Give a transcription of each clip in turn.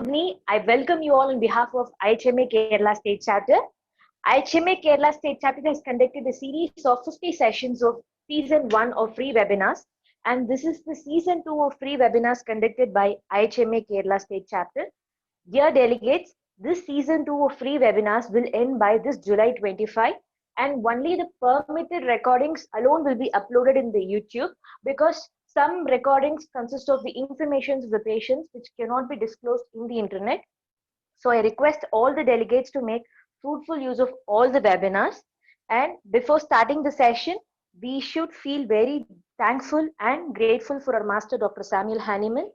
Me, I welcome you all on behalf of IHMA Kerala State Chapter. IHMA Kerala State Chapter has conducted a series of 50 sessions of Season 1 of free webinars, and this is the Season 2 of free webinars conducted by IHMA Kerala State Chapter. Dear delegates, this Season 2 of free webinars will end by this July 25, and only the permitted recordings alone will be uploaded in the YouTube, because some recordings consist of the information of the patients which cannot be disclosed in the internet. So I request all the delegates to make fruitful use of all the webinars. And before starting the session, we should feel very thankful and grateful for our master, Dr. Samuel Hahnemann.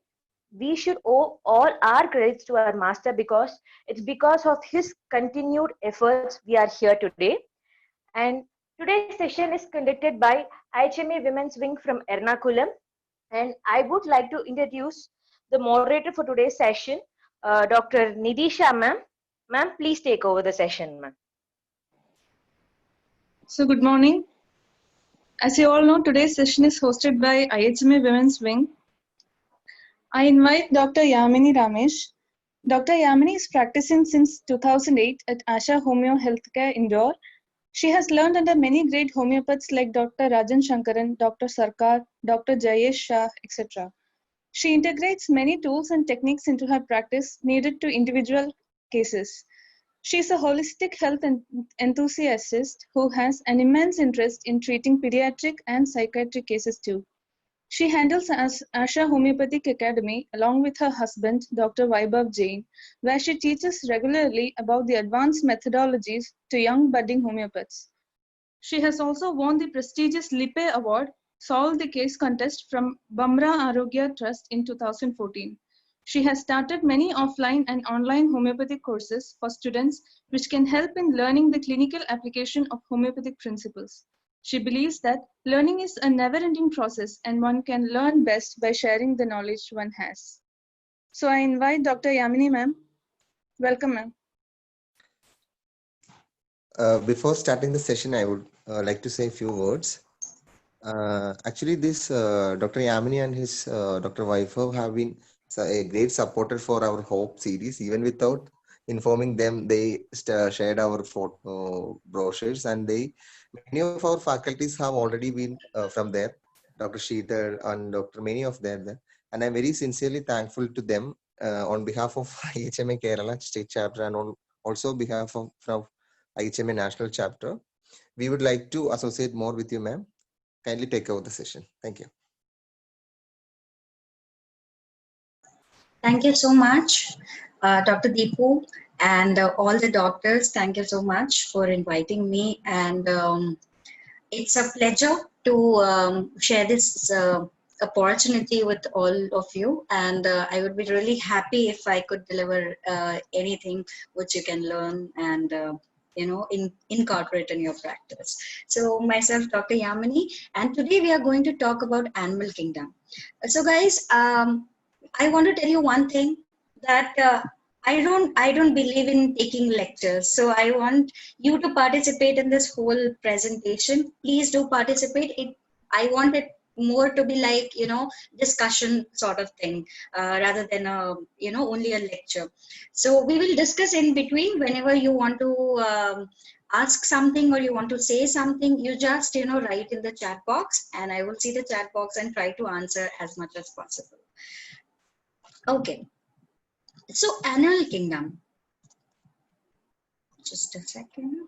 We should owe all our credits to our master, because it's because of his continued efforts we are here today. And today's session is conducted by IHMA Women's Wing from Ernakulam. And I would like to introduce the moderator for today's session, Dr. Nidhisha ma'am. Ma'am, please take over the session, ma'am. So good morning. As you all know, today's session is hosted by IHMA Women's Wing. I invite Dr. Yamini Ramesh. Dr. Yamini is practicing since 2008 at Asha Homeo Healthcare, Indore. She has learned under many great homeopaths like Dr. Rajan Sankaran, Dr. Sarkar, Dr. Jayesh Shah, etc. She integrates many tools and techniques into her practice needed to individual cases. She is a holistic health enthusiast who has an immense interest in treating pediatric and psychiatric cases too. She handles Asha Homeopathic Academy along with her husband, Dr. Vaibhav Jain, where she teaches regularly about the advanced methodologies to young budding homeopaths. She has also won the prestigious Lippe Award, Solve the Case contest from Bamra Arogya Trust in 2014. She has started many offline and online homeopathic courses for students which can help in learning the clinical application of homeopathic principles. She believes that learning is a never-ending process and one can learn best by sharing the knowledge one has. So I invite Dr. Yamini ma'am. Welcome ma'am. Before starting the session, I would like to say a few words. Actually, this Dr. Yamini and his Dr. Vaibhav have been a great supporter for our Hope series. Even without informing them, they shared our brochures, and many of our faculties have already been from there. Dr. Sheetar and Dr. many of them there. And I'm very sincerely thankful to them on behalf of IHMA Kerala State Chapter and also behalf of from IHMA National Chapter. We would like to associate more with you, ma'am. Kindly take over the session. Thank you. Thank you so much, Dr. Deepu, and all the doctors. Thank you so much for inviting me. And it's a pleasure to share this opportunity with all of you. And I would be really happy if I could deliver anything which you can learn and incorporate in your practice. So myself, Dr. Yamini, and today we are going to talk about animal kingdom. So guys, I want to tell you one thing, that I don't believe in taking lectures. So I want you to participate in this whole presentation. Please do participate. I want it more to be like, discussion sort of thing, rather than only a lecture. So we will discuss in between. Whenever you want to ask something or you want to say something, you just write in the chat box, and I will see the chat box and try to answer as much as possible. Okay, so animal kingdom. Just a second.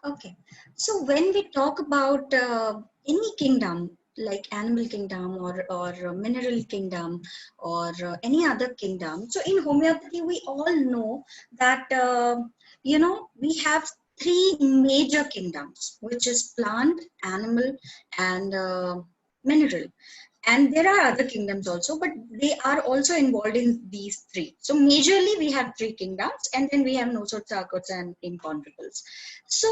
Okay, so when we talk about any kingdom, like animal kingdom or mineral kingdom or any other kingdom, so in homeopathy we all know that we have three major kingdoms, which is plant, animal, and mineral. And there are other kingdoms also, but they are also involved in these three. So majorly we have three kingdoms, and then we have nosots, arcots, and imponderables. So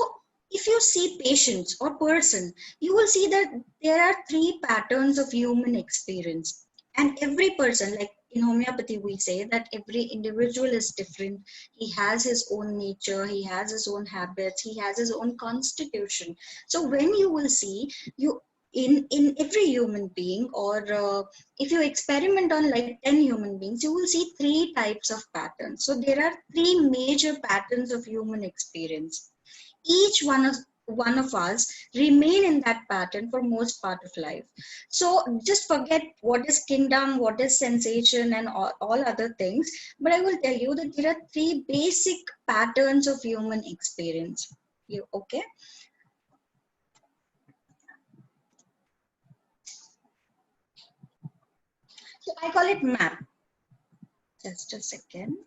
if you see patients or person, you will see that there are three patterns of human experience. And every person, like in homeopathy, we say that every individual is different. He has his own nature, he has his own habits, he has his own constitution. So when you will see, you in every human being, or if you experiment on like 10 human beings, you will see 3 types of patterns. So there are 3 major patterns of human experience. Each one of us remain in that pattern for most part of life. So just forget what is kingdom, what is sensation, and all other things. But I will tell you that there are 3 basic patterns of human experience. You okay? So I call it map. Just a second.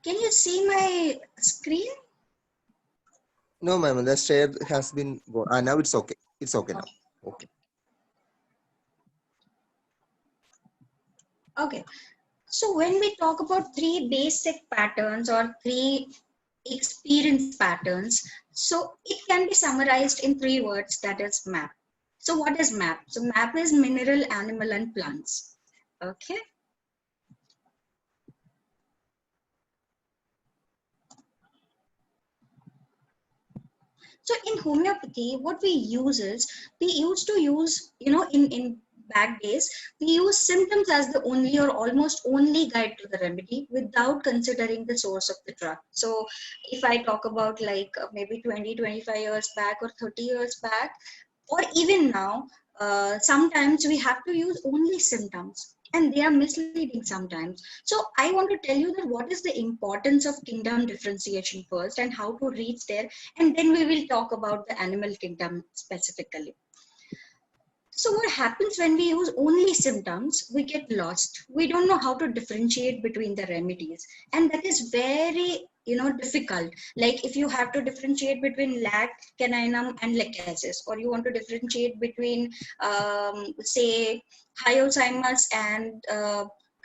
Can you see my screen? No, ma'am, the share has been now it's okay. It's okay now. Okay. Okay. So when we talk about 3 basic patterns or 3 experience patterns, so it can be summarized in 3 words, that is map. So what is map? So map is mineral, animal, and plants. Okay. So in homeopathy, what we use is, we used to use, in back days, we use symptoms as the only or almost only guide to the remedy without considering the source of the drug. So if I talk about like maybe 20, 25 years back or 30 years back, or even now, sometimes we have to use only symptoms and they are misleading sometimes. So I want to tell you that what is the importance of kingdom differentiation first and how to reach there, and then we will talk about the animal kingdom specifically. So what happens when we use only symptoms? We get lost. We don't know how to differentiate between the remedies, and that is very difficult. Like if you have to differentiate between lac, caninum, and lachesis, or you want to differentiate between say hyoscyamus and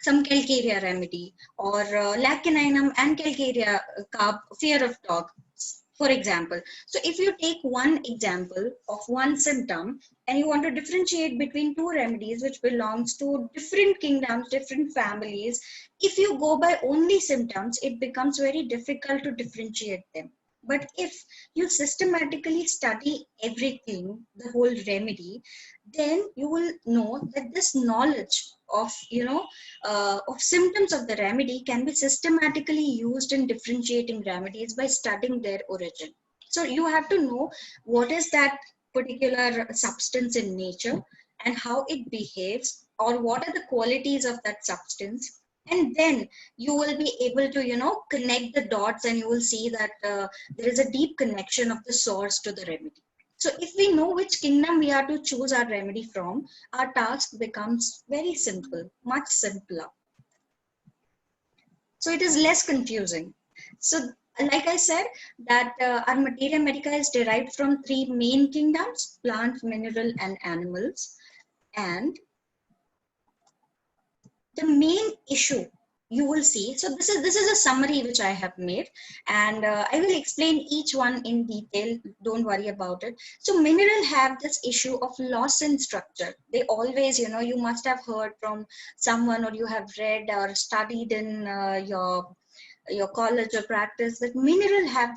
some calcarea remedy, or lac, caninum, and calcarea carb, fear of dog, for example. So if you take one example of one symptom and you want to differentiate between 2 remedies which belongs to different kingdoms, different families, if you go by only symptoms, it becomes very difficult to differentiate them. But if you systematically study everything, the whole remedy, then you will know that this knowledge of of symptoms of the remedy can be systematically used in differentiating remedies by studying their origin. So you have to know what is that particular substance in nature and how it behaves, or what are the qualities of that substance, and then you will be able to connect the dots, and you will see that there is a deep connection of the source to the remedy. So if we know which kingdom we are to choose our remedy from, our task becomes very simple, much simpler. So it is less confusing. So like I said, that our materia medica is derived from 3 main kingdoms: plant, mineral, and animals. And the main issue you will see, so this is a summary which I have made, and I will explain each one in detail, don't worry about it. So mineral have this issue of loss in structure. They always, you must have heard from someone, or you have read or studied in your college or practice, that mineral have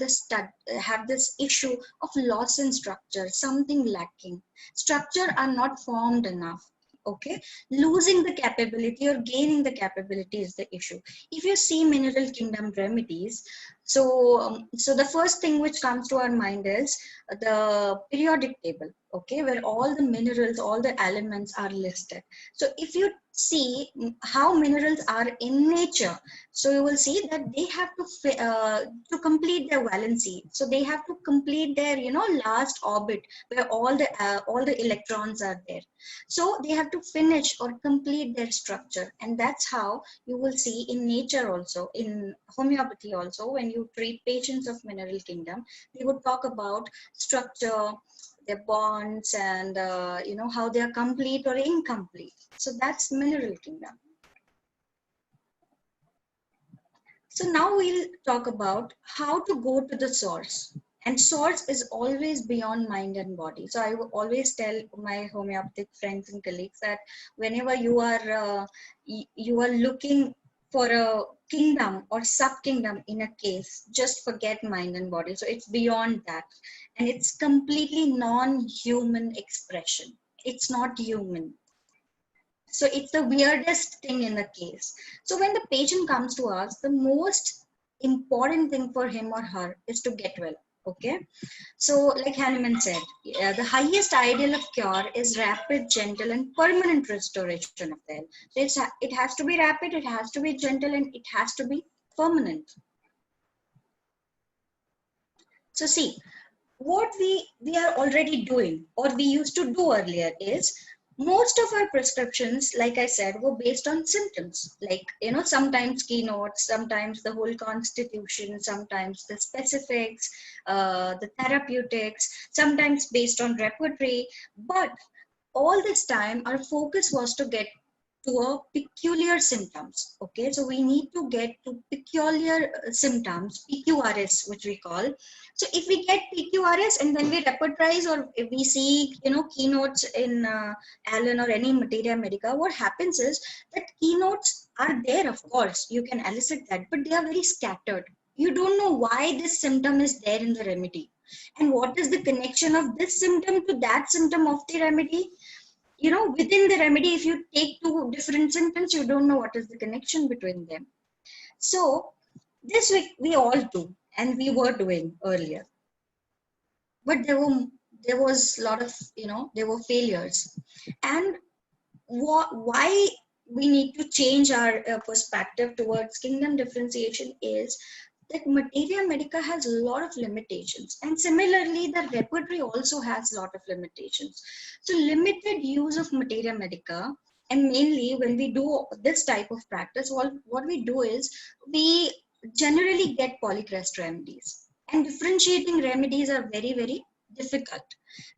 this issue of loss in structure, something lacking. Structure are not formed enough. Okay, losing the capability or gaining the capability is the issue. If you see mineral kingdom remedies, so the first thing which comes to our mind is the periodic table, okay, where all the minerals, all the elements are listed. So if you see how minerals are in nature, so you will see that they have to complete their valency. So they have to complete their last orbit where all the electrons are there. So they have to finish or complete their structure, and that's how you will see in nature also, in homeopathy also, when you treat patients of mineral kingdom, they would talk about structure, their bonds, and how they are complete or incomplete. So that's mineral kingdom. So now we'll talk about how to go to the source. And source is always beyond mind and body. So I will always tell my homeopathic friends and colleagues that whenever you are looking for a kingdom or sub-kingdom in a case, just forget mind and body. So it's beyond that. And it's completely non-human expression. It's not human. So it's the weirdest thing in the case. So when the patient comes to us, the most important thing for him or her is to get well. Okay. So like Hahnemann said, the highest ideal of cure is rapid, gentle, and permanent restoration of the health. So it has to be rapid, it has to be gentle, and it has to be permanent. So see, what we are already doing or we used to do earlier is most of our prescriptions, like I said, were based on symptoms, like, sometimes keynotes, sometimes the whole constitution, sometimes the specifics, the therapeutics, sometimes based on repertory. But all this time our focus was to get to a peculiar symptoms. Okay, so we need to get to peculiar symptoms, PQRS, which we call. So if we get PQRS and then we repertorize, or if we see keynotes in Allen or any materia medica, what happens is that keynotes are there, of course you can elicit that, but they are very scattered. You don't know why this symptom is there in the remedy and what is the connection of this symptom to that symptom of the remedy. Within the remedy, if you take two different symptoms, you don't know what is the connection between them. So this we all do, and we were doing earlier, but there was a lot of there were failures. And why we need to change our perspective towards kingdom differentiation is that materia medica has a lot of limitations, and similarly the repertory also has a lot of limitations. So limited use of materia medica, and mainly when we do this type of practice, what we do is we generally get polycrest remedies, and differentiating remedies are very, very difficult.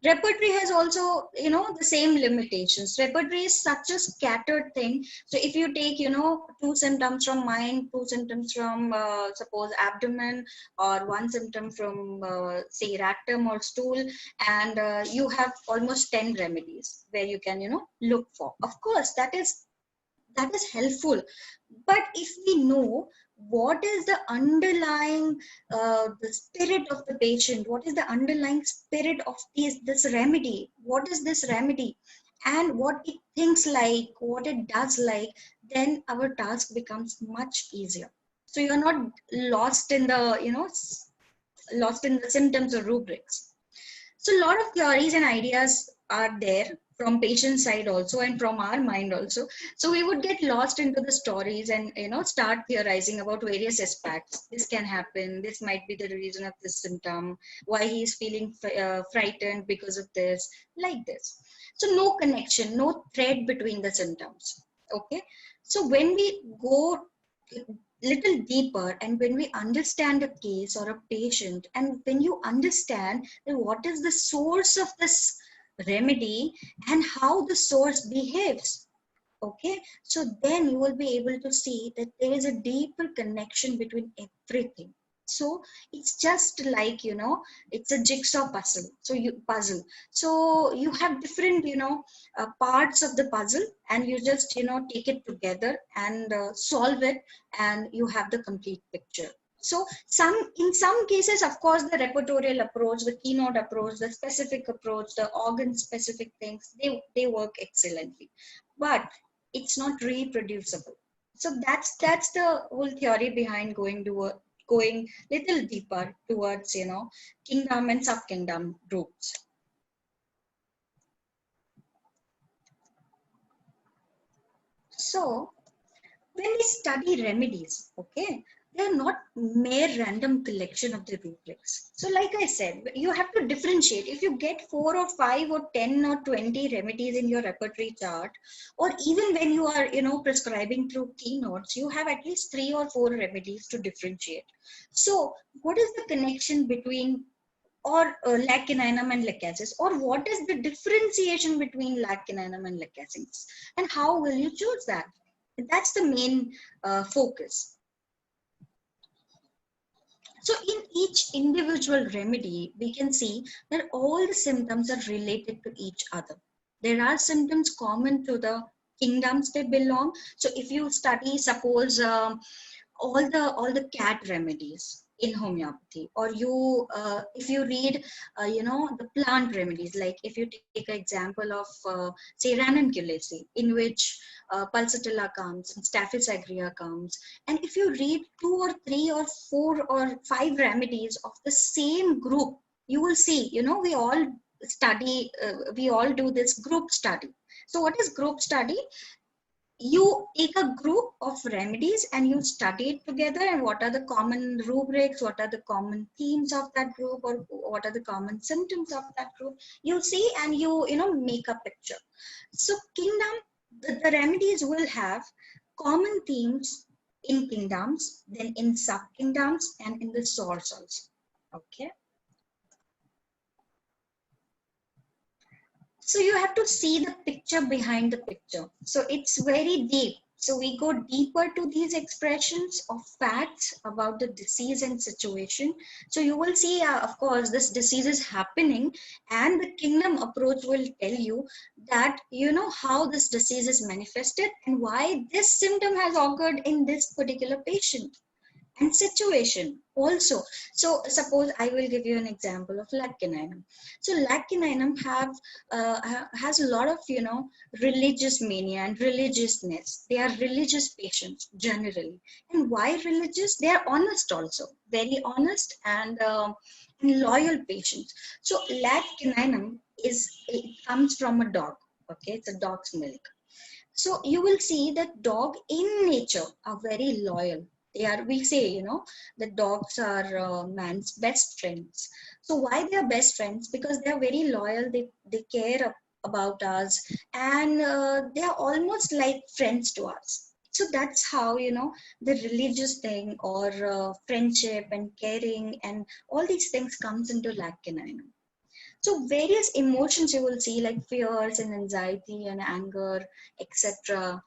Repertory has also the same limitations. Repertory is such a scattered thing. So if you take two symptoms from mind, two symptoms from suppose abdomen, or one symptom from say rectum or stool, and you have almost 10 remedies where you can look for. Of course that is helpful, but if we know what is the underlying the spirit of the patient, what is the underlying spirit of this remedy, what is this remedy and what it thinks like, what it does like, then our task becomes much easier. So you're not lost in the lost in the symptoms or rubrics. So a lot of theories and ideas are there from patient side also and from our mind also. So we would get lost into the stories and start theorizing about various aspects. This can happen. This might be the reason of this symptom. Why he is feeling frightened because of this, like this. So no connection, no thread between the symptoms. Okay. So when we go little deeper and when we understand a case or a patient, and when you understand that what is the source of this remedy and how the source behaves, okay, so then you will be able to see that there is a deeper connection between everything. So it's just like it's a jigsaw puzzle. So you have different parts of the puzzle, and you just take it together and solve it, and you have the complete picture. So in some cases, of course, the repertorial approach, the keynote approach, the specific approach, the organ specific things, they work excellently, but it's not reproducible. So that's the whole theory behind going little deeper towards kingdom and sub-kingdom groups. So when we study remedies, okay, they are not mere random collection of the rubrics. So like I said, you have to differentiate. If you get 4 or 5 or 10 or 20 remedies in your repertory chart, or even when you are prescribing through keynotes, you have at least 3 or 4 remedies to differentiate. So what is the connection between or lacunainum and lachesis, or what is the differentiation between lacunainum and lachesis, and how will you choose that? That's the main focus. So in each individual remedy, we can see that all the symptoms are related to each other. There are symptoms common to the kingdoms they belong. So if you study, suppose all the cat remedies in homeopathy, or you if you read the plant remedies, like if you take an example of say ranunculaceae, in which pulsatilla comes and staphylos aureus comes, and if you read 2 or 3 or 4 or 5 remedies of the same group, you will see, we all study, we all do this group study. So what is group study? You take a group of remedies and you study it together, and what are the common rubrics, what are the common themes of that group, or what are the common symptoms of that group, you see, and you make a picture. So kingdom, the remedies will have common themes in kingdoms, then in sub kingdoms, and in the source also. Okay. So you have to see the picture behind the picture. So it's very deep. So we go deeper to these expressions of facts about the disease and situation. So you will see, of course, this disease is happening, and the kingdom approach will tell you that, how this disease is manifested and why this symptom has occurred in this particular patient. And situation also. So suppose I will give you an example of lacuninum. So lacuninum has a lot of religious mania and religiousness. They are religious patients generally. And why religious? They are honest also, very honest, and loyal patients. So lacuninum it comes from a dog. Okay, it's a dog's milk. So you will see that dog in nature are very loyal. They are, we say, that dogs are man's best friends. So why they are best friends? Because they are very loyal. They care about us, and they are almost like friends to us. So that's how, the religious thing, or friendship and caring and all these things comes into lacuninum. So various emotions you will see, like fears and anxiety and anger, etc.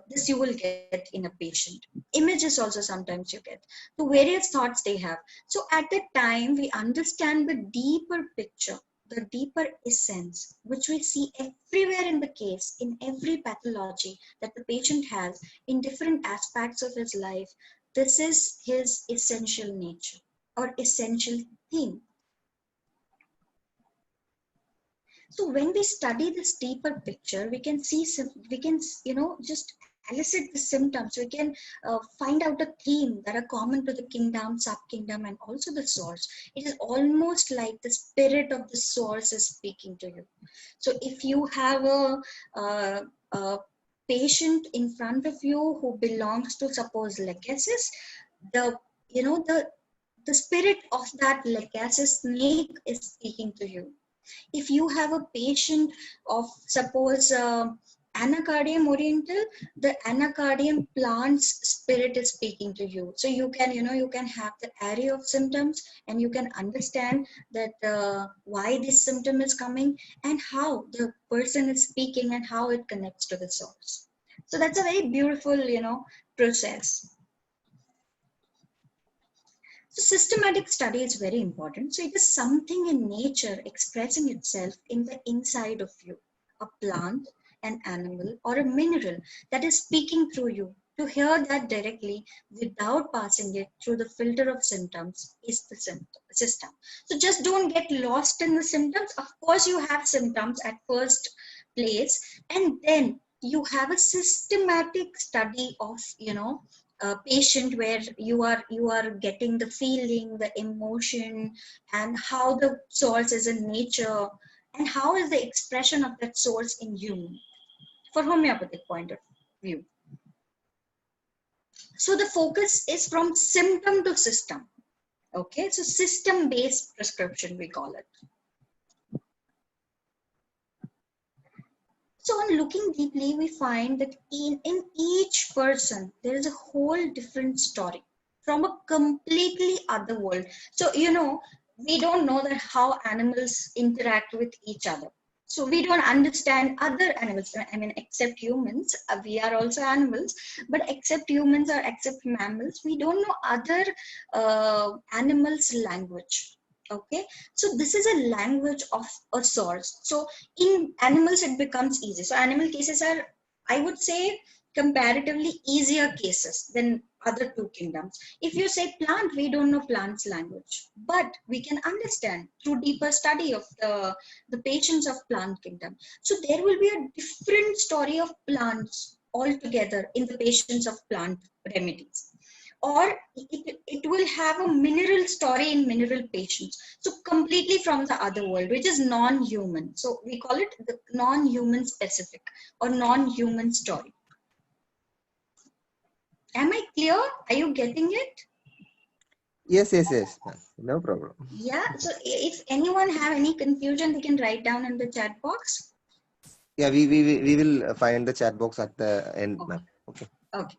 This you will get in a patient. Images also sometimes you get. So various thoughts they have. So at that time, we understand the deeper picture, the deeper essence, which we see everywhere in the case, in every pathology that the patient has, in different aspects of his life. This is his essential nature or essential theme. So when we study this deeper picture, we can see we can just elicit the symptoms. We can find out a theme that are common to the kingdom, sub kingdom, and also the source. It is almost like the spirit of the source is speaking to you. So if you have a patient in front of you who belongs to, suppose, legacies, the the spirit of that legacy snake is speaking to you. If you have a patient of, suppose, anacardium oriental, the anacardium plant's spirit is speaking to you. So you can, you can have the array of symptoms, and you can understand that why this symptom is coming and how the person is speaking and how it connects to the source. So that's a very beautiful, process. So systematic study is very important. So it is something in nature expressing itself in the inside of you, a plant, an animal, or a mineral that is speaking through you. To hear that directly without passing it through the filter of symptoms is the system. So just don't get lost in the symptoms. Of course, you have symptoms at first place, and then you have a systematic study of, patient, where you are getting the feeling, the emotion, and how the source is in nature, and how is the expression of that source in human, for homeopathic point of view. So the focus is from symptom to system. Okay, so system based prescription we call it. So on looking deeply, we find that in each person, there is a whole different story from a completely other world. So, we don't know that how animals interact with each other. So we don't understand other animals. I mean, except humans, we are also animals, but except humans or except mammals, we don't know other animals' language. Okay, so this is a language of a source. So in animals, it becomes easy. So animal cases are, I would say, comparatively easier cases than other two kingdoms. If you say plant, we don't know plant's language, but we can understand through deeper study of the patients of plant kingdom. So there will be a different story of plants altogether in the patients of plant remedies. Or it will have a mineral story in mineral patients. So completely from the other world, which is non-human. So we call it the non-human specific or non-human story. Am I clear? Are you getting it? Yes, ma'am. No problem. Yeah. So if anyone have any confusion, they can write down in the chat box. Yeah, we will find the chat box at the end, Okay. ma'am. Okay. Okay.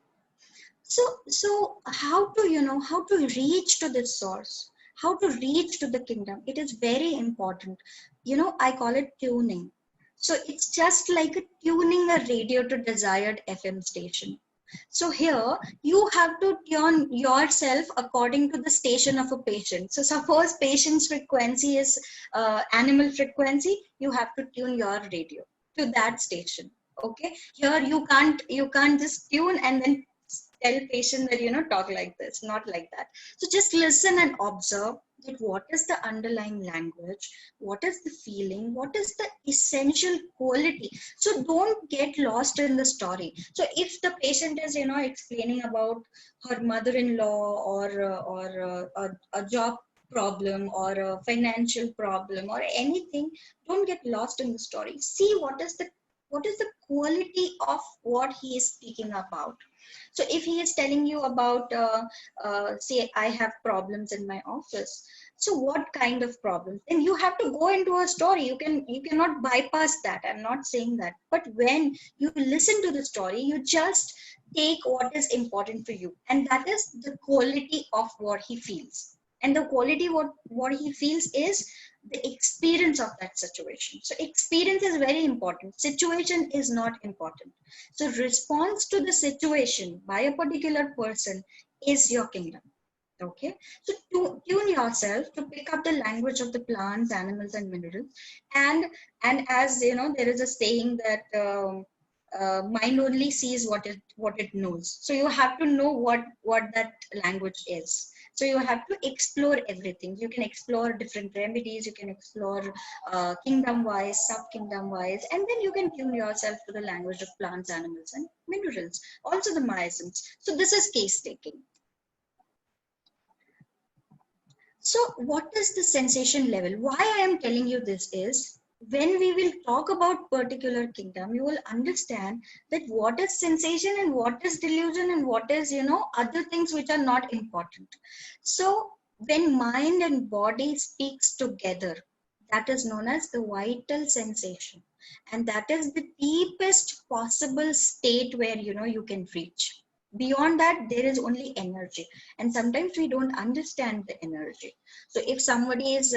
So how to, how to reach to this source, how to reach to the kingdom? It is very important. I call it tuning. So it's just like tuning a radio to desired FM station. So here you have to tune yourself according to the station of a patient. So suppose patient's frequency is animal frequency, you have to tune your radio to that station. Okay, here you can't just tune and then tell patient that talk like this, not like that. So just listen and observe that what is the underlying language, what is the feeling, what is the essential quality. So don't get lost in the story. So if the patient is explaining about her mother-in-law or a job problem or a financial problem or anything, don't get lost in the story. See what is the quality of what he is speaking about. So if he is telling you about, say, I have problems in my office. So what kind of problems? Then you have to go into a story. You cannot bypass that. I'm not saying that. But when you listen to the story, you just take what is important for you, and that is the quality of what he feels. And the quality what he feels is the experience of that situation. So experience is very important. Situation is not important. So response to the situation by a particular person is your kingdom. Okay, so to tune yourself to pick up the language of the plants, animals, and minerals. And as you know, there is a saying that mind only sees what it knows. So you have to know what that language is. So you have to explore everything. You can explore different remedies. You can explore kingdom wise, sub kingdom wise, and then you can tune yourself to the language of plants, animals, and minerals. Also the miasms. So this is case taking. So what is the sensation level? Why I am telling you this is, when we will talk about particular kingdom, you will understand that what is sensation and what is delusion and what is, other things which are not important. So when mind and body speaks together, that is known as the vital sensation. And that is the deepest possible state where, you can reach. Beyond that, there is only energy. And sometimes we don't understand the energy. So if somebody is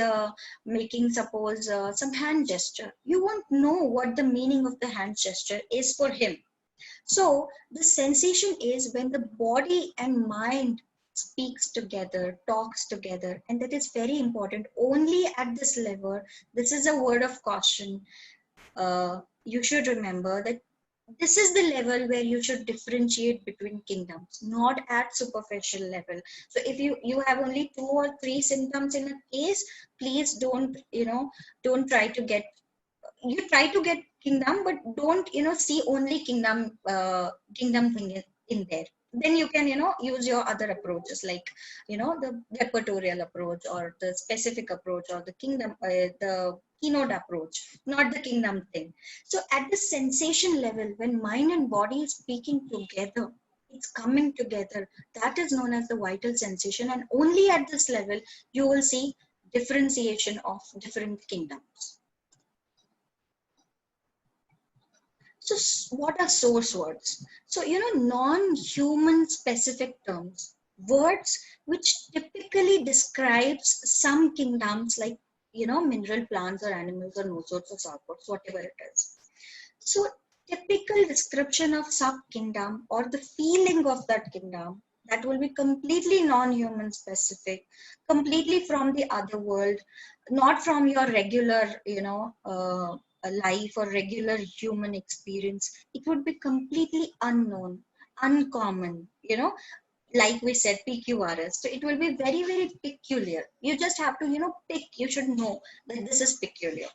making, suppose, some hand gesture, you won't know what the meaning of the hand gesture is for him. So the sensation is when the body and mind speaks together, talks together, and that is very important. Only at this level, this is a word of caution. You should remember that this is the level where you should differentiate between kingdoms, not at superficial level. So if you have only 2 or 3 symptoms in a case, please don't try to get, you try to get kingdom, but don't see only kingdom thing in there. Then you can use your other approaches, like the repertorial approach or the specific approach or the kingdom the keynote approach, not the kingdom thing. So at the sensation level, when mind and body is speaking together, it's coming together, that is known as the vital sensation. And only at this level you will see differentiation of different kingdoms. So what are source words? So, non-human specific terms, words which typically describes some kingdoms like mineral plants or animals or nosodes or sarcodes, whatever it is. So typical description of sub-kingdom or the feeling of that kingdom, that will be completely non-human specific, completely from the other world, not from your regular, life or regular human experience. It would be completely unknown, uncommon, like we said, PQRS. So it will be very, very peculiar. You just have to, pick, you should know that this is peculiar.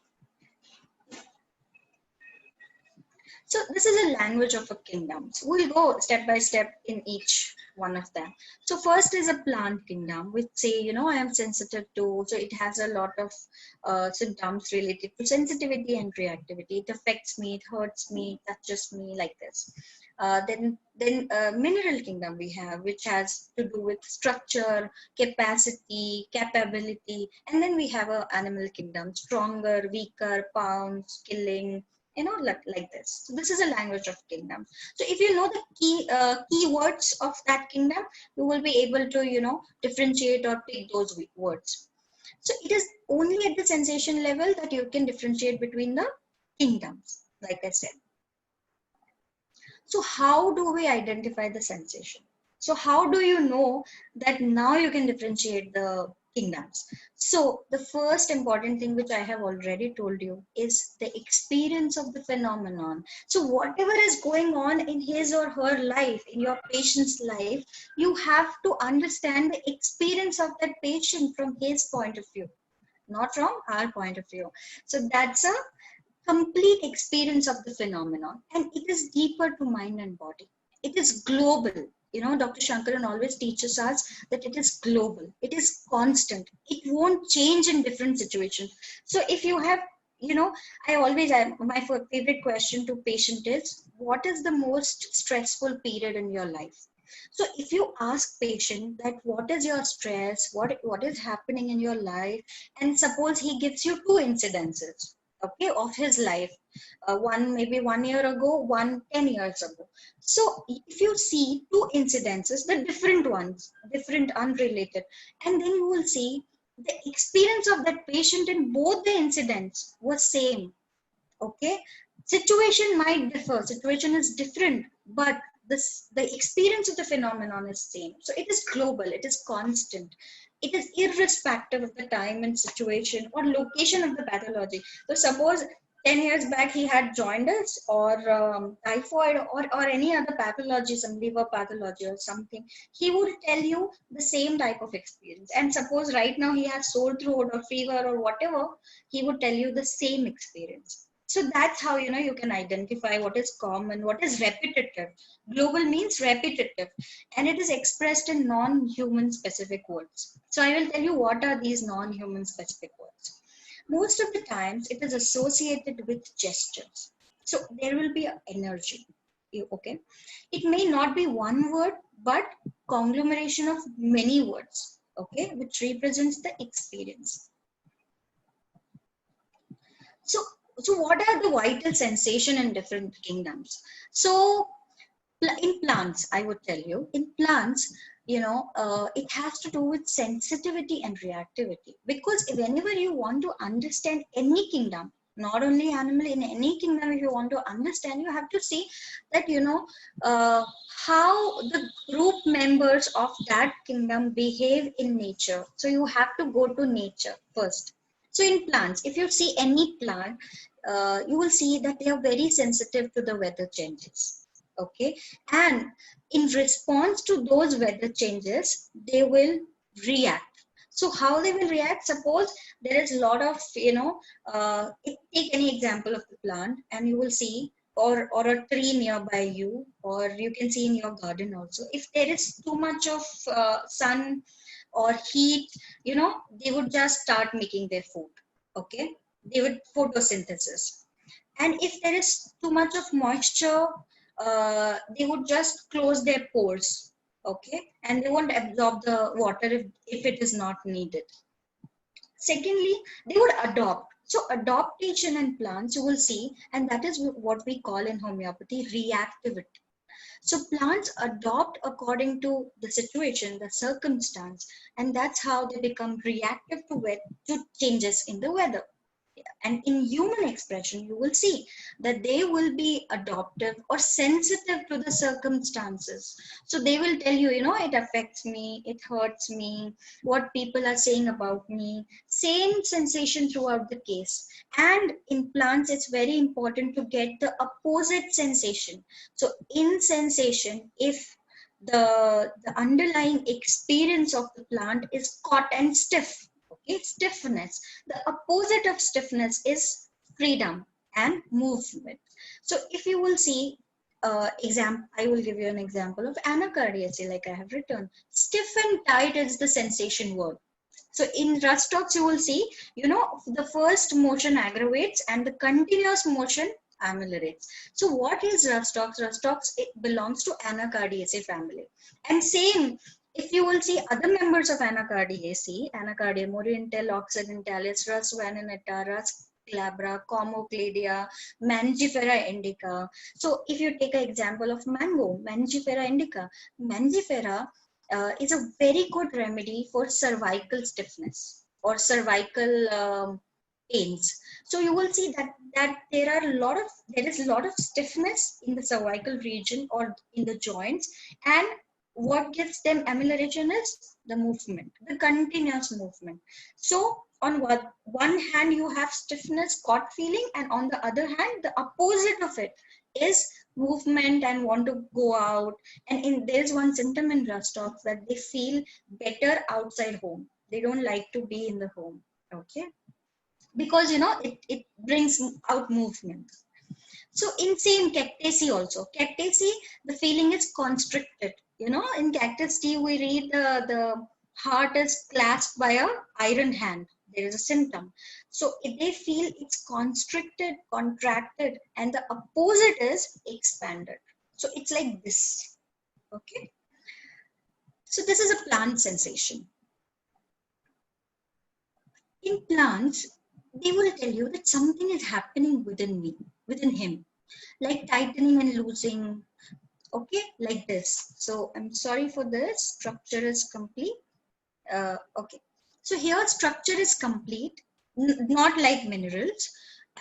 So this is a language of a kingdom. So we'll go step by step in each one of them. So first is a plant kingdom, which say, I am sensitive to, so it has a lot of symptoms related to sensitivity and reactivity. It affects me, it hurts me, touches me, like this. Then mineral kingdom we have, which has to do with structure, capacity, capability. And then we have a animal kingdom, stronger, weaker, pounds, killing, like this. So this is a language of kingdom. So if you know the key words of that kingdom, you will be able to, differentiate or pick those words. So it is only at the sensation level that you can differentiate between the kingdoms, like I said. So how do we identify the sensation? So how do you know that now you can differentiate the kingdoms? So the first important thing, which I have already told you, is the experience of the phenomenon. So whatever is going on in his or her life, in your patient's life, you have to understand the experience of that patient from his point of view, not from our point of view. So that's a complete experience of the phenomenon, and it is deeper to mind and body. It is global. Dr. Sankaran always teaches us that it is global, it is constant, it won't change in different situations. So if you have, my favorite question to patient is, what is the most stressful period in your life? So if you ask patient that what is your stress, what is happening in your life, and suppose he gives you two incidences, okay, of his life, one maybe 1 year ago, one 10 years ago. So if you see two incidences, the different ones, different, unrelated, and then you will see the experience of that patient in both the incidents was same. Okay, situation might differ, situation is different, but the experience of the phenomenon is same. So it is global, it is constant, it is irrespective of the time and situation or location of the pathology. So suppose 10 years back he had jaundice or typhoid or any other pathology, some liver pathology or something, he would tell you the same type of experience. And suppose right now he has sore throat or fever or whatever, he would tell you the same experience. So that's how, you can identify what is common, what is repetitive. Global means repetitive, and it is expressed in non-human specific words. So I will tell you what are these non-human specific words. Most of the times it is associated with gestures. So there will be an energy, okay? It may not be one word, but conglomeration of many words, okay, which represents the experience. So what are the vital sensation in different kingdoms? So in plants, I would tell you, in plants, it has to do with sensitivity and reactivity. Because whenever you want to understand any kingdom, not only animal, in any kingdom, if you want to understand, you have to see that, how the group members of that kingdom behave in nature. So you have to go to nature first. So in plants, if you see any plant, you will see that they are very sensitive to the weather changes. Okay, and in response to those weather changes, they will react. So how they will react? Suppose there is a lot of, take any example of the plant, and you will see, or a tree nearby you, or you can see in your garden also. If there is too much of sun or heat, they would just start making their food. Okay, they would photosynthesis. And if there is too much of moisture, they would just close their pores, okay, and they won't absorb the water if it is not needed. Secondly, they would adopt. So adaptation in plants, you will see, and that is what we call in homeopathy reactivity. So plants adopt according to the situation, the circumstance, and that's how they become reactive to changes in the weather. And in human expression, you will see that they will be adoptive or sensitive to the circumstances. So they will tell you, it affects me, it hurts me, what people are saying about me, same sensation throughout the case. And in plants, it's very important to get the opposite sensation. So in sensation, if the underlying experience of the plant is caught and stiff, okay, stiffness, the opposite of stiffness is freedom and movement. So if you will see I will give you an example of anacardiaceae, like I have written. Stiff and tight is the sensation word. So in rustox, you will see, the first motion aggravates and the continuous motion ameliorates. So what is rustox? Rustox, it belongs to anacardiaceae family. And same, if you will see other members of anacardiaceae, Anacardium oriental, occidentalis, Rus vaninata, Rus glabra, Comocladia, Mangifera indica. So if you take an example of mango, Mangifera indica, Mangifera is a very good remedy for cervical stiffness or cervical pains. So you will see that there is a lot of stiffness in the cervical region or in the joints, and what gives them amelioration is the movement, the continuous movement. So on one hand you have stiffness, caught feeling, and on the other hand the opposite of it is movement and want to go out. And there's one symptom in rustox that they feel better outside home. They don't like to be in the home, okay, because it brings out movement. So in same cactaceae also, cactaceae, the feeling is constricted. In cactus tea we read the heart is clasped by a iron hand. There is a symptom. So if they feel it's constricted, contracted, and the opposite is expanded. So it's like this, okay. So this is a plant sensation. In plants, they will tell you that something is happening within me, within him, like tightening and loosening, okay, like this. So I'm sorry for this, structure is complete. Okay, so here structure is complete, not like minerals,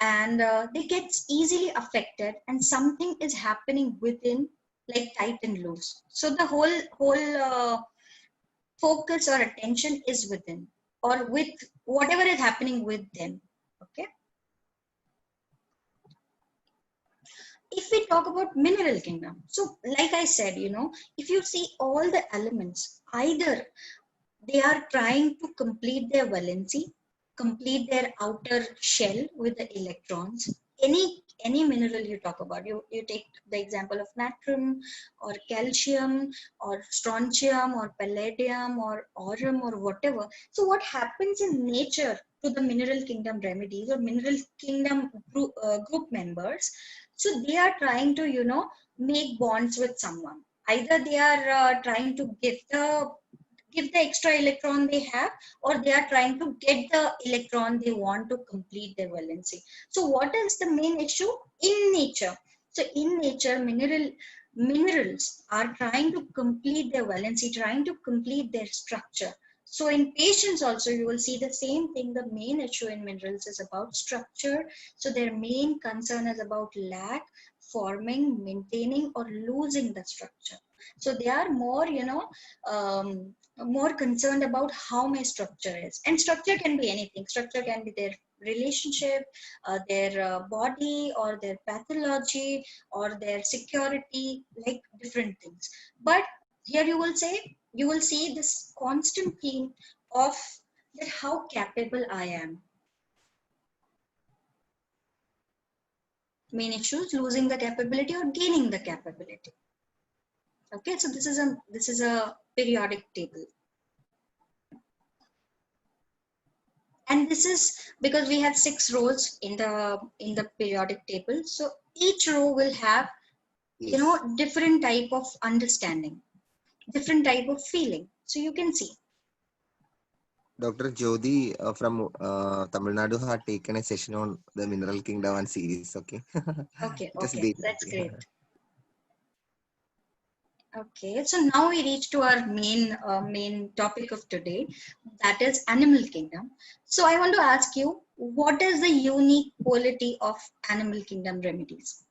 and they get easily affected, and something is happening within, like tight and loose. So the whole focus or attention is within, or with whatever is happening with them, okay. If we talk about mineral kingdom, so like I said, if you see all the elements, either they are trying to complete their valency, complete their outer shell with the electrons. Any mineral you talk about, you take the example of natrium or calcium or strontium or palladium or aurum or whatever. So what happens in nature to the mineral kingdom remedies or mineral kingdom group members? So they are trying to make bonds with someone. Either they are trying to give the extra electron they have, or they are trying to get the electron they want to complete their valency. So what is the main issue in nature? So in nature, minerals are trying to complete their valency, trying to complete their structure. So in patients also, you will see the same thing. The main issue in minerals is about structure. So their main concern is about lack, forming, maintaining, or losing the structure. So they are more, more concerned about how my structure is. And structure can be anything. Structure can be their relationship, their body, or their pathology, or their security, like different things. But here you will see this constant theme of that how capable I am. Main issues: losing the capability or gaining the capability. Okay, so this is a periodic table. And this is because we have 6 rows in the periodic table. So each row will have, different type of understanding, different type of feeling. So you can see. Dr. Jyoti from Tamil Nadu had taken a session on the Mineral Kingdom and series. Okay. Okay, It was okay, great. that's great. Okay, so now we reach to our main topic of today, that is animal kingdom. So I want to ask you, what is the unique quality of animal kingdom remedies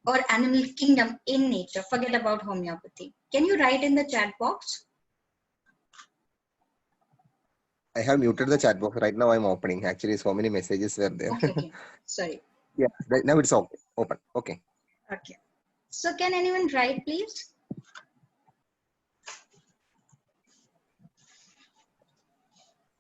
or animal kingdom in nature? Forget about homeopathy. Can you write in the chat box? I have muted the chat box. Right now I'm opening. Actually, so many messages were there. Okay. Sorry. Yeah, now it's okay. Open. Okay. Okay. So can anyone write, please?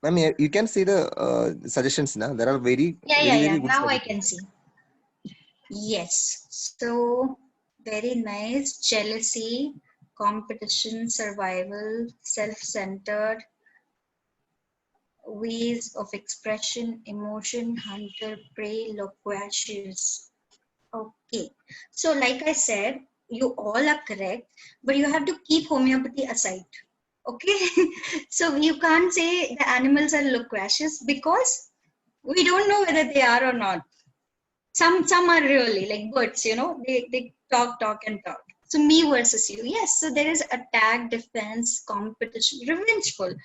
Ma'am, you can see the suggestions now. There are very, very, Yeah. very good Now I suggestions. can see. Yes. So very nice. Jealousy, competition, survival, self-centered, ways of expression, emotion, hunter, prey, loquacious. Okay. So like I said, you all are correct, but you have to keep homeopathy aside. Okay. So you can't say the animals are loquacious because we don't know whether they are or not. Some are really like birds, they talk and talk. So me versus you. Yes. So there is attack, defense, competition, revengeful.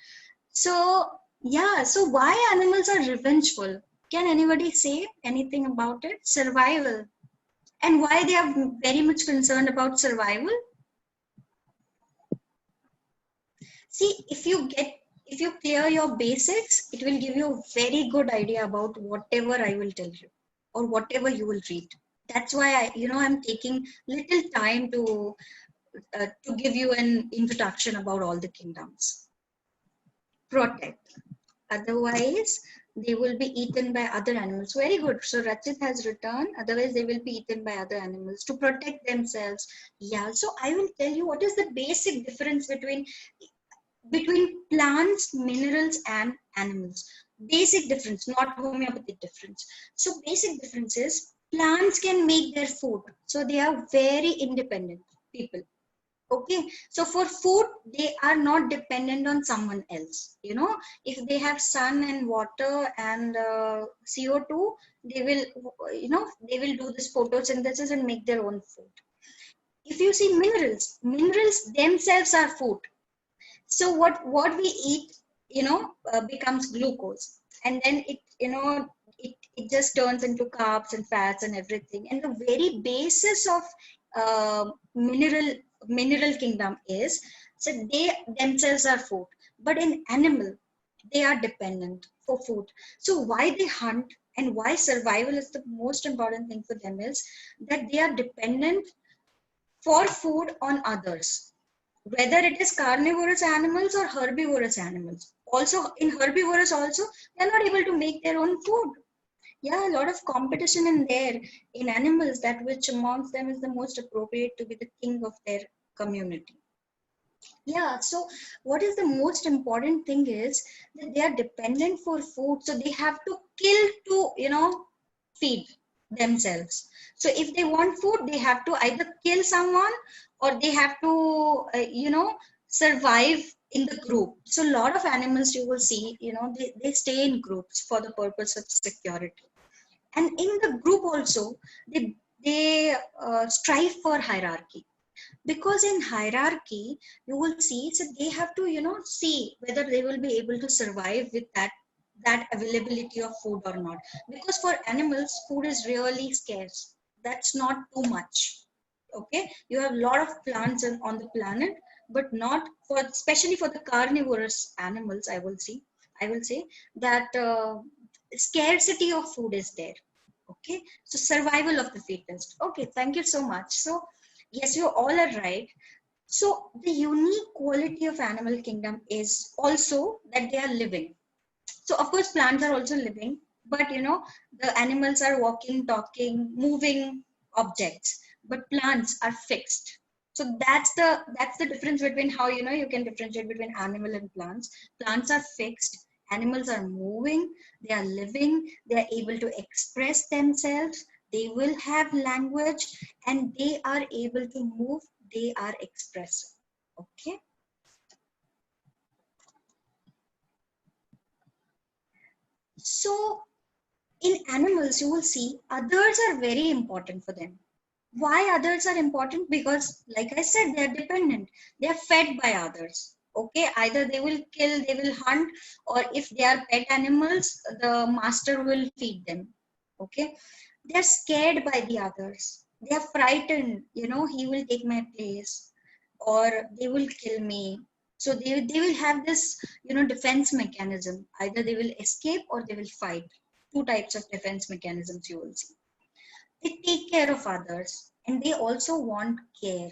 So yeah, so why animals are revengeful? Can anybody say anything about it? Survival. And why they are very much concerned about survival? See, if you clear your basics, it will give you a very good idea about whatever I will tell you or whatever you will read. That's why I'm taking little time to give you an introduction about all the kingdoms. Protect. Otherwise, they will be eaten by other animals. Very good. So Rachit has returned. Otherwise, they will be eaten by other animals to protect themselves. Yeah. So I will tell you what is the basic difference between plants, minerals, and animals. Basic difference, not homeopathic difference. So basic difference is plants can make their food. So they are very independent people. Okay, so for food they are not dependent on someone else. If they have sun and water and CO2, they will they will do this photosynthesis and make their own food. If you see minerals themselves are food. So what we eat becomes glucose, and then it just turns into carbs and fats and everything. And the very basis of mineral kingdom is, so they themselves are food, but in animal they are dependent for food. So why they hunt and why survival is the most important thing for them is that they are dependent for food on others, whether it is carnivorous animals or herbivorous animals. Also in herbivorous also, they are not able to make their own food. Yeah, a lot of competition in there in animals, that which amongst them is the most appropriate to be the king of their community. Yeah, so what is the most important thing is that they are dependent for food, so they have to kill to feed themselves. So if they want food, they have to either kill someone or they have to survive in the group. So a lot of animals you will see, they stay in groups for the purpose of security. And in the group also, they strive for hierarchy, because in hierarchy you will see, so they have to see whether they will be able to survive with that availability of food or not. Because for animals food is really scarce, that's not too much. Okay, you have a lot of plants on the planet, but not for, especially for the carnivorous animals. I will say that scarcity of food is there. Okay, so survival of the fittest. Okay, thank you so much. So yes, you all are right. So the unique quality of animal kingdom is also that they are living. So of course plants are also living, but the animals are walking, talking, moving objects, but plants are fixed. So that's the difference between how you can differentiate between animal and plants. Plants are fixed, animals are moving, they are living, they are able to express themselves, they will have language, and they are able to move, they are expressive. Okay. So in animals, you will see others are very important for them. Why others are important? Because, like I said, they are dependent. They are fed by others. Okay, either they will kill, they will hunt, or if they are pet animals, the master will feed them. Okay, they are scared by the others. They are frightened. He will take my place, or they will kill me. So they will have this defense mechanism. Either they will escape or they will fight. Two types of defense mechanisms you will see. They take care of others and they also want care.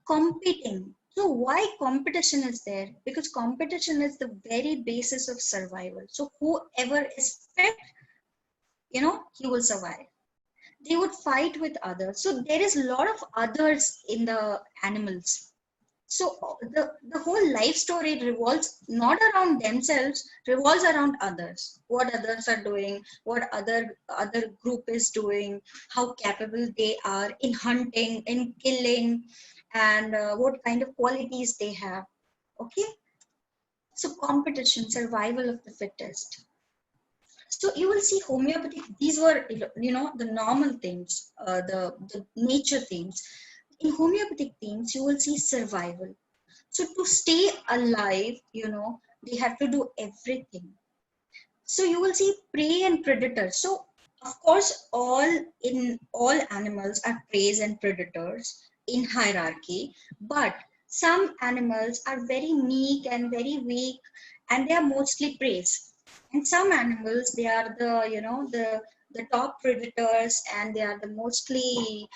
Competing. So why competition is there? Because competition is the very basis of survival. So whoever is fit, he will survive. They would fight with others. So there is a lot of others in the animals. So the whole life story revolves not around themselves, revolves around others. What others are doing, what other group is doing, how capable they are in hunting, in killing, and what kind of qualities they have. Okay, so competition, survival of the fittest. So you will see homeopathic. These were the normal themes, the nature themes. In homeopathic themes, you will see survival. So to stay alive, they have to do everything. So you will see prey and predators. So of course, all animals are preys and predators in hierarchy, but some animals are very meek and very weak, and they are mostly preys. And some animals, they are the top predators, and they are the mostly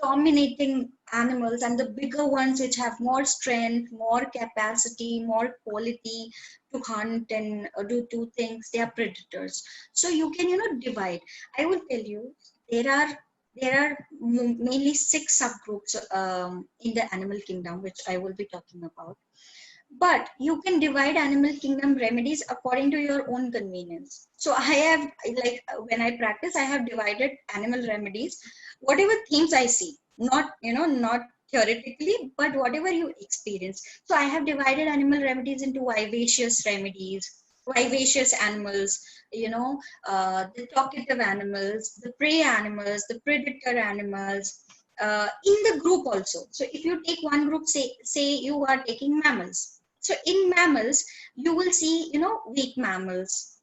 dominating animals, and the bigger ones which have more strength, more capacity, more quality to hunt and do things, they are predators. So you can divide. I will tell you, there are mainly 6 subgroups in the animal kingdom, which I will be talking about. But you can divide animal kingdom remedies according to your own convenience. So I have, like, when I practice, I have divided animal remedies, whatever themes I see, not theoretically, but whatever you experience. So I have divided animal remedies into vivacious remedies, vivacious animals, the talkative animals, the prey animals, the predator animals, in the group also. So if you take one group, say you are taking mammals. So in mammals, you will see, weak mammals.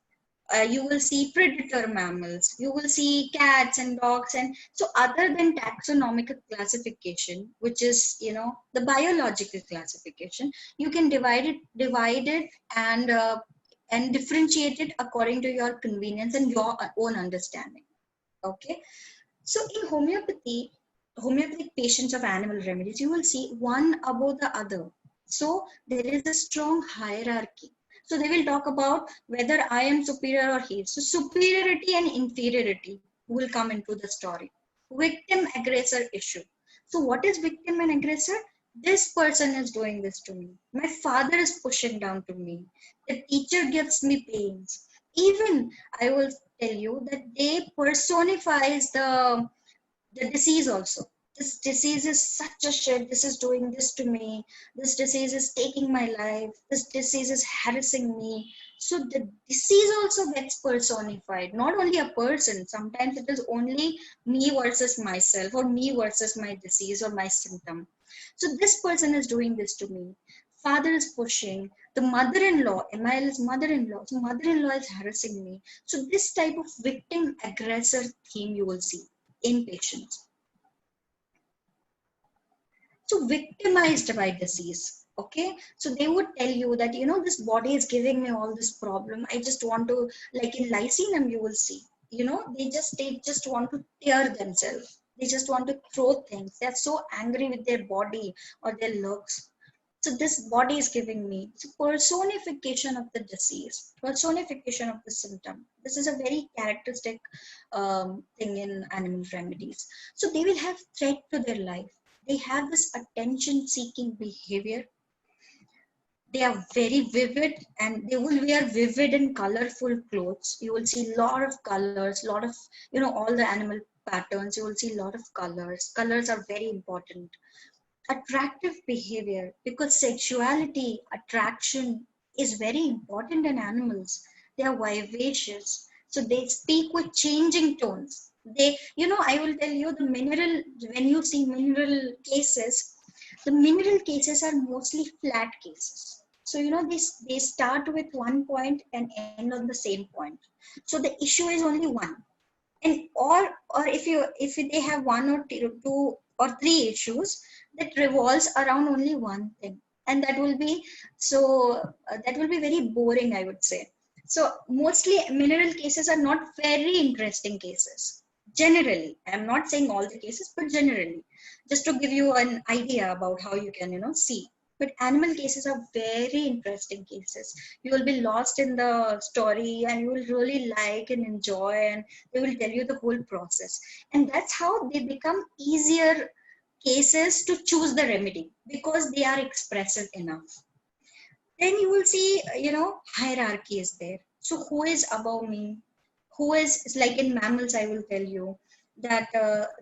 You will see predator mammals. You will see cats and dogs. And so other than taxonomic classification, which is, the biological classification, you can divide it and differentiate it according to your convenience and your own understanding. Okay. So in homeopathic patients of animal remedies, you will see one above the other. So there is a strong hierarchy. So they will talk about whether I am superior or he. So superiority and inferiority will come into the story. Victim aggressor issue. So what is victim and aggressor? This person is doing this to me. My father is pushing down to me. The teacher gives me pains. Even I will tell you that they personifies the disease also. This disease is such a shit. This is doing this to me. This disease is taking my life. This disease is harassing me. So the disease also gets personified. Not only a person. Sometimes it is only me versus myself, or me versus my disease or my symptom. So this person is doing this to me. Father is pushing. The mother-in-law, MIL is mother-in-law. So mother-in-law is harassing me. So this type of victim aggressor theme you will see in patients. So victimized by disease. Okay, so they would tell you that this body is giving me all this problem. I just want to, like in lycinum, you will see, they just want to tear themselves. They just want to throw things. They're so angry with their body or their looks. So this body is giving me. It's a personification of the disease, personification of the symptom. This is a very characteristic thing in animal remedies. So they will have threat to their life. They have this attention-seeking behavior. They are very vivid, and they will wear vivid and colorful clothes. You will see a lot of colors, lot of, all the animal patterns. You will see a lot of colors. Colors are very important. Attractive behavior, because sexuality, attraction is very important in animals. They are vivacious, so they speak with changing tones. They, I will tell you the mineral, when you see mineral cases, the mineral cases are mostly flat cases. So, they start with one point and end on the same point. So the issue is only one. And or if they have one or two or three issues that revolves around only one thing, and that will be that will be very boring, I would say. So mostly mineral cases are not very interesting cases. Generally, I'm not saying all the cases, but generally, just to give you an idea about how you can see. But animal cases are very interesting cases. You will be lost in the story, and you will really like and enjoy, and they will tell you the whole process. And that's how they become easier cases to choose the remedy, because they are expressive enough. Then you will see, hierarchy is there. So who is above me? Who is, like in mammals, I will tell you that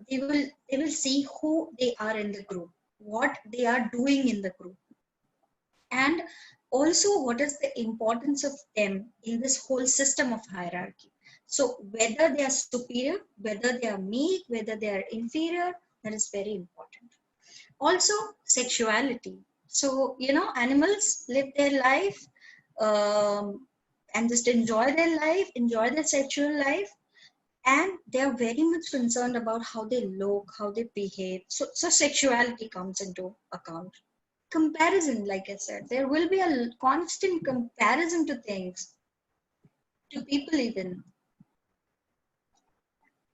they will see who they are in the group, what they are doing in the group, and also what is the importance of them in this whole system of hierarchy. So whether they are superior, whether they are meek, whether they are inferior, that is very important. Also sexuality. So animals live their life, and just enjoy their life, enjoy their sexual life, and they are very much concerned about how they look, how they behave. So sexuality comes into account. Comparison, like I said, there will be a constant comparison to things, to people even.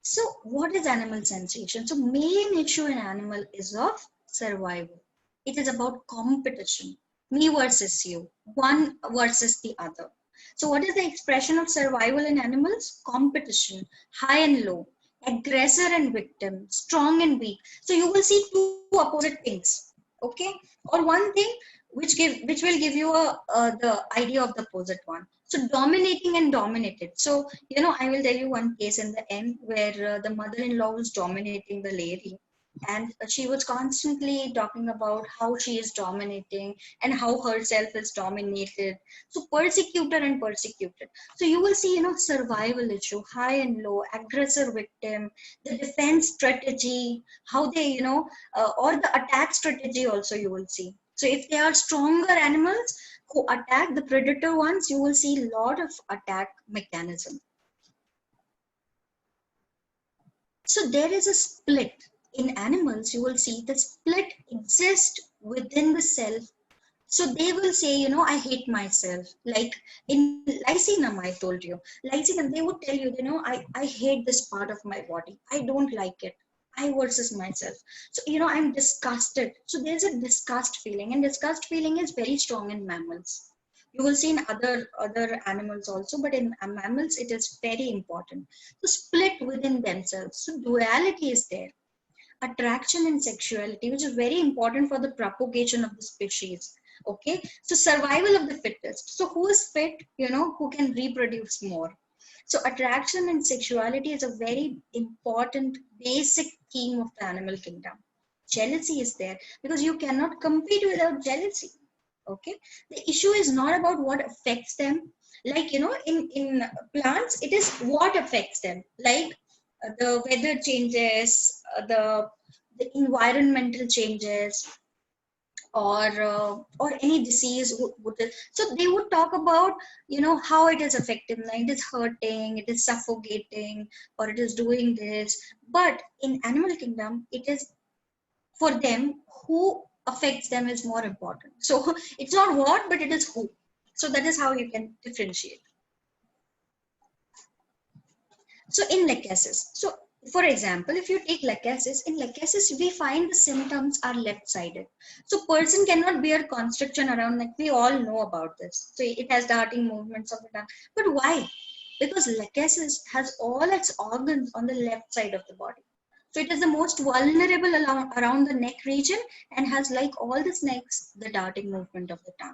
So what is animal sensation? So main issue in animal is of survival. It is about competition, me versus you, one versus the other. So what is the expression of survival in animals? Competition, high and low, aggressor and victim, strong and weak. So you will see two opposite things, okay, or one thing which will give you the idea of the opposite one. So dominating and dominated. So I will tell you one case in the end where the mother-in-law was dominating the lady, and she was constantly talking about how she is dominating and how herself is dominated. So persecutor and persecuted. So you will see, survival issue, high and low, aggressor, victim, the defense strategy, how they, or the attack strategy also you will see. So if they are stronger animals who attack the predator ones, you will see a lot of attack mechanism. So there is a split. In animals, you will see the split exists within the self. So they will say, I hate myself. Like in Lycinum, I told you. Lycinum, they would tell you, I hate this part of my body. I don't like it. I versus myself. So, I'm disgusted. So there's a disgust feeling, and disgust feeling is very strong in mammals. You will see in other animals also, but in mammals, it is very important. So split within themselves. So duality is there. Attraction and sexuality, which is very important for the propagation of the species. Okay, so survival of the fittest. So who is fit, who can reproduce more. So attraction and sexuality is a very important basic theme of the animal kingdom. Jealousy is there because you cannot compete without jealousy. Okay, the issue is not about what affects them. Like in plants, it is what affects them. Like the weather changes, the environmental changes, or any disease so they would talk about how it is affecting them. It is hurting, it is suffocating, or it is doing this. But in animal kingdom, it is for them who affects them is more important. So it's not what, but it is who. So that is how you can differentiate. So in lachesis, so for example, if you take lachesis, in lachesis we find the symptoms are left-sided. So person cannot bear constriction around neck. We all know about this. So it has darting movements of the tongue. But why? Because lachesis has all its organs on the left side of the body. So it is the most vulnerable around the neck region, and has, like all the snakes, the darting movement of the tongue.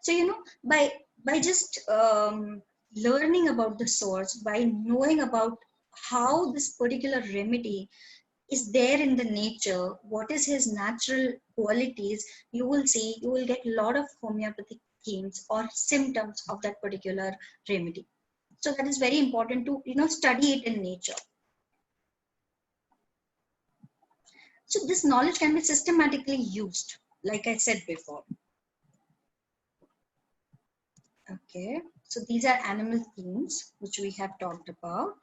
So by just learning about the source, by knowing about how this particular remedy is there in the nature, what is his natural qualities, you will get a lot of homeopathic themes or symptoms of that particular remedy. So that is very important to study it in nature. So this knowledge can be systematically used, like I said before. Okay, so these are animal themes which we have talked about.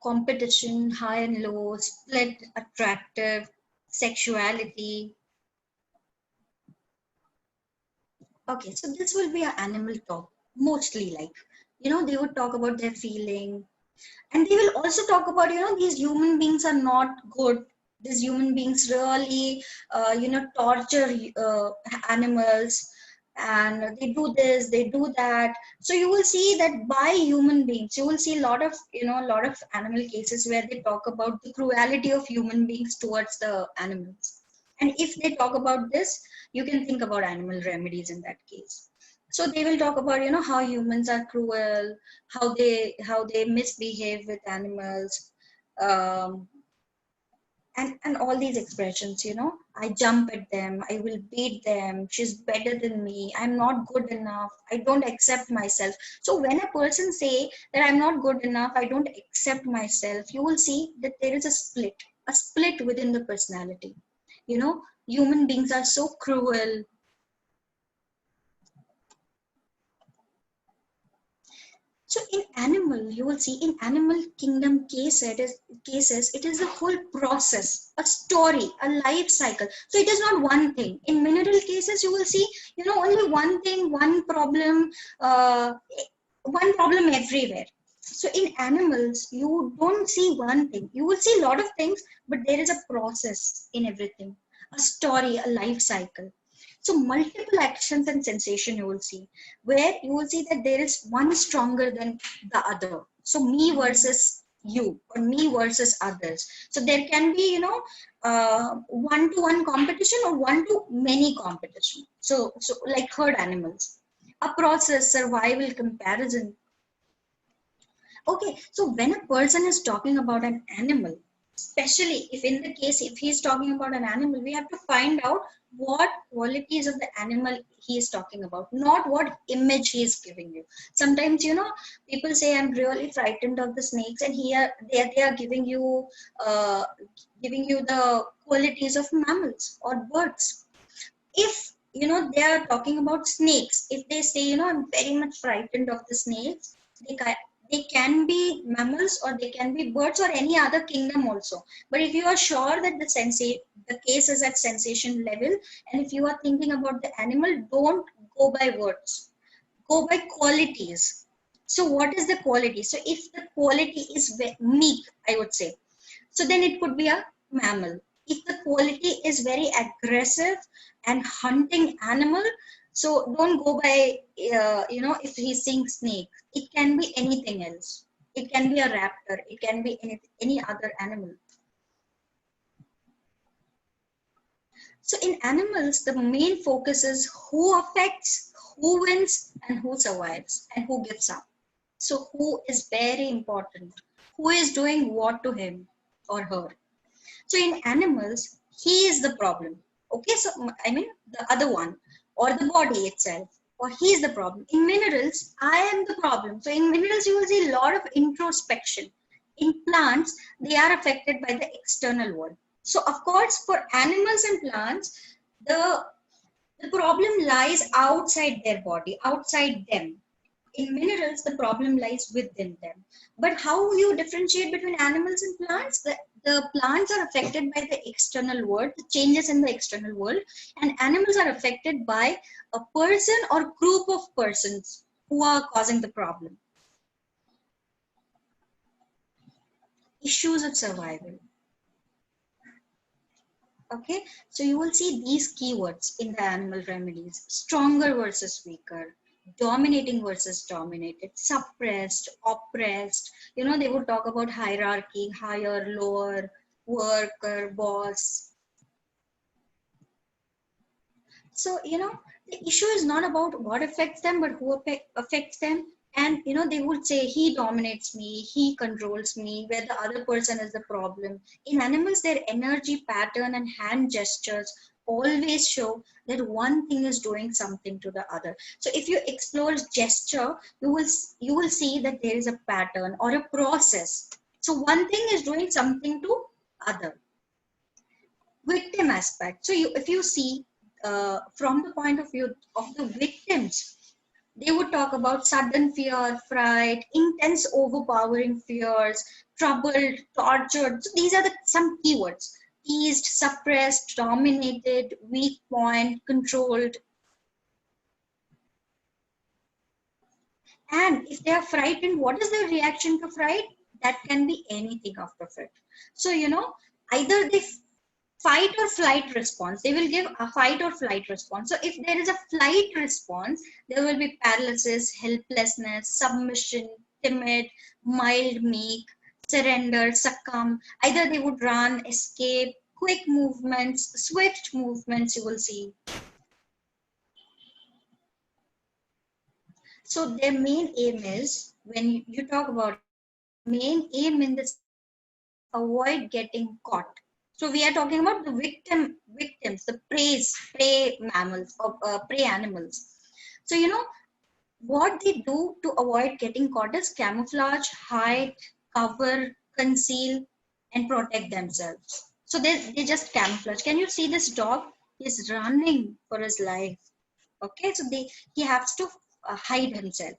Competition, high and low, split, attractive, sexuality. Okay, so this will be an animal talk, mostly like, they would talk about their feeling. And they will also talk about, these human beings are not good. These human beings really, torture animals, and they do this, they do that. So you will see that by human beings, you will see a lot of animal cases where they talk about the cruelty of human beings towards the animals. And if they talk about this, you can think about animal remedies in that case. So they will talk about, how humans are cruel, how they misbehave with animals, um, and all these expressions. I jump at them, I will beat them, she's better than me, I'm not good enough, I don't accept myself. So when a person say that I'm not good enough, I don't accept myself, you will see that there is a split within the personality. Human beings are so cruel. So in animal, you will see in animal kingdom cases, it is a whole process, a story, a life cycle. So it is not one thing. In mineral cases, you will see, only one thing, one problem everywhere. So in animals, you don't see one thing. You will see a lot of things, but there is a process in everything, a story, a life cycle. So multiple actions and sensation you will see, where you will see that there is one stronger than the other. So me versus you, or me versus others. So there can be, one-to-one competition or one-to-many competition. So like herd animals, a process, survival, comparison. Okay, so when a person is talking about an animal, especially if he's talking about an animal, we have to find out what qualities of the animal he is talking about, not what image he is giving you. Sometimes, people say, I'm really frightened of the snakes, and here they are giving you the qualities of mammals or birds. If they are talking about snakes, if they say, I'm very much frightened of the snakes, they can be mammals, or they can be birds, or any other kingdom also. But if you are sure that the case is at sensation level, and if you are thinking about the animal, don't go by words, go by qualities. So what is the quality? So if the quality is meek, I would say, so then it could be a mammal. If the quality is very aggressive and hunting animal, so don't go by, if he's seeing snake, it can be anything else. It can be a raptor, it can be any other animal. So in animals, the main focus is who affects, who wins, and who survives, and who gives up. So who is very important. Who is doing what to him or her. So in animals, he is the problem. Okay, so I mean the other one, or the body itself, or he is the problem. In minerals, I am the problem. So in minerals, you will see a lot of introspection. In plants, they are affected by the external world. So of course, for animals and plants, the problem lies outside their body, outside them. In minerals, the problem lies within them. But how you differentiate between animals and plants? The plants are affected by the external world, the changes in the external world, and animals are affected by a person or group of persons who are causing the problem. Issues of survival. Okay, so you will see these keywords in the animal remedies: stronger versus weaker, dominating versus dominated, suppressed, oppressed. They would talk about hierarchy, higher, lower, worker, boss. So, the issue is not about what affects them, but who affects them. And, they would say, he dominates me, he controls me, where the other person is the problem. In animals, their energy pattern and hand gestures always show that one thing is doing something to the other. So if you explore gesture, you will see that there is a pattern or a process. So one thing is doing something to other. Victim aspect. So if you see from the point of view of the victims, they would talk about sudden fear, fright, intense overpowering fears, troubled, tortured. So these are some keywords. Teased, suppressed, dominated, weak point, controlled. And if they are frightened, what is their reaction to fright? That can be anything out of it. So, either they fight or flight response. They will give a fight or flight response. So if there is a flight response, there will be paralysis, helplessness, submission, timid, mild, meek, surrender, succumb. Either they would run, escape, quick movements, swift movements, you will see. So their main aim is, when you talk about main aim in this, avoid getting caught. So we are talking about the victims, the prey mammals or prey animals. So what they do to avoid getting caught is camouflage, hide, cover, conceal, and protect themselves. So they just camouflage. Can you see this dog? He's running for his life. Okay, so he has to hide himself.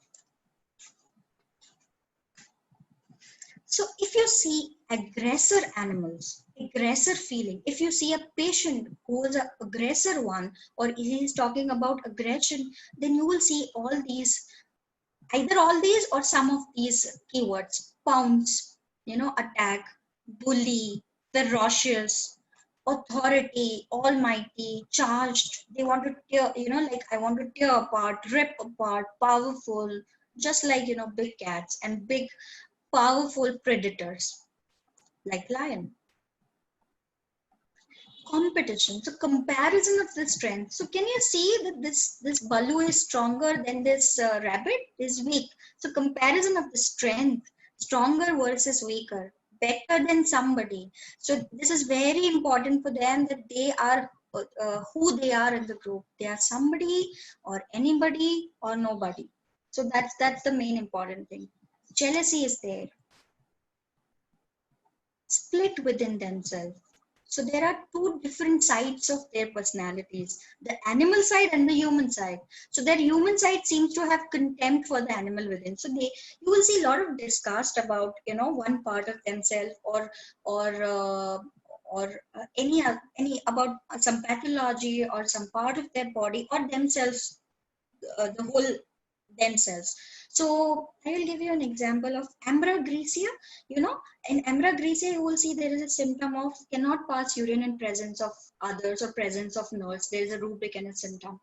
So if you see aggressor animals, aggressor feeling, if you see a patient who is an aggressor one, or he is talking about aggression, then you will see all these, either all these or some of these keywords: pounce, attack, bully, ferocious, authority, almighty, charged. They want to tear, like I want to tear apart, rip apart, powerful, just like, big cats and big powerful predators like lion. Competition, so comparison of the strength. So can you see that this balu is stronger than this rabbit is weak? So comparison of the strength, stronger versus weaker, better than somebody. So this is very important for them, that they are who they are in the group. They are somebody or anybody or nobody. So that's the main important thing. Jealousy is there. Split within themselves. So there are two different sides of their personalities, the animal side and the human side. So their human side seems to have contempt for the animal within. So you will see a lot of disgust about, one part of themselves, or any about some pathology or some part of their body or themselves, the whole themselves. So I will give you an example of ambrogracia. In ambrogracia, you will see there is a symptom of cannot pass urine in presence of others or presence of nurse. There is a rubric and a symptom.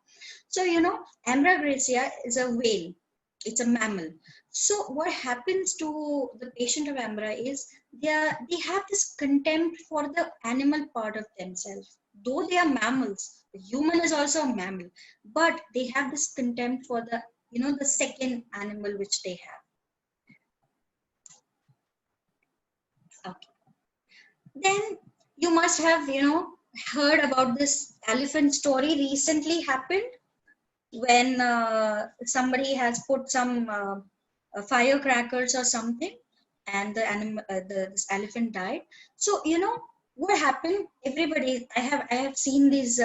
So, ambrogracia is a whale. It's a mammal. So what happens to the patient of ambra is they have this contempt for the animal part of themselves. Though they are mammals, the human is also a mammal, but they have this contempt for the the second animal which they have. Okay. Then you must have heard about this elephant story recently happened, when somebody has put some firecrackers or something, and the animal this elephant died. So what happened, everybody, I have seen these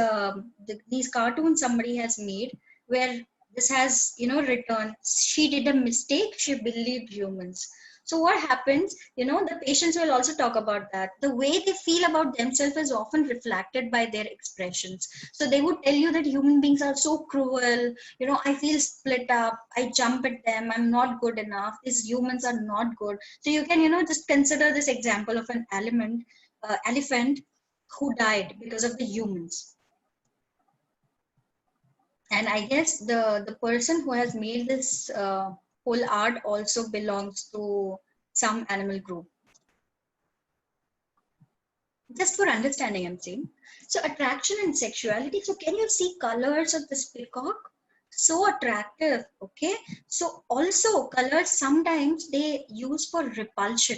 cartoons somebody has made, where this has returned, she did a mistake, she believed humans. So what happens, the patients will also talk about that. The way they feel about themselves is often reflected by their expressions. So they would tell you that human beings are so cruel, I feel split up, I jump at them, I'm not good enough, these humans are not good. So you can just consider this example of an elephant who died because of the humans. And I guess the person who has made this whole art also belongs to some animal group. Just for understanding, I'm saying. So attraction and sexuality. So can you see colors of this peacock? So attractive, okay? So also colors sometimes they use for repulsion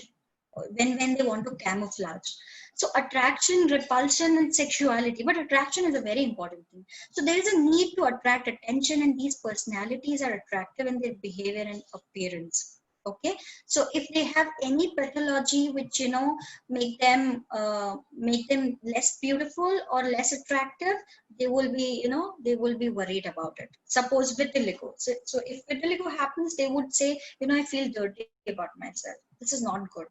when they want to camouflage. So attraction, repulsion, and sexuality. But attraction is a very important thing. So there is a need to attract attention, and these personalities are attractive in their behavior and appearance. Okay, so if they have any pathology which make them less beautiful or less attractive, they will be they will be worried about it. Suppose vitiligo. So if vitiligo happens, they would say, I feel dirty about myself. This is not good.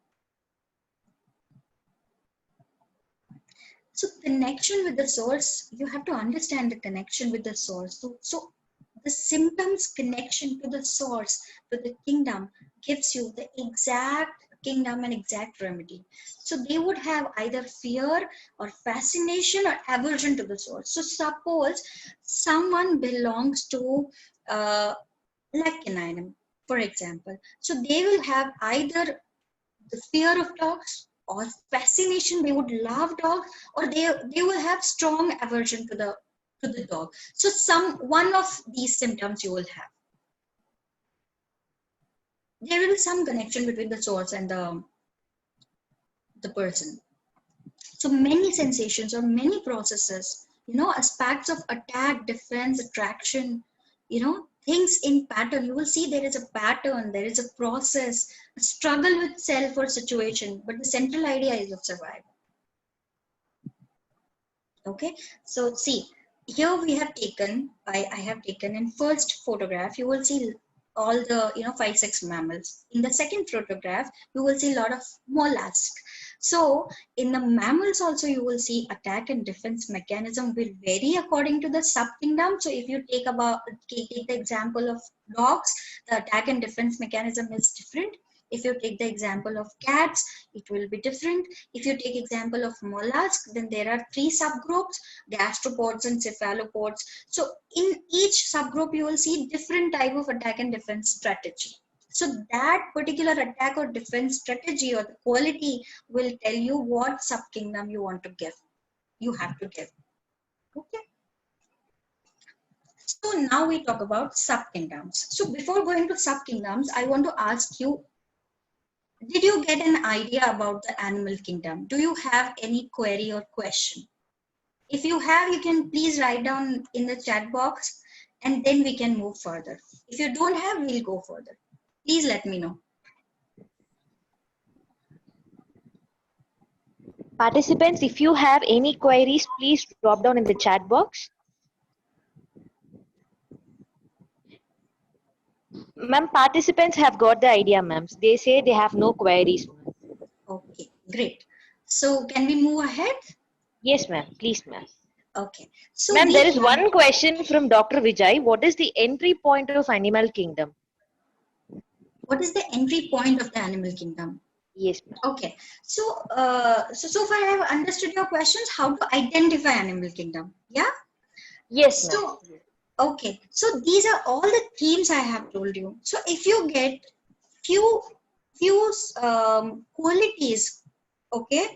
So connection with the source, you have to understand the connection with the source. So the symptoms connection to the source, to the kingdom, gives you the exact kingdom and exact remedy. So they would have either fear or fascination or aversion to the source. So suppose someone belongs to Lacanine, for example. So they will have either the fear of dogs or fascination, they would love dogs, or they will have strong aversion to the dog. So one of these symptoms you will have. There will be some connection between the source and the person. So many sensations or many processes, aspects of attack, defense, attraction, things in pattern. You will see there is a pattern, there is a process, a struggle with self or situation, but the central idea is of survival. Okay, so see, here we have taken, I have taken in first photograph, you will see all the 5-6 mammals. In the second photograph, you will see a lot of mollusks. So in the mammals also, you will see attack and defense mechanism will vary according to the subkingdom. So if you take the example of dogs, the attack and defense mechanism is different. If you take the example of cats, it will be different. If you take example of mollusks, then there are 3 subgroups, gastropods and cephalopods. So in each subgroup, you will see different type of attack and defense strategy. So that particular attack or defense strategy or the quality will tell you what subkingdom you want to give. You have to give. Okay. So now we talk about subkingdoms. So before going to subkingdoms, I want to ask you, did you get an idea about the animal kingdom? Do you have any query or question? If you have, you can please write down in the chat box and then we can move further. If you don't have, we'll go further. Please let me know. Participants, if you have any queries, please drop down in the chat box. Ma'am, participants have got the idea, ma'am. They say they have no queries. Okay, great. So can we move ahead? Yes, ma'am. Please, ma'am. Okay. So ma'am, there is one question from Dr. Vijay. What is the entry point of animal kingdom? What is the entry point of the animal kingdom? Yes, ma'am. Okay. So, so far I have understood your questions. How to identify animal kingdom? Yeah. Yes, ma'am. So, okay. So these are all the themes I have told you. So if you get few qualities, okay,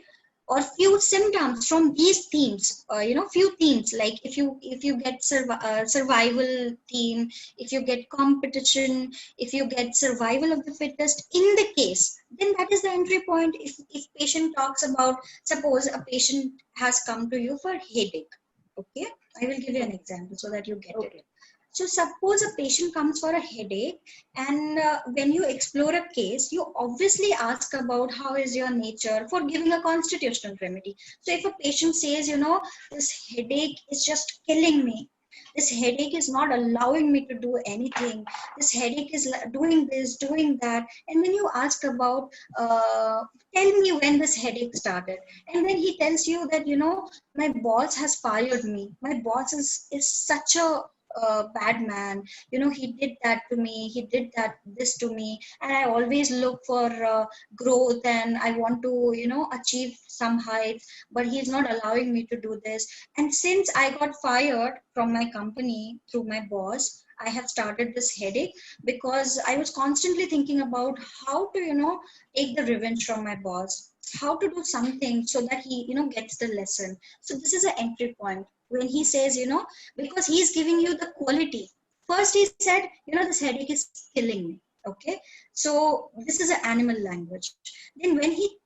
or few symptoms from these themes, few themes, like if you get survival theme, if you get competition, if you get survival of the fittest in the case, then that is the entry point. If patient talks about, suppose a patient has come to you for headache, okay, I will give you an example so that you get it. So suppose a patient comes for a headache, and when you explore a case, you obviously ask about how is your nature for giving a constitutional remedy. So if a patient says, this headache is just killing me, this headache is not allowing me to do anything, this headache is doing this, doing that, and then you ask about, tell me when this headache started, and then he tells you that, my boss has fired me, my boss is such a bad man, he did that to me, he did this to me, and I always look for growth and I want to achieve some heights, but he's not allowing me to do this, and since I got fired from my company through my boss, I have started this headache because I was constantly thinking about how to take the revenge from my boss, how to do something so that he gets the lesson. So this is an entry point when he says, because he's giving you the quality. First he said, this headache is killing me. Okay, so this is an animal language. Then when he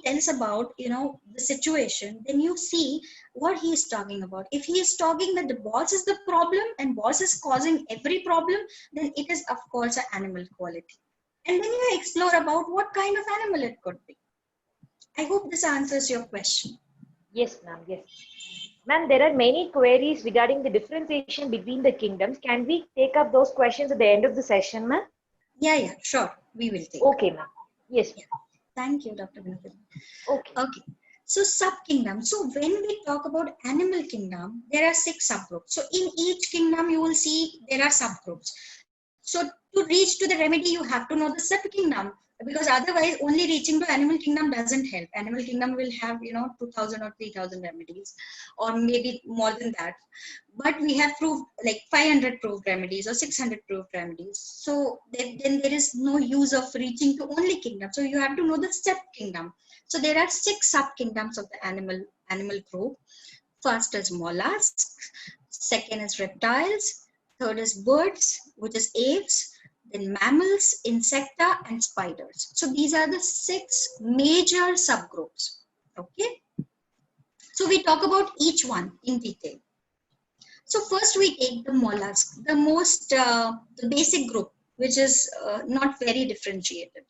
tells about the situation, then you see what he is talking about. If he is talking that the boss is the problem and boss is causing every problem, then it is of course an animal quality. And then you explore about what kind of animal it could be. I hope this answers your question. Yes, ma'am. Yes. Ma'am, there are many queries regarding the differentiation between the kingdoms. Can we take up those questions at the end of the session, ma'am? Yeah, sure. We will take. Okay, ma'am. Yes. Yeah. Thank you, Dr. Vinod. Okay. Okay. So sub-kingdom. So when we talk about animal kingdom, there are 6 subgroups. So in each kingdom, you will see there are subgroups. So to reach to the remedy, you have to know the sub-kingdom, because otherwise only reaching to animal kingdom doesn't help. Animal kingdom will have, 2000 or 3000 remedies, or maybe more than that. But we have proved like 500 proved remedies or 600 proved remedies. So then there is no use of reaching to only kingdom. So you have to know the sub-kingdom. So there are 6 sub-kingdoms of the animal group. First is mollusks, second is reptiles, third is birds, which is aves, then mammals, insecta, and spiders. So these are the 6 major subgroups. Okay. So we talk about each one in detail. So first we take the mollusk, the basic group, which is not very differentiated.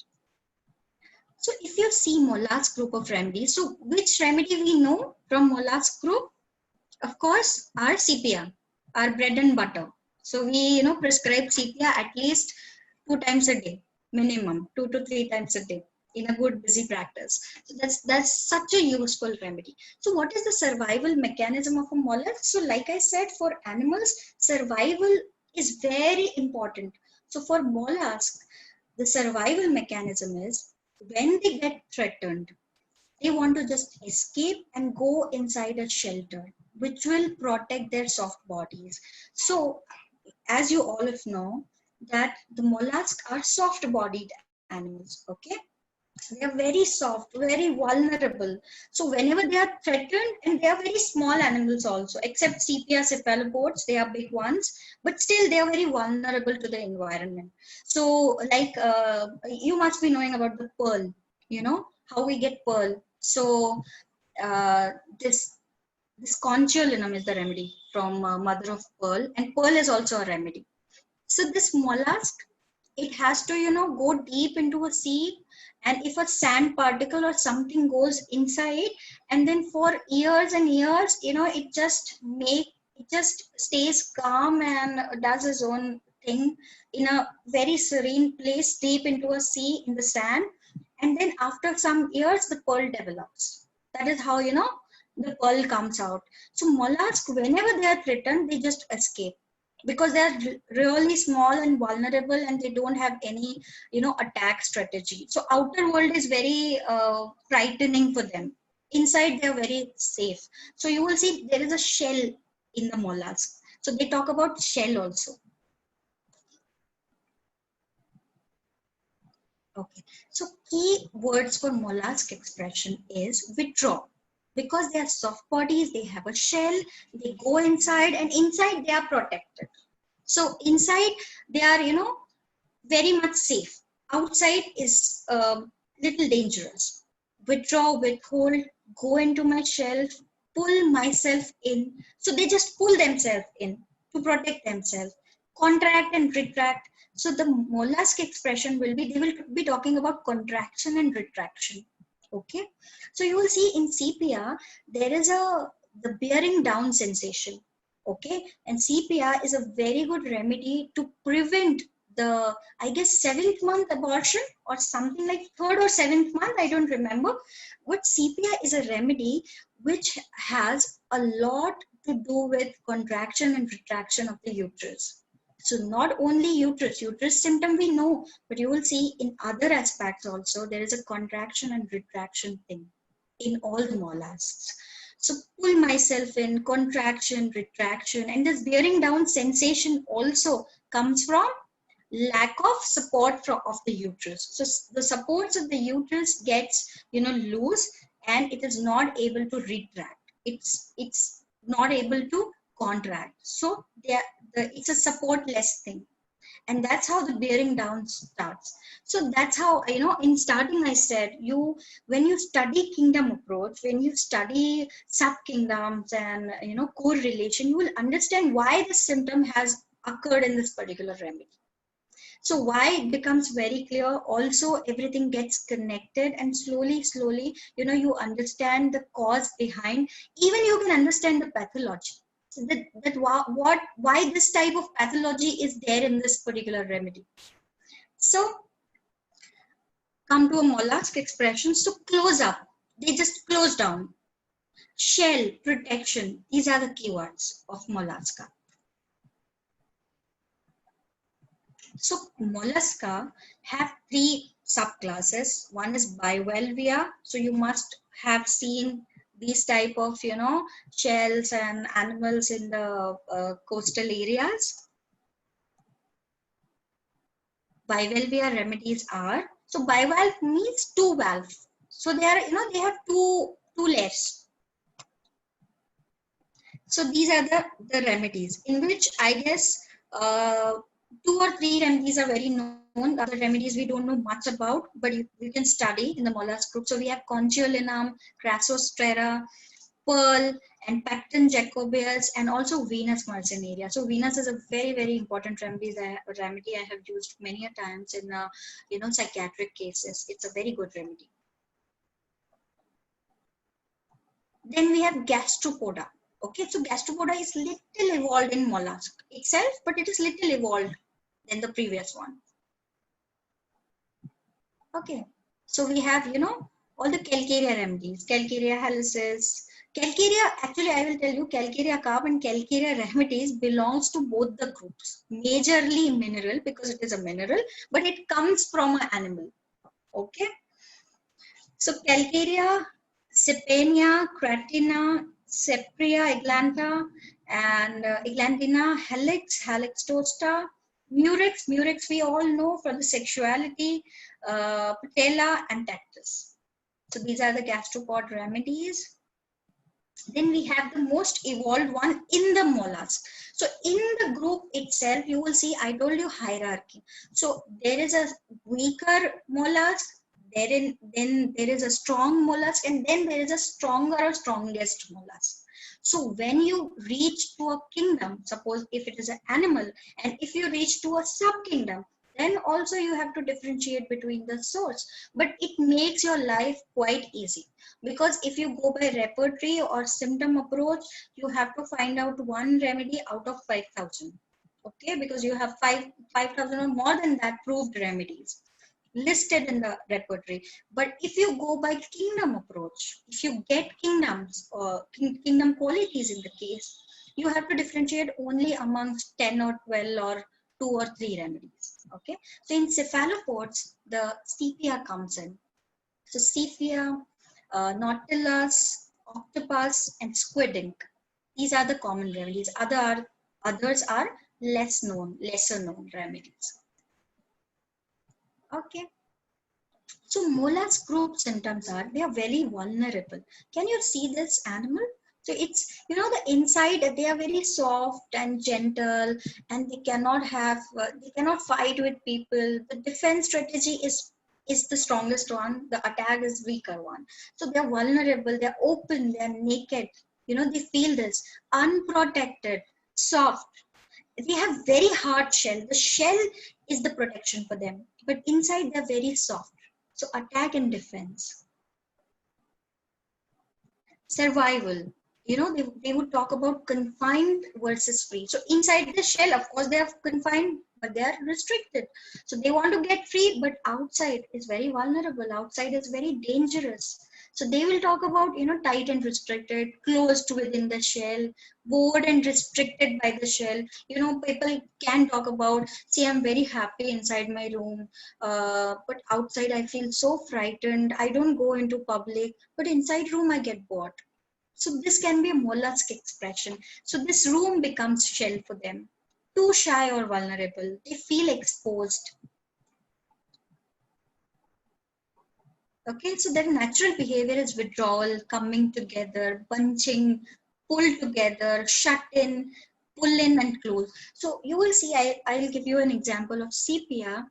So if you see mollusk group of remedies, so which remedy we know from mollusk group? Of course, our ccah, our bread and butter. So we, prescribe ccah at least 2 times a day, minimum 2 to 3 times a day in a good busy practice. So that's such a useful remedy. So what is the survival mechanism of a mollusk? So like I said, for animals, survival is very important. So for mollusk, the survival mechanism is when they get threatened, they want to just escape and go inside a shelter, which will protect their soft bodies. So, as you all of know, that the mollusks are soft-bodied animals, okay? They are very soft, very vulnerable. So whenever they are threatened, and they are very small animals also, except sepia cephalopods, they are big ones, but still they are very vulnerable to the environment. So like you must be knowing about the pearl, how we get pearl. So this conchiolinium is the remedy from mother of pearl, and pearl is also a remedy. So this mollusk, it has to, go deep into a sea, and if a sand particle or something goes inside, and then for years and years, it just stays calm and does its own thing in a very serene place deep into a sea in the sand, and then after some years the pearl develops. That is how, the pearl comes out. So mollusks, whenever they are threatened, they just escape, because they are really small and vulnerable, and they don't have any attack strategy. So outer world is very frightening for them. Inside they are very safe. So you will see there is a shell in the mollusk. So they talk about shell also. Okay, so key words for mollusk expression is withdraw, because they are soft bodies, they have a shell, they go inside, and inside they are protected. So inside they are, very much safe. Outside is little dangerous. Withdraw, withhold, go into my shell, pull myself in. So they just pull themselves in to protect themselves. Contract and retract. So the mollusk expression will be, they will be talking about contraction and retraction. Okay. So you will see in sepia, there is the bearing down sensation. Okay. And sepia is a very good remedy to prevent the, I guess, 7th month abortion or something like 3rd or 7th month, I don't remember. But sepia is a remedy which has a lot to do with contraction and retraction of the uterus. So not only uterus symptom we know, but you will see in other aspects also, there is a contraction and retraction thing in all the mollusks. So pull myself in, contraction, retraction, and this bearing down sensation also comes from lack of support of the uterus. So the supports of the uterus gets, loose, and it is not able to retract. It's not able to contract. So it's a supportless thing, and that's how the bearing down starts. So that's how, in starting I said, when you study kingdom approach, when you study sub kingdoms and correlation, you will understand why the symptom has occurred in this particular remedy. So why it becomes very clear, also everything gets connected, and slowly, you know, you understand the cause behind, even you can understand the pathology. So why this type of pathology is there in this particular remedy. So come to a mollusk expression. So close up, they just close down. Shell, protection, these are the keywords of mollusca. So mollusca have three subclasses. One is bivalvia. So you must have seen these type of, you know, shells and animals in the coastal areas. Bivalvia remedies are, so bivalve means two valve. So they are, you know, they have two layers. So these are the remedies, in which I guess 2 or 3 remedies are very known. The other remedies we don't know much about, but you can study in the mollusk group. So we have Conchiolinarum, Crassostera, Pearl, and Pecten jacobaeus, and also Venus mercenaria. So Venus is a very, very important remedy I have used many a times in you know, psychiatric cases. It's a very good remedy. Then we have Gastropoda. Okay, so Gastropoda is little evolved in mollusk itself, but it is little evolved than the previous one. Okay, so we have, you know, all the Calcarea remedies, Calcarea halicis. Calcarea, actually I will tell you, Calcarea carp and Calcarea remedies belongs to both the groups. Majorly mineral, because it is a mineral, but it comes from an animal. Okay, so Calcarea, Sepenia, Cratina, Sepria eglanta, and Eglantina, Helix, Helix tosta, Murex. Murex we all know from the Sexuality, Patella, and Tactus. So these are the gastropod remedies. Then we have the most evolved one in the mollusk. So in the group itself, you will see, I told you hierarchy. So there is a weaker mollusk, then there is a strong mollusk, and then there is a stronger or strongest mollusk. So when you reach to a kingdom, suppose if it is an animal, and if you reach to a sub-kingdom, then also you have to differentiate between the sorts. But it makes your life quite easy, because if you go by repertory or symptom approach, you have to find out one remedy out of 5,000. Okay, because you have 5,000 or more than that proved remedies listed in the repertory. But if you go by kingdom approach, if you get kingdoms or kingdom qualities in the case, you have to differentiate only amongst 10 or 12 or 2 or 3 remedies. Okay, so in cephalopods, the sepia comes in. So sepia, nautilus, octopus, and squid ink. These are the common remedies. Others are lesser known remedies. Okay. So mollusk group symptoms are, they are very vulnerable. Can you see this animal? So it's, you know, the inside, they are very soft and gentle, and they cannot fight with people. The defense strategy is the strongest one. The attack is weaker one. So they're vulnerable, they're open, they're naked. You know, they feel this, unprotected, soft. They have very hard shell. The shell is the protection for them, but inside they're very soft. So attack and defense. Survival. You know, they would talk about confined versus free. So inside the shell, of course, they are confined, but they are restricted. So they want to get free, but outside is very vulnerable. Outside is very dangerous. So they will talk about, you know, tight and restricted, closed within the shell, bored and restricted by the shell. You know, people can talk about, see, I'm very happy inside my room, but outside I feel so frightened. I don't go into public, but inside room I get bored. So this can be a mollusk expression. So this room becomes shell for them. Too shy or vulnerable. They feel exposed. Okay, so their natural behavior is withdrawal, coming together, bunching, pull together, shut in, pull in and close. So you will see, I'll give you an example of sepia.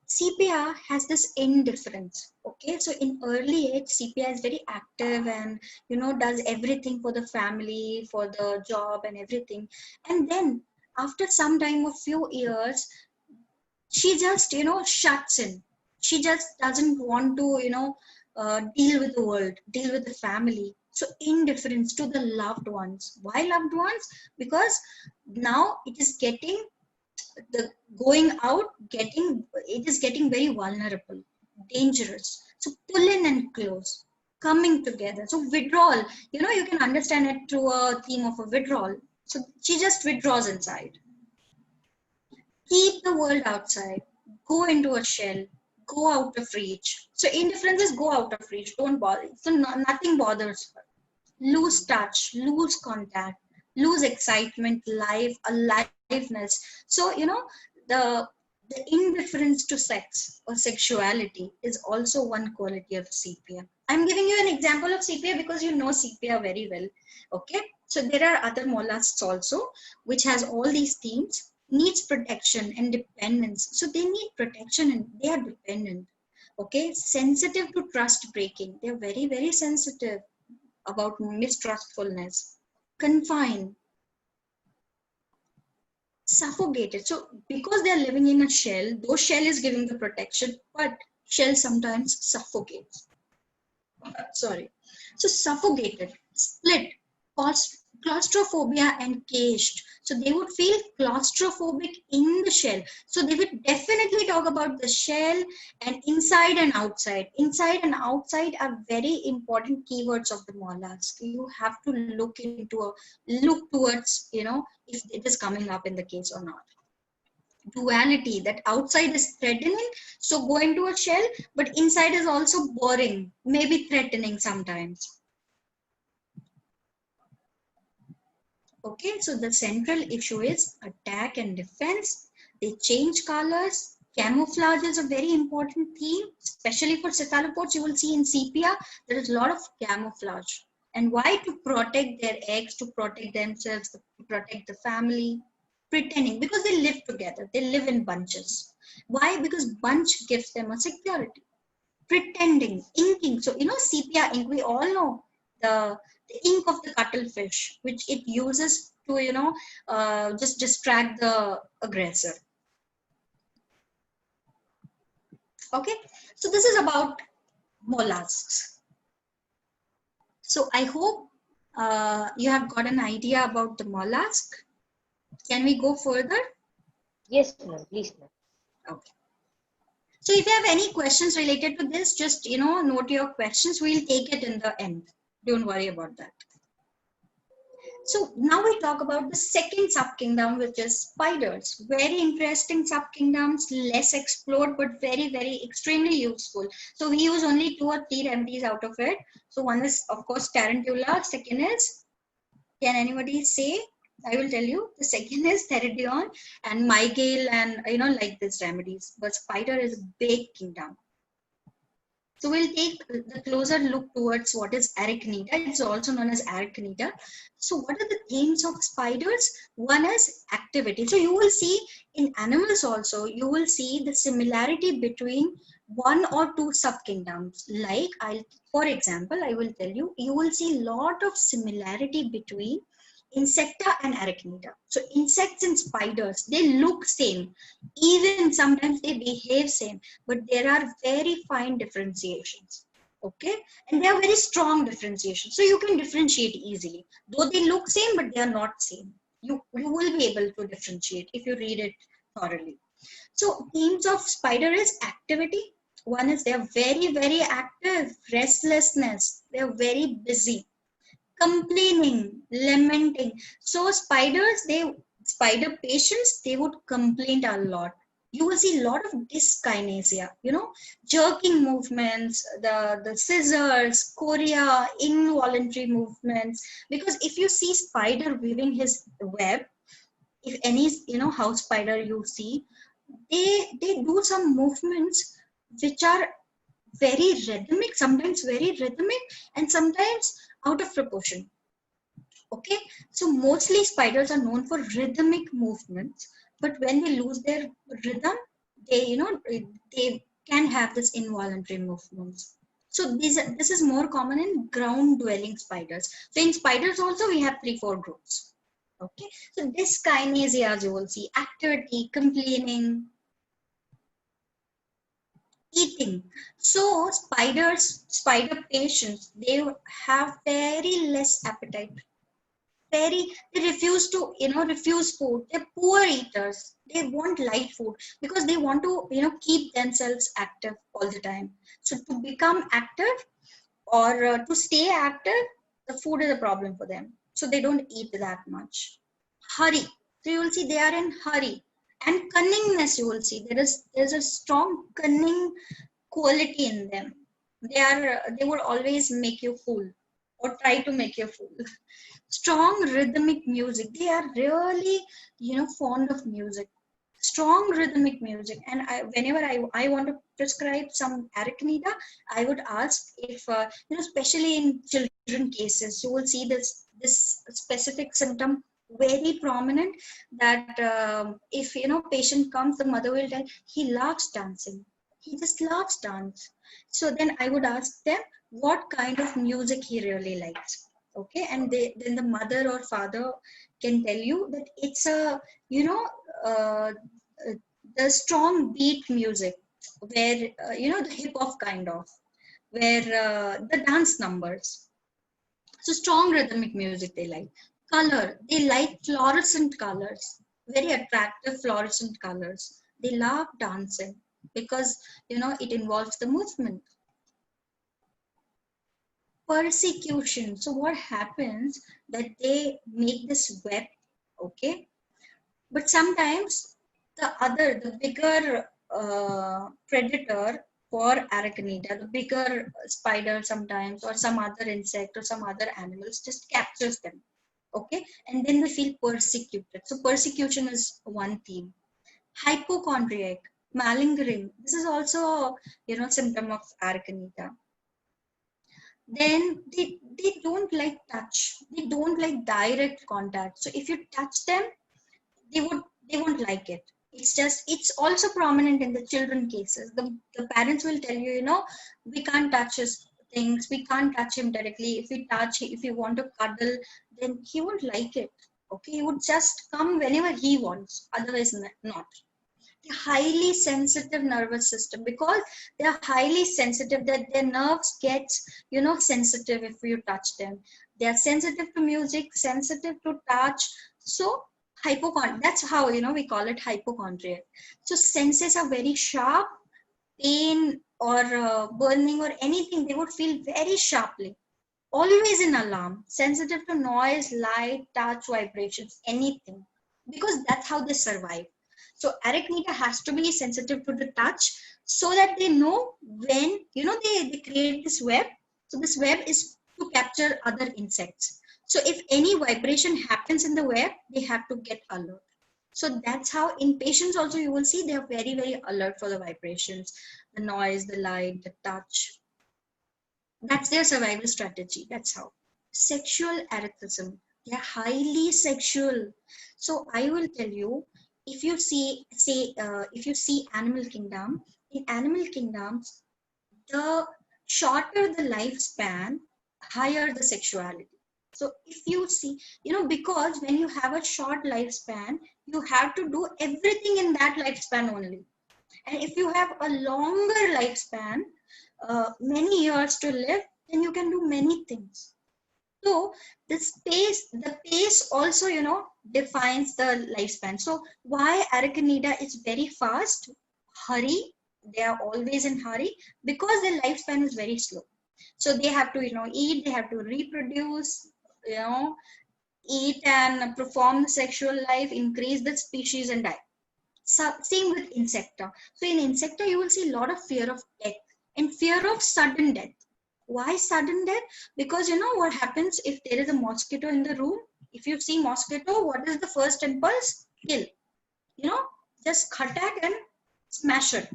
Sepia has this indifference. Okay, so in early age, sepia is very active and, you know, does everything for the family, for the job and everything. And then after some time of few years, She just, shuts in. She just doesn't want to, deal with the world, deal with the family. So indifference to the loved ones. Why loved ones? Because now it is getting the going out, it is getting very vulnerable, dangerous. So pull in and close, coming together. So withdrawal, you can understand it through a theme of a withdrawal. So she just withdraws inside. Keep the world outside. Go into a shell. Go out of reach. So indifference is go out of reach. Don't bother. So nothing bothers her. Lose touch, lose contact, lose excitement, life, aliveness. So, the indifference to sex or sexuality is also one quality of sepia. I'm giving you an example of sepia because you know sepia very well. Okay. So there are other mollusks also, which has all these themes, needs protection and dependence. So they need protection and they are dependent. Okay. Sensitive to trust breaking. They're very, very sensitive about mistrustfulness, confined, suffocated. So because they are living in a shell, though shell is giving the protection, but shell sometimes suffocates. Sorry. So suffocated, split, claustrophobia and caged. So they would feel claustrophobic in the shell. So they would definitely talk about the shell and inside and outside. Inside and outside are very important keywords of the mollusk. You have to look towards, if it is coming up in the case or not. Duality, that outside is threatening, so go into a shell, but inside is also boring, maybe threatening sometimes. Okay, so the central issue is attack and defense. They change colors. Camouflage is a very important theme, especially for cephalopods. You will see in sepia, there is a lot of camouflage. And why? To protect their eggs, to protect themselves, to protect the family. Pretending, because they live together. They live in bunches. Why? Because bunch gives them a security. Pretending, inking. So, sepia ink, we all know the ink of the cuttlefish, which it uses to, just distract the aggressor. Okay, so this is about mollusks. So I hope you have got an idea about the mollusk. Can we go further? Yes, ma'am. Please, ma'am. Okay. So if you have any questions related to this, just, note your questions. We'll take it in the end. Don't worry about that. So now we talk about the second subkingdom, which is spiders. Very interesting subkingdoms, less explored, but very, very extremely useful. So we use only 2 or 3 remedies out of it. So one is, of course, tarantula. Second is, can anybody say? I will tell you. The second is Theridion and Mygale and, like these remedies. But spider is big kingdom. So we'll take the closer look towards what is Arachnida. It's also known as Arachnida. So what are the themes of spiders? One is activity. So you will see in animals also, you will see the similarity between 1 or 2 subkingdoms. Like, for example, I will tell you, you will see a lot of similarity between Insecta and Arachnida. So insects and spiders, they look same. Even sometimes they behave same, but there are very fine differentiations. Okay, and they are very strong differentiations. So you can differentiate easily. Though they look same, but they are not same. You will be able to differentiate if you read it thoroughly. So themes of spider is activity. One is they are very, very active, restlessness. They are very busy. Complaining, lamenting. So spider patients, they would complain a lot. You will see a lot of dyskinesia, jerking movements, the scissors, chorea, involuntary movements. Because if you see spider weaving his web, if any, house spider you see, they do some movements which are very rhythmic, sometimes very rhythmic, and sometimes out of proportion. Okay, so mostly spiders are known for rhythmic movements, but when they lose their rhythm, they can have this involuntary movements. So this is more common in ground dwelling spiders. So in spiders also we have 3-4 groups. Okay, so dyskinesia, you will see activity, complaining, eating. So spider patients, they have very less appetite. They refuse to, refuse food. They're poor eaters. They want light food because they want to, keep themselves active all the time. So to become active or to stay active, the food is a problem for them. So they don't eat that much. Hurry. So you will see they are in hurry. And cunningness, you will see there's a strong cunning quality in them. They will always make you fool or try to make you fool. Strong rhythmic music. They are really, fond of music. Strong rhythmic music. And whenever I want to prescribe some arachnida, I would ask if, especially in children cases, you will see this specific symptom very prominent, that if, patient comes, the mother will tell, he loves dancing. He just loves dance. So then I would ask them what kind of music he really likes. Okay, and then the mother or father can tell you that it's a, uh, the strong beat music, where, the hip hop kind of, where the dance numbers. So strong rhythmic music they like. Color, they like fluorescent colors, very attractive fluorescent colors. They love dancing because, it involves the movement. Persecution. So what happens that they make this web, okay, but sometimes the bigger predator for arachnida, the bigger spider sometimes, or some other insect or some other animals, just captures them, okay, and then they feel persecuted. So persecution is one theme. Hypochondriac, malingering, this is also, symptom of arachnida. Then they don't like touch. They don't like direct contact. So if you touch them, they won't like it. It's also prominent in the children cases. The parents will tell you, we can't touch his things, we can't touch him directly. If you want to cuddle, then he won't like it. Okay, he would just come whenever he wants, otherwise not. Highly sensitive nervous system, because they are highly sensitive, that their nerves get, sensitive if you touch them. They are sensitive to music, sensitive to touch. So that's how, we call it hypochondriac. So senses are very sharp. Pain or burning or anything, they would feel very sharply, always in alarm, sensitive to noise, light, touch, vibrations, anything, because that's how they survive. So arachnida has to be sensitive to the touch, so that they know when, they create this web. So this web is to capture other insects. So if any vibration happens in the web, they have to get alert. So that's how in patients also you will see they are very, very alert for the vibrations, the noise, the light, the touch. That's their survival strategy. That's how. Sexual eroticism. They are highly sexual. So I will tell you, if you see, if you see animal kingdom, in animal kingdoms, the shorter the lifespan, higher the sexuality. So if you see, because when you have a short lifespan, you have to do everything in that lifespan only. And if you have a longer lifespan, many years to live, then you can do many things. So the pace also, defines the lifespan. So why arachnida is very fast, hurry, they are always in hurry, because their lifespan is very slow. So they have to, eat, they have to reproduce, eat and perform the sexual life, increase the species and die. So, same with insecta. So in insecta, you will see a lot of fear of death and fear of sudden death. Why sudden death? Because what happens if there is a mosquito in the room? If you see mosquito, what is the first impulse? Kill. Just attack and smash it.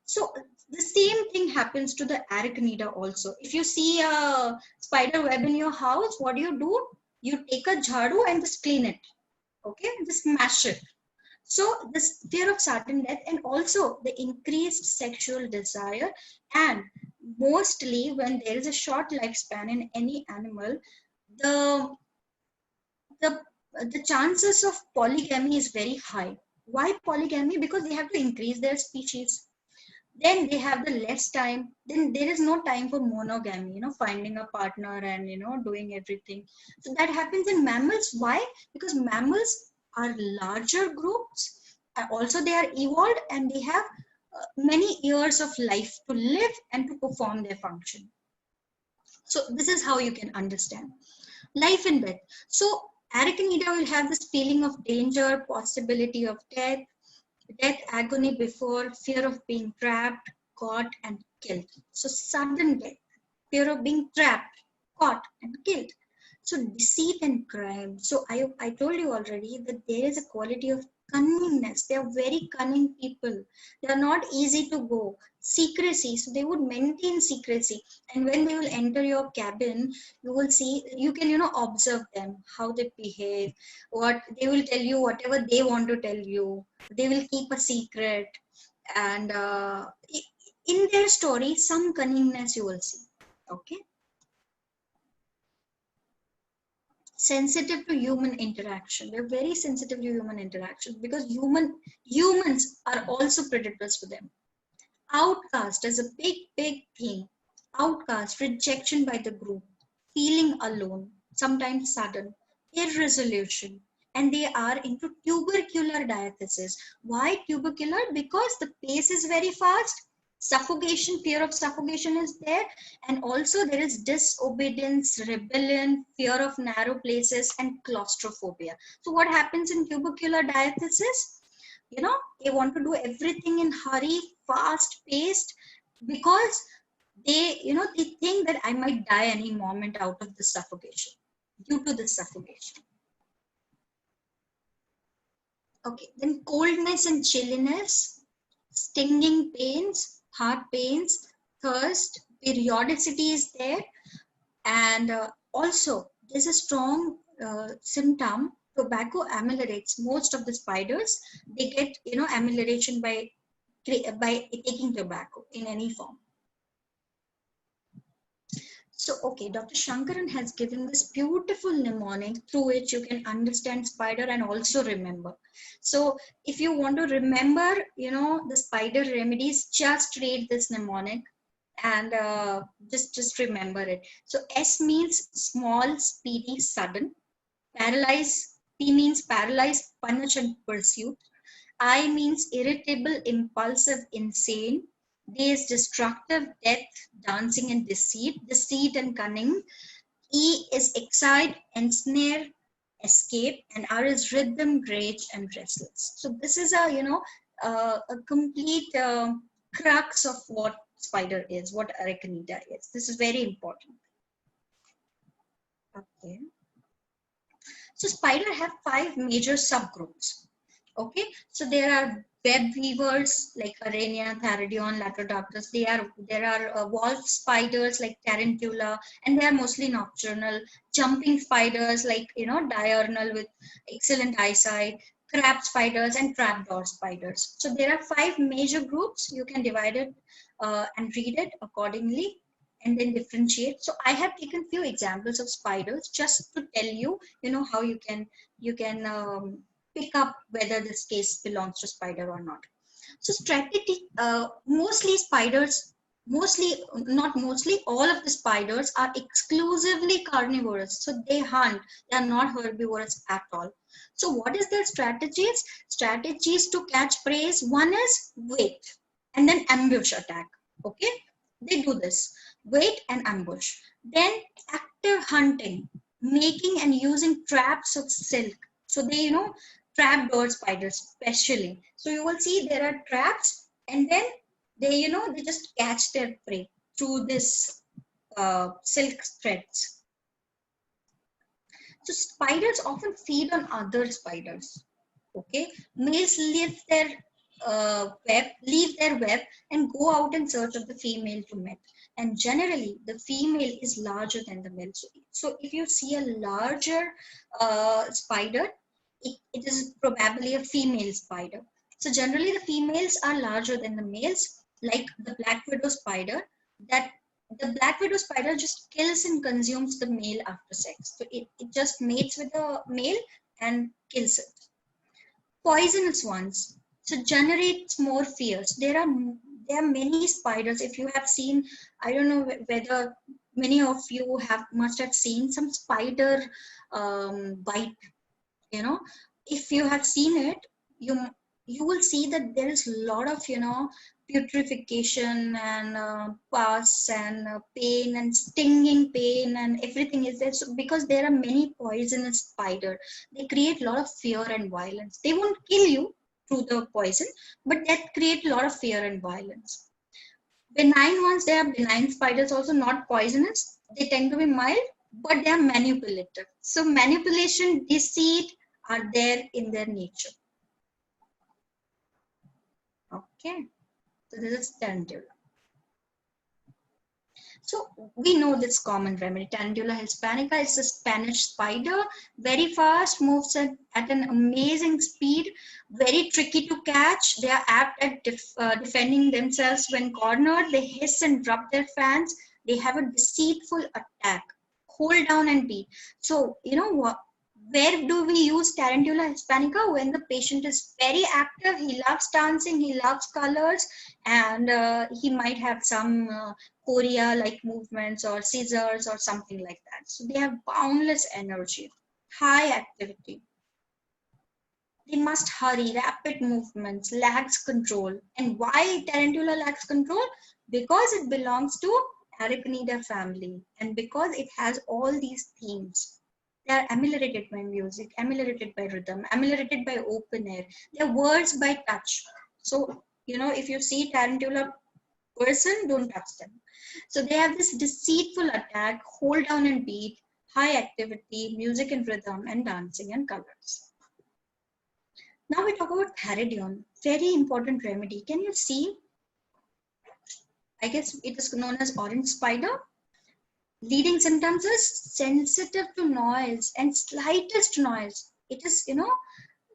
So the same thing happens to the arachnida also. If you see a spider web in your house, what do? You take a jhadu and just clean it. Okay, just smash it. So this fear of sudden death, and also the increased sexual desire, and mostly when there is a short lifespan in any animal, the chances of polygamy is very high. Why polygamy? Because they have to increase their species. then they have the less time. Then there is no time for monogamy, finding a partner and doing everything. So that happens in mammals. Why? Because mammals are larger groups. Also they are evolved and they have many years of life to live and to perform their function. So this is how you can understand life and death. So Arachnida will have this feeling of danger, possibility of death, agony before, fear of being trapped, caught, and killed. So sudden death, fear of being trapped, caught, and killed. So deceit and crime. So I told you already that there is a quality of cunningness. They are very cunning people. They are not easy to go. Secrecy. So they would maintain secrecy. And when they will enter your cabin, you will see, you can, observe them, how they behave, what they will tell you, whatever they want to tell you. They will keep a secret. And in their story, some cunningness you will see. Okay. Sensitive to human interaction. They're very sensitive to human interaction because humans are also predators to them. Outcast is a big theme. Outcast, rejection by the group, feeling alone, sometimes sudden, irresolution, and they are into tubercular diathesis. Why tubercular? Because the pace is very fast. Suffocation, fear of suffocation is there, and also there is disobedience, rebellion, fear of narrow places, and claustrophobia. So what happens in tubercular diathesis? They want to do everything in hurry, fast paced, because they think that I might die any moment out of the suffocation, due to the suffocation. Okay, then coldness and chilliness, stinging pains, heart pains, thirst, periodicity is there, and also there's a strong symptom. Tobacco ameliorates most of the spiders. They get amelioration by taking tobacco in any form. So, okay, Dr. Sankaran has given this beautiful mnemonic through which you can understand spider and also remember. So, if you want to remember, the spider remedies, just read this mnemonic and just remember it. So, S means small, speedy, sudden. Paralyze, P means paralyzed, punish and pursuit. I means irritable, impulsive, insane. D is destructive, death, dancing and deceit and cunning. E is excite, ensnare, escape, and R is rhythm, rage, and restless. So this is a complete crux of what spider is, what Arachnida is. This is very important. Okay. So spider have 5 major subgroups. Okay, so there are web weavers like Arania, Theridion, Latrodactylus. There are wolf spiders like Tarantula, and they are mostly nocturnal. Jumping spiders like diurnal with excellent eyesight. Crab spiders and trapdoor spiders. So there are 5 major groups. You can divide it and read it accordingly, and then differentiate. So I have taken few examples of spiders just to tell you, how you can pick up whether this case belongs to spider or not. So strategy, mostly spiders, not mostly, all of the spiders are exclusively carnivorous. So they hunt, they are not herbivorous at all. So what is their strategies? Strategies to catch prey. One is wait and then ambush attack. Okay, they do this, wait and ambush. Then active hunting, making and using traps of silk. So they, trapdoor spiders especially. So you will see there are traps, and then they, they just catch their prey through this silk threads. So spiders often feed on other spiders. Okay, males leave their web and go out in search of the female to mate. And generally, the female is larger than the male. So if you see a larger spider, it is probably a female spider. So generally the females are larger than the males, like the black widow spider. That the black widow spider just kills and consumes the male after sex. So it just mates with the male and kills it. Poisonous ones, so generates more fears. There are There are many spiders. If you have seen, I don't know whether many of you must have seen some spider bite. You know, if you have seen it, you will see that there is a lot of, you know, putrefaction and pus and pain and stinging pain and everything is there. So because there are many poisonous spider, they create a lot of fear and violence. They won't kill you through the poison, but that create a lot of fear and violence. Benign ones, they are benign spiders, also not poisonous. They tend to be mild, but they are manipulative. So manipulation, deceit are there in their nature. Okay, so this is tarantula. So we know this common remedy. Tarantula hispanica is a Spanish spider, very fast, moves at an amazing speed, very tricky to catch. They are apt at defending themselves when cornered. They hiss and rub their fans. They have a deceitful attack. Hold down and beat. So, you know what? Where do we use Tarantula hispanica? When the patient is very active, he loves dancing, he loves colors, and he might have some chorea-like movements or scissors or something like that. So they have boundless energy, high activity. They must hurry, rapid movements, lacks control. And why Tarantula lacks control? Because it belongs to Arachnidae family, and because it has all these themes. They are ameliorated by music, ameliorated by rhythm, ameliorated by open air. They are words by touch. So, you know, if you see Tarantula person, don't touch them. So they have this deceitful attack, hold down and beat, high activity, music and rhythm, and dancing and colors. Now we talk about Theridion, very important remedy. Can you see? I guess it is known as orange spider. Leading symptoms is sensitive to noise and slightest noise. It is, you know,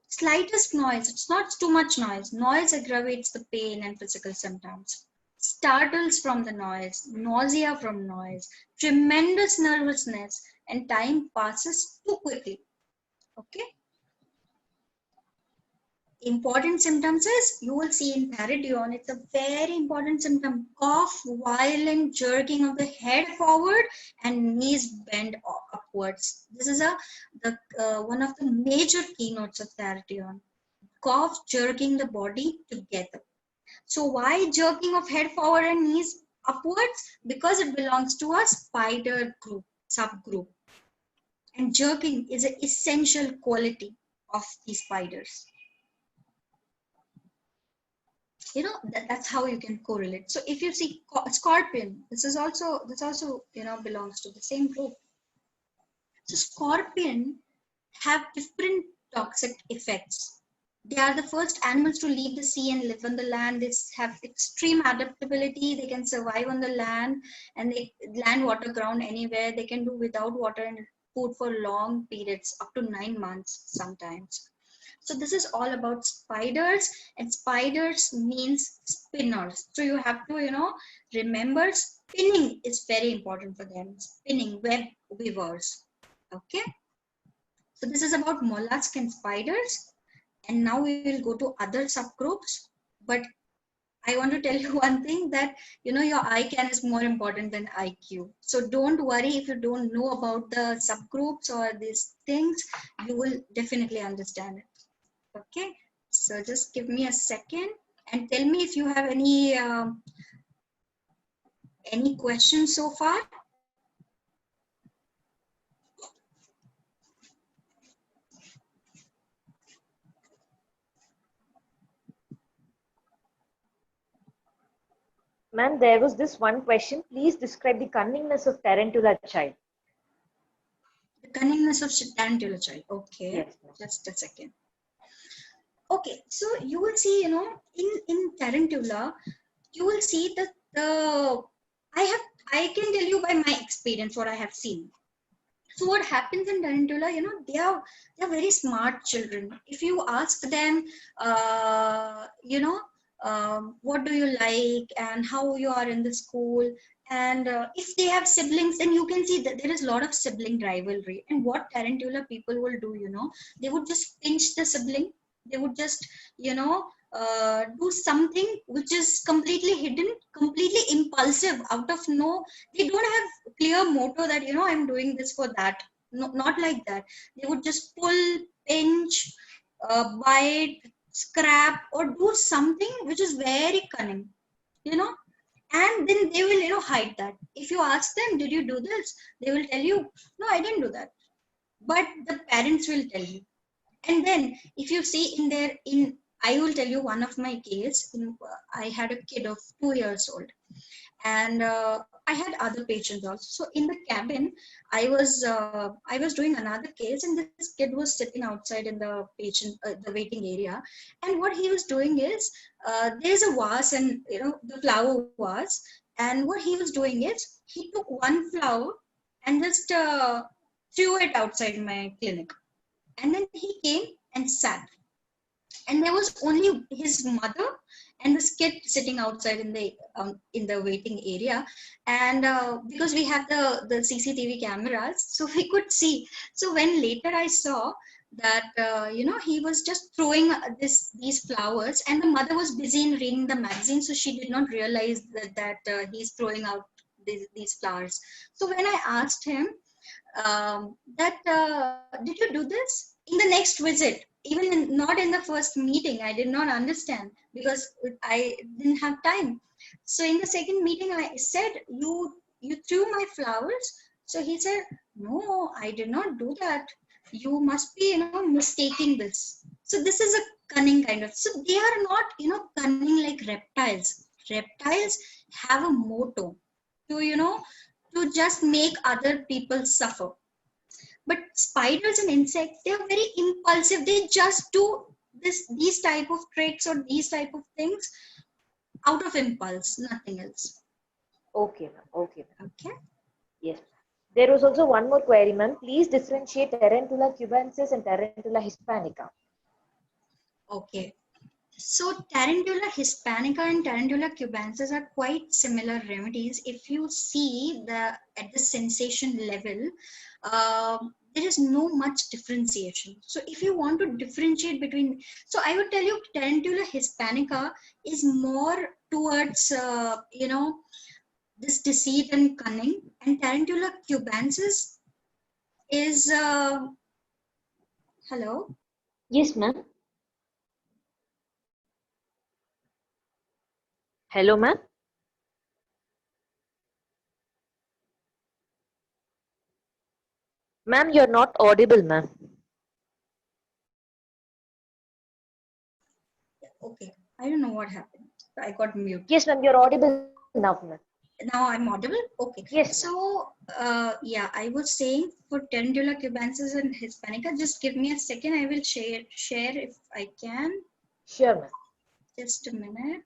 slightest noise. It's not too much noise. Noise aggravates the pain and physical symptoms. Startles from the noise, nausea from noise, tremendous nervousness, and time passes too quickly. Okay. Important symptoms is, you will see in Theridion, it's a very important symptom. Cough, violent jerking of the head forward and knees bend upwards. This is one of the major keynotes of Theridion. Cough, jerking the body together. So why jerking of head forward and knees upwards? Because it belongs to a spider group, subgroup. And jerking is an essential quality of these spiders. You know, that's how you can correlate. So if you see scorpion, this also you know, belongs to the same group. So scorpion have different toxic effects. They are the first animals to leave the sea and live on the land. They have extreme adaptability. They can survive on the land, and they land, water, ground, anywhere. They can do without water and food for long periods, up to 9 months sometimes. So this is all about spiders, and spiders means spinners. So you have to, you know, remember spinning is very important for them. Spinning, web weavers. Okay. So this is about mollusk and spiders. And now we will go to other subgroups. But I want to tell you one thing, that, you know, your ICANN is more important than IQ. So don't worry if you don't know about the subgroups or these things, you will definitely understand it. Okay, so just give me a second and tell me if you have any questions so far. Ma'am, there was this one question. Please describe the cunningness of tarantula child. The cunningness of tarantula child. Okay, yes, just a second. Okay, so you will see, you know, in tarantula, you will see that I can tell you by my experience what I have seen. So what happens in tarantula, you know, they are very smart children. If you ask them, you know, what do you like and how you are in the school, and if they have siblings, then you can see that there is a lot of sibling rivalry. And what tarantula people will do, you know, they would just pinch the sibling. They would just, you know, do something which is completely hidden, completely impulsive, out of no, they don't have clear motto that, you know, I'm doing this for that. No, not like that. They would just pull, pinch, bite, scrap, or do something which is very cunning, you know, and then they will, you know, hide that. If you ask them, did you do this? They will tell you, no, I didn't do that. But the parents will tell you. And then if you see in there, in, I will tell you one of my case. I had a kid of 2 years old, and I had other patients also. So in the cabin, I was doing another case, and this kid was sitting outside in the the waiting area. And what he was doing is, there's a vase, and you know, the flower vase. And what he was doing is, he took one flower and just threw it outside my clinic. And then he came and sat, and there was only his mother and this kid sitting outside in the waiting area. And because we have the CCTV cameras, so we could see. So when later I saw that, you know, he was just throwing these flowers, and the mother was busy in reading the magazine, so she did not realize that he's throwing out these flowers. So when I asked him, that did you do this in the next visit, even not in the first meeting, I did not understand because I didn't have time. So in the second meeting I said, you threw my flowers. So he said, no, I did not do that. You must be, you know, mistaking this. So this is a cunning kind of, so they are not, you know, cunning like reptiles. Reptiles have a motto to, you know, to just make other people suffer. But spiders and insects, they are very impulsive. They just do these type of tricks or these type of things out of impulse, nothing else. Okay, ma'am. Okay, ma'am. Okay. Yes. There was also one more query, ma'am. Please differentiate Tarantula cubensis and Tarantula hispanica. Okay. So Tarantula hispanica and Tarantula cubensis are quite similar remedies. If you see at the sensation level, there is no much differentiation. So if you want to differentiate between, so I would tell you Tarantula hispanica is more towards, you know, this deceit and cunning, and Tarantula cubensis is, hello? Yes, ma'am. Hello, ma'am. Ma'am, you're not audible, ma'am. Okay, I don't know what happened. I got muted. Yes, ma'am, you're audible now, ma'am. Now I'm audible? Okay. Yes. So, yeah, I was saying for Tarantula cubensis and hispanica, just give me a second. I will share if I can. Sure, ma'am. Just a minute.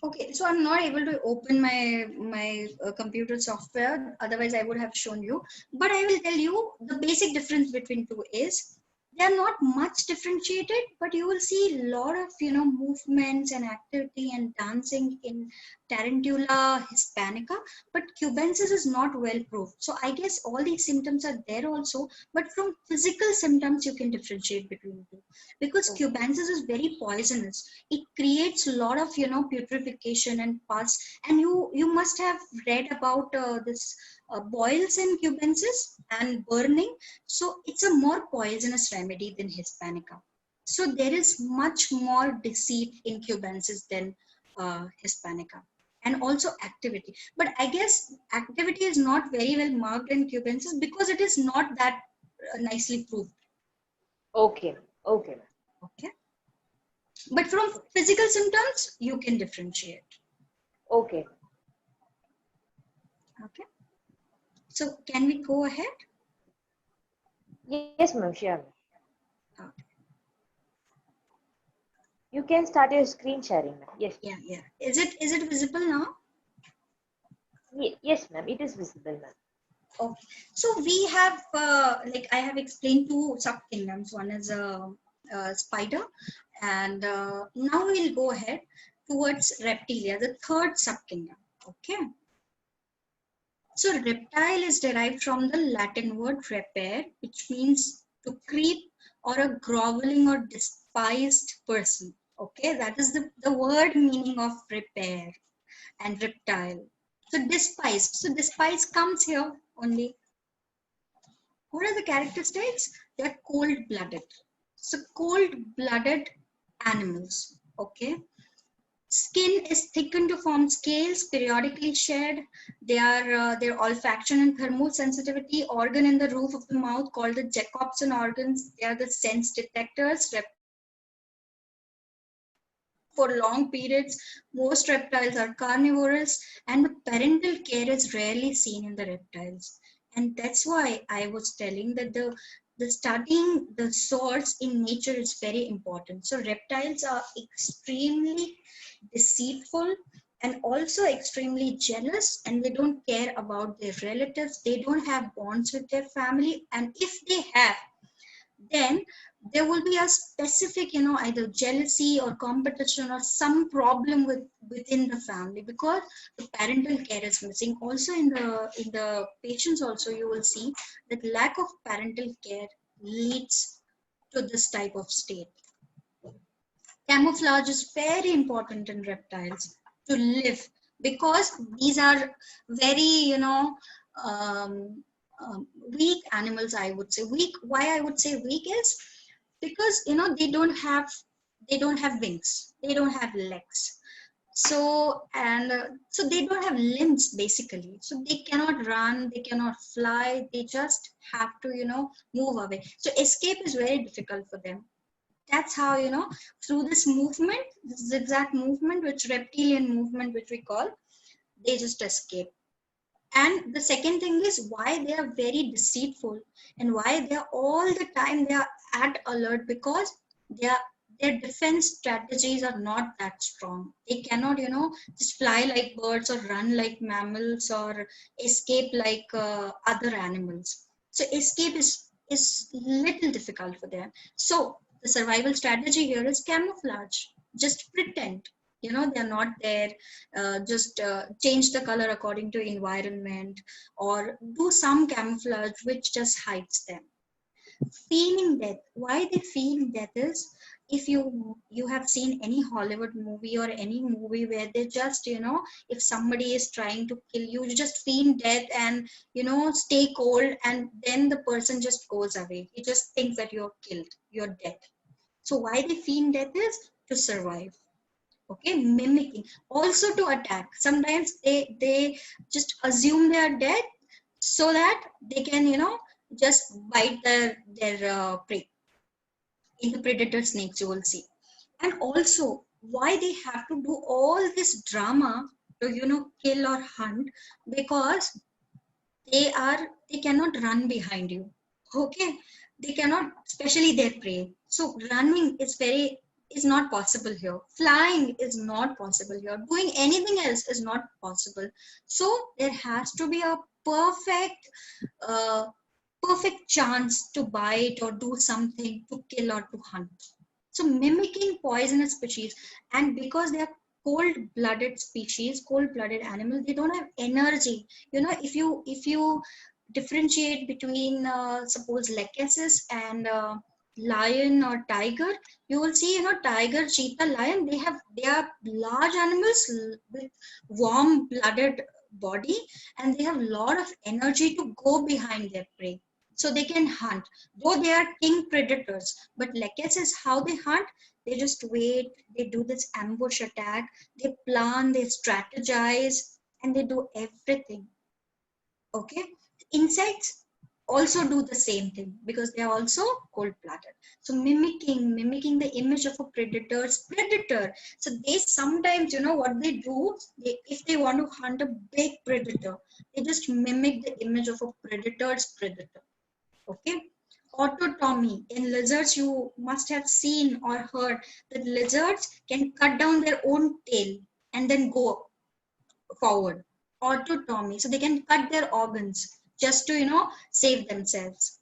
Okay, so I'm not able to open my computer software. Otherwise, I would have shown you. But I will tell you the basic difference between two is they are not much differentiated, but you will see a lot of, you know, movements and activity and dancing in Tarantula hispanica. But cubensis is not well proved. So I guess all these symptoms are there also, but from physical symptoms you can differentiate between the two, because cubensis is very poisonous. It creates a lot of, you know, putrefaction and pus. And you must have read about this boils in cubensis and burning. So it's a more poisonous remedy than hispanica. So there is much more deceit in cubensis than hispanica, and also activity. But I guess activity is not very well marked in cubensis because it is not that nicely proved. Okay. Okay. Okay. But from physical symptoms, you can differentiate. Okay. Okay. So can we go ahead? Yes, ma'am, sure. Okay. You can start your screen sharing, ma'am. Yes. Yeah, yeah. Is it visible now? Yes, ma'am. It is visible, ma'am. Okay. So we have, like I have explained, two subkingdoms. One is a spider, and now we'll go ahead towards reptilia, the third subkingdom. Okay. So reptile is derived from the Latin word repere, which means to creep or a groveling or despised person. Okay, that is the word meaning of repere and reptile. So despised. So despised comes here only. What are the characteristics? They're cold-blooded. So cold-blooded animals. Okay. Skin is thickened to form scales, periodically shed. They are their olfaction and thermosensitivity organ in the roof of the mouth called the Jacobson organs. They are the sense detectors. For long periods, most reptiles are carnivorous, and the parental care is rarely seen in the reptiles. And that's why I was telling that the studying the source in nature is very important. So reptiles are extremely deceitful and also extremely jealous, and they don't care about their relatives. They don't have bonds with their family, and if they have, then there will be a specific, either jealousy or competition or some problem within the family, because the parental care is missing. Also in the patients also, you will see that lack of parental care leads to this type of state. Camouflage is very important in reptiles to live, because these are very, um, weak animals, I would say. Weak, why I would say weak is because they don't have wings, they don't have legs. So, and so they don't have limbs basically, so they cannot run, they cannot fly, they just have to move away. So escape is very difficult for them. That's how, through this movement, this zigzag movement, which reptilian movement, which we call, they just escape. And the second thing is why they are very deceitful, and why they are all the time they are at alert, because they are, their defense strategies are not that strong. They cannot, just fly like birds or run like mammals or escape like other animals. So escape is little difficult for them. So the survival strategy here is camouflage. Just pretend, they're not there. Just change the color according to environment, or do some camouflage which just hides them. Feeling death. Why they feel death is, if you have seen any Hollywood movie or any movie where they just, if somebody is trying to kill you, you just feel death and stay cold, and then the person just goes away. He just thinks that you're killed, you're dead. So why they feel death is to survive. Okay, mimicking, also to attack. Sometimes they just assume they are dead so that they can just bite their prey. In the predator snakes, you will see. And also why they have to do all this drama to kill or hunt, because they cannot run behind you. Okay, they cannot, especially their prey. So running is not possible here. Flying is not possible here. Doing anything else is not possible. So there has to be a perfect uh, perfect chance to bite or do something, to kill or to hunt. So mimicking poisonous species, and because they are cold-blooded species, cold-blooded animals, they don't have energy. If you differentiate between suppose lecasis and lion or tiger, you will see, tiger, cheetah, lion, they are large animals with warm-blooded body, and they have a lot of energy to go behind their prey, so they can hunt, though they are king predators. But lecasis is how they hunt. They just wait, they do this ambush attack, they plan, they strategize, and they do everything. Okay. Insects, also do the same thing because they are also cold-blooded. So mimicking the image of a predator's predator. So they sometimes, you know, what they do, if they want to hunt a big predator, they just mimic the image of a predator's predator. Okay. Autotomy. In lizards, you must have seen or heard that lizards can cut down their own tail and then go forward. Autotomy. So they can cut their organs just to, you know, save themselves.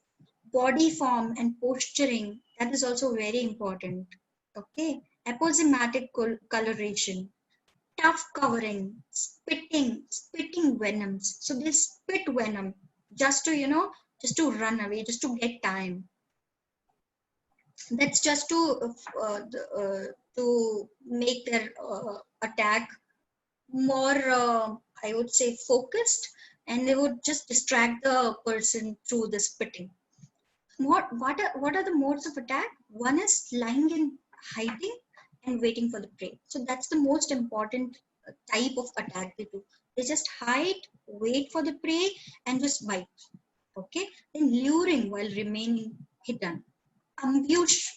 Body form and posturing, that is also very important. Okay. Aposematic coloration, tough covering, spitting venoms. So they spit venom just to, you know, just to run away, just to get time. That's just to make their attack more, I would say, focused, and they would just distract the person through the spitting. What are the modes of attack? One is lying in hiding and waiting for the prey. So that's the most important type of attack they do. They just hide, wait for the prey, and just bite. Okay. Then luring while remaining hidden. Ambush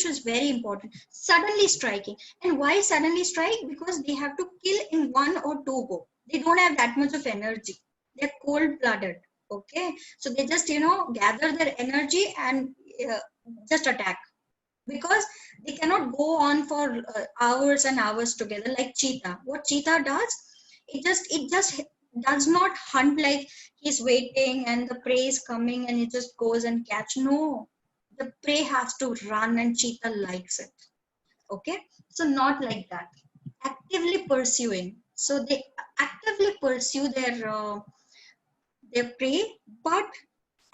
is very important. Suddenly striking. And why suddenly strike? Because they have to kill in 1 or 2 go. They don't have that much of energy. They're cold-blooded. Okay. So they just, you know, gather their energy and just attack. Because they cannot go on for hours and hours together like cheetah. What cheetah does, it just does not hunt like he's waiting and the prey is coming and he just goes and catch. No, the prey has to run and cheetah likes it. Okay, so not like that. Actively pursuing. So they actively pursue their prey, but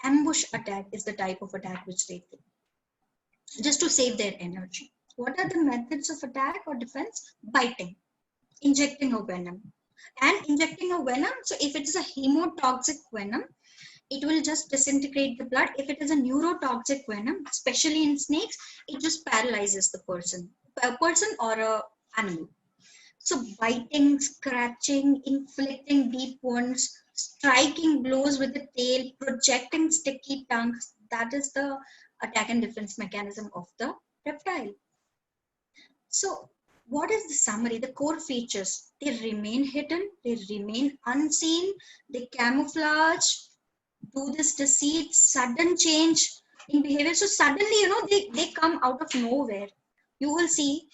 ambush attack is the type of attack which they do, just to save their energy. What are the methods of attack or defense? Biting, injecting a venom. And injecting a venom, so if it is a hemotoxic venom, it will just disintegrate the blood. If it is a neurotoxic venom, especially in snakes, it just paralyzes the person or a animal. So biting, scratching, inflicting deep wounds, striking blows with the tail, projecting sticky tongues, that is the attack and defense mechanism of the reptile. So what is the summary? The core features, they remain hidden, they remain unseen, they camouflage, do this deceit, sudden change in behavior. So suddenly, you know, they come out of nowhere. You will see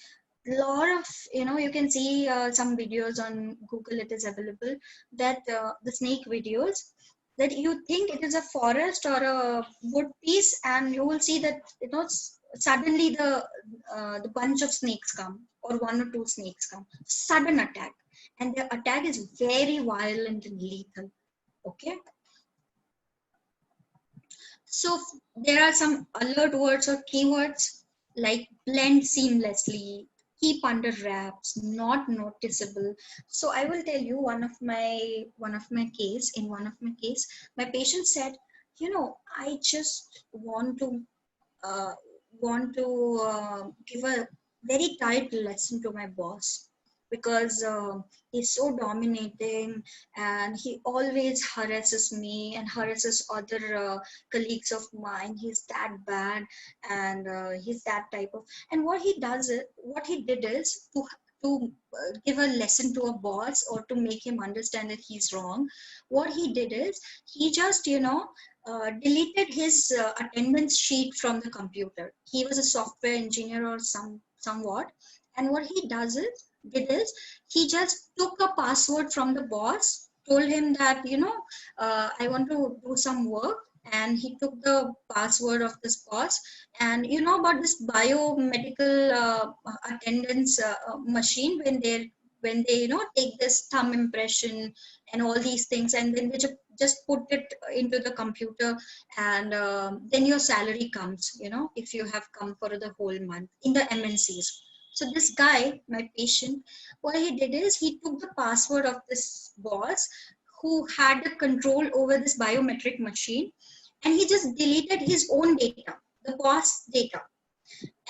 a lot of, you know, you can see some videos on Google, it is available, that the snake videos, that you think it is a forest or a wood piece, and you will see that, you know, suddenly the bunch of snakes come, or 1 or 2 snakes come. Sudden attack, and the attack is very violent and lethal. Okay. So there are some alert words or keywords like blend seamlessly, keep under wraps, not noticeable. So I will tell you one of my case. In one of my case, my patient said, you know, I just want to give a very tight lesson to my boss, because he's so dominating and he always harasses me and harasses other colleagues of mine. He's that bad, and he's that type of, and what he did is to give a lesson to a boss or to make him understand that he's wrong. What he did is he just, you know, deleted his attendance sheet from the computer. He was a software engineer or somewhat, and what he did is he just took a password from the boss, told him that, you know, I want to do some work, and he took the password of this boss. And you know about this biomedical attendance machine, when they you know, take this thumb impression and all these things, and then they just put it into the computer, and then your salary comes, you know, if you have come for the whole month in the MNCs. So this guy, my patient, what he did is he took the password of this boss who had the control over this biometric machine, and he just deleted his own data, the boss data.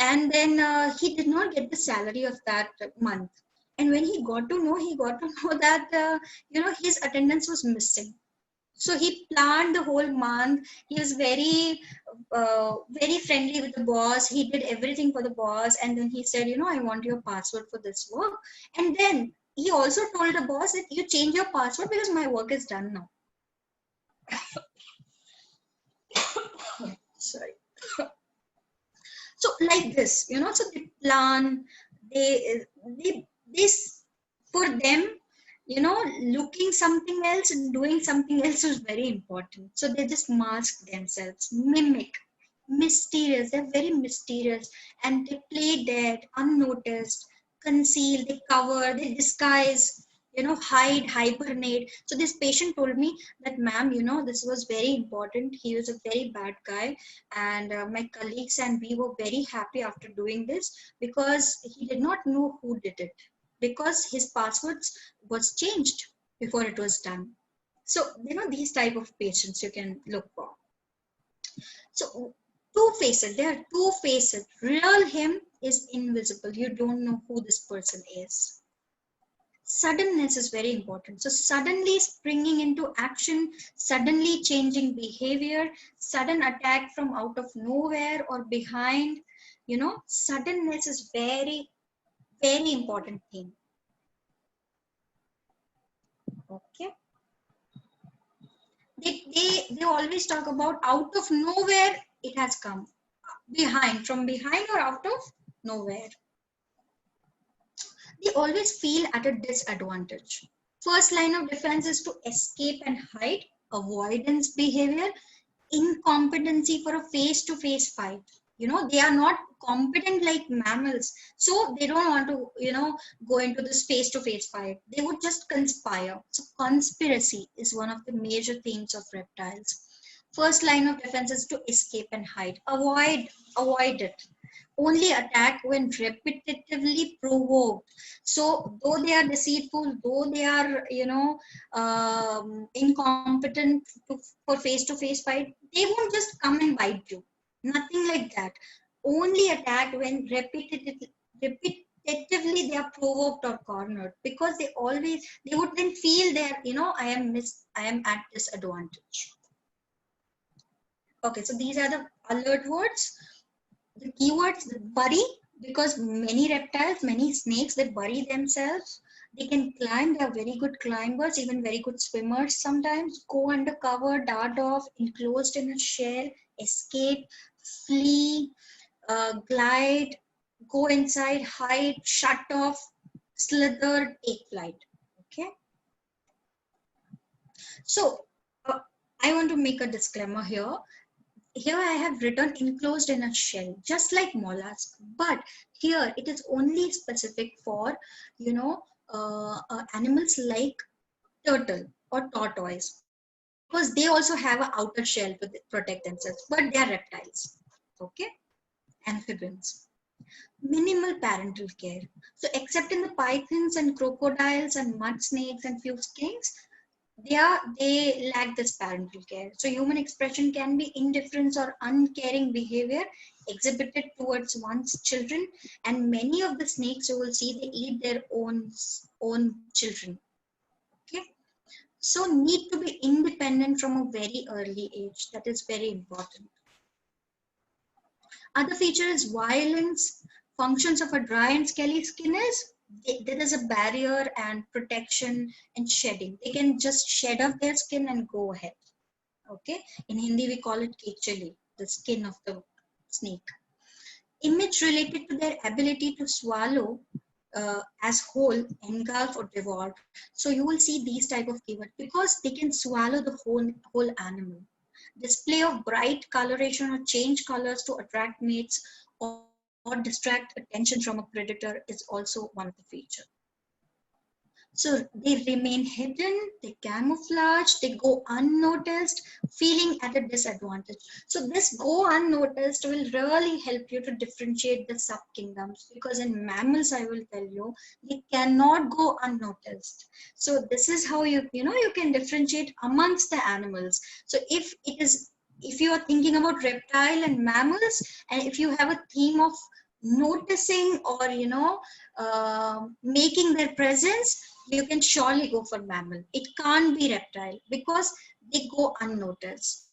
And then he did not get the salary of that month. And when he got to know that, you know, his attendance was missing. So he planned the whole month. He was very, very friendly with the boss. He did everything for the boss. And then he said, I want your password for this work. And then he also told the boss that you change your password because my work is done now. Sorry. So like this, so they plan, this for them, looking something else and doing something else is very important. So they just mask themselves, mimic, mysterious. They're very mysterious, and they play dead, unnoticed, conceal, they cover, they disguise, hide, hibernate. So this patient told me that, ma'am, this was very important. He was a very bad guy, and my colleagues and we were very happy after doing this because he did not know who did it, because his passwords was changed before it was done. So these type of patients you can look for. So two-faced, there are two-faced. Real him is invisible. You don't know who this person is. Suddenness is very important. So suddenly springing into action, suddenly changing behavior, sudden attack from out of nowhere or behind, suddenness is very, very important thing. Okay. They always talk about out of nowhere it has come. From behind or out of nowhere. They always feel at a disadvantage. First line of defense is to escape and hide, avoidance behavior, incompetency for a face-to-face fight. They are not competent like mammals, so they don't want to go into this face-to-face fight. They would just conspire. So conspiracy is one of the major themes of reptiles. First line of defense is to escape and hide. Avoid it. Only attack when repetitively provoked. So though they are deceitful, though they are incompetent for face-to-face fight, they won't just come and bite you. Nothing like that. Only attack when repetitively they are provoked or cornered, because they would then feel that I am at disadvantage. Okay, so these are the alert words. The keywords: bury, because many reptiles, many snakes, they bury themselves. They can climb. They are very good climbers, even very good swimmers sometimes. Go undercover, dart off, enclosed in a shell, escape, flee, glide, go inside, hide, shut off, slither, take flight. Okay. So I want to make a disclaimer here. Here I have written enclosed in a shell, just like mollusk, but here it is only specific for animals like turtle or tortoise, because they also have an outer shell to protect themselves, but they are reptiles. Okay. Amphibians. Minimal parental care. So except in the pythons and crocodiles and mud snakes and few skinks, they lack this parental care. So human expression can be indifference or uncaring behavior exhibited towards one's children, and many of the snakes you will see, they eat their own children. Okay. So need to be independent from a very early age. That is very important. Other feature is violence. Functions of a dry and scaly skin is there is a barrier and protection and shedding. They can just shed off their skin and go ahead. Okay. In Hindi, we call it kechali, the skin of the snake. Image related to their ability to swallow as whole, engulf or devour. So you will see these type of keywords because they can swallow the whole animal. Display of bright coloration or change colors to attract mates or distract attention from a predator is also one of the features. So they remain hidden, they camouflage, they go unnoticed, feeling at a disadvantage. So this go unnoticed will really help you to differentiate the sub-kingdoms, because in mammals, I will tell you, they cannot go unnoticed. So this is how you can differentiate amongst the animals. So if you are thinking about reptile and mammals, and if you have a theme of noticing or making their presence, you can surely go for mammal. It can't be reptile, because they go unnoticed.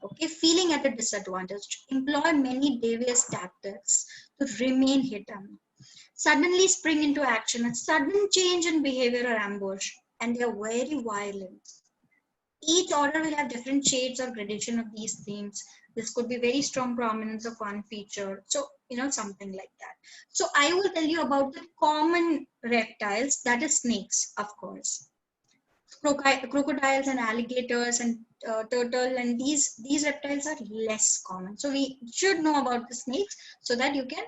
Okay, feeling at a disadvantage, employ many devious tactics to remain hidden, suddenly spring into action, a sudden change in behavior or ambush, and they are very violent. Each order will have different shades or gradation of these themes. This could be very strong prominence of one feature. So, something like that. So I will tell you about the common reptiles, that is snakes, of course. Crocodiles and alligators and turtle, and these reptiles are less common. So we should know about the snakes so that you can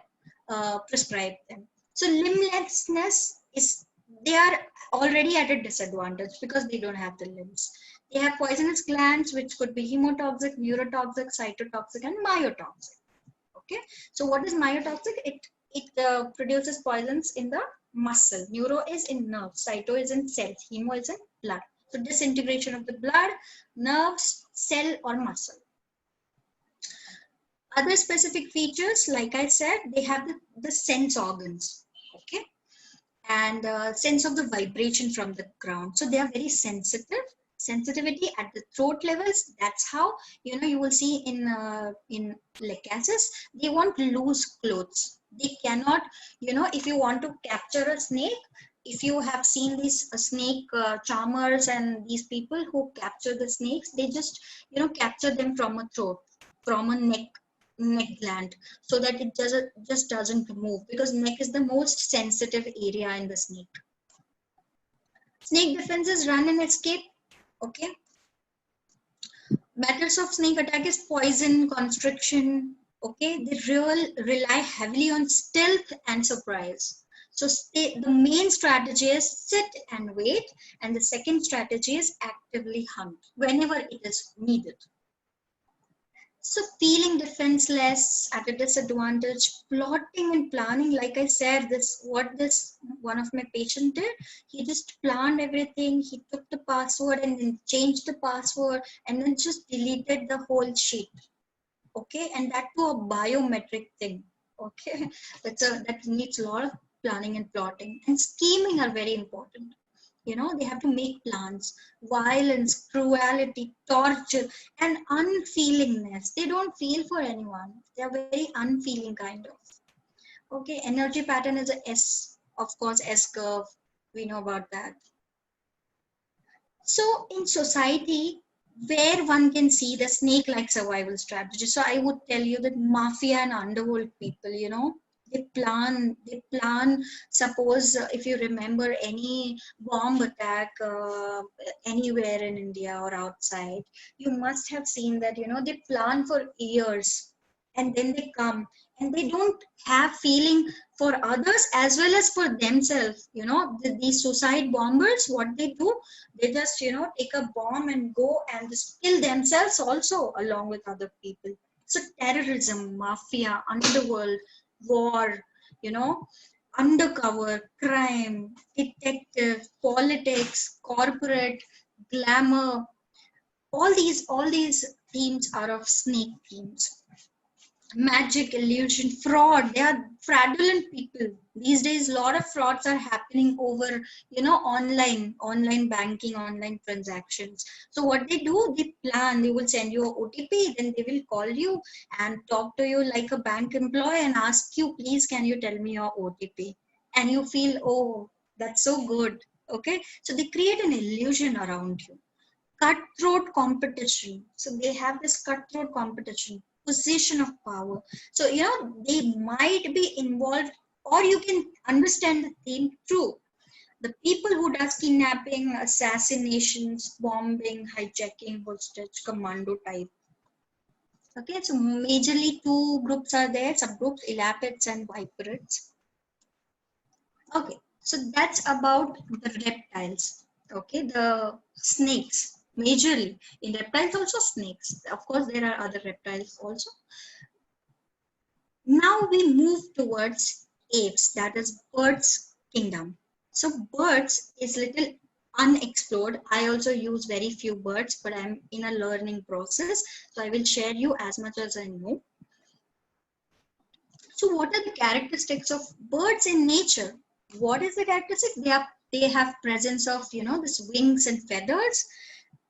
prescribe them. So limblessness is, they are already at a disadvantage because they don't have the limbs. They have poisonous glands, which could be hemotoxic, neurotoxic, cytotoxic, and myotoxic. Okay, so what is myotoxic? It produces poisons in the muscle. Neuro is in nerves, cyto is in cells, hemo is in blood. So disintegration of the blood, nerves, cell, or muscle. Other specific features, like I said, they have the sense organs. Okay, and sense of the vibration from the ground. So they are very sensitive. Sensitivity at the throat levels. That's how you will see in lecases, they want loose clothes. They cannot, if you want to capture a snake, if you have seen these snake charmers and these people who capture the snakes, they just capture them from a throat, from a neck gland, so that it just doesn't move, because neck is the most sensitive area in the snake. Snake defenses: run and escape. Okay. Methods of snake attack is poison, constriction. Okay, they rely heavily on stealth and surprise. So the main strategy is sit and wait, and the second strategy is actively hunt whenever it is needed. So feeling defenseless, at a disadvantage, plotting and planning, like I said, what one of my patient did, he just planned everything. He took the password and then changed the password and then just deleted the whole sheet. Okay, and that to a biometric thing. Okay, that needs a lot of planning and plotting, and scheming are very important. They have to make plans. Violence, cruelty, torture, and unfeelingness. They don't feel for anyone. They are very unfeeling kind of. Okay, energy pattern is a S, of course, S curve. We know about that. So in society, where one can see the snake-like survival strategy. So I would tell you that mafia and underworld people, they plan, suppose if you remember any bomb attack anywhere in India or outside, you must have seen that, they plan for years and then they come, and they don't have feeling for others as well as for themselves. These suicide bombers, what they do, they just take a bomb and go and just kill themselves also along with other people. So terrorism, mafia, underworld, war, undercover, crime, detective, politics, corporate, glamour, all these themes are of snake themes. Magic, illusion, fraud. They are fraudulent people. These days, a lot of frauds are happening over, online banking, online transactions. So what they do, they plan, they will send you a OTP, then they will call you and talk to you like a bank employee and ask you, please, can you tell me your OTP? And you feel, oh, that's so good. Okay. So they create an illusion around you. Cutthroat competition. So they have this cutthroat competition. Position of power. So, they might be involved, or you can understand the theme true. The people who does kidnapping, assassinations, bombing, hijacking, hostage, commando type. Okay, so majorly two groups are there, subgroups, elapids and viperids. Okay, so that's about the reptiles. Okay, the snakes. Majorly in reptiles, also snakes. Of course, there are other reptiles also. Now we move towards apes, that is birds kingdom. So birds is little unexplored. I also use very few birds, but I'm in a learning process. So I will share you as much as I know. So what are the characteristics of birds in nature? What is the characteristic? They have presence of, this wings and feathers.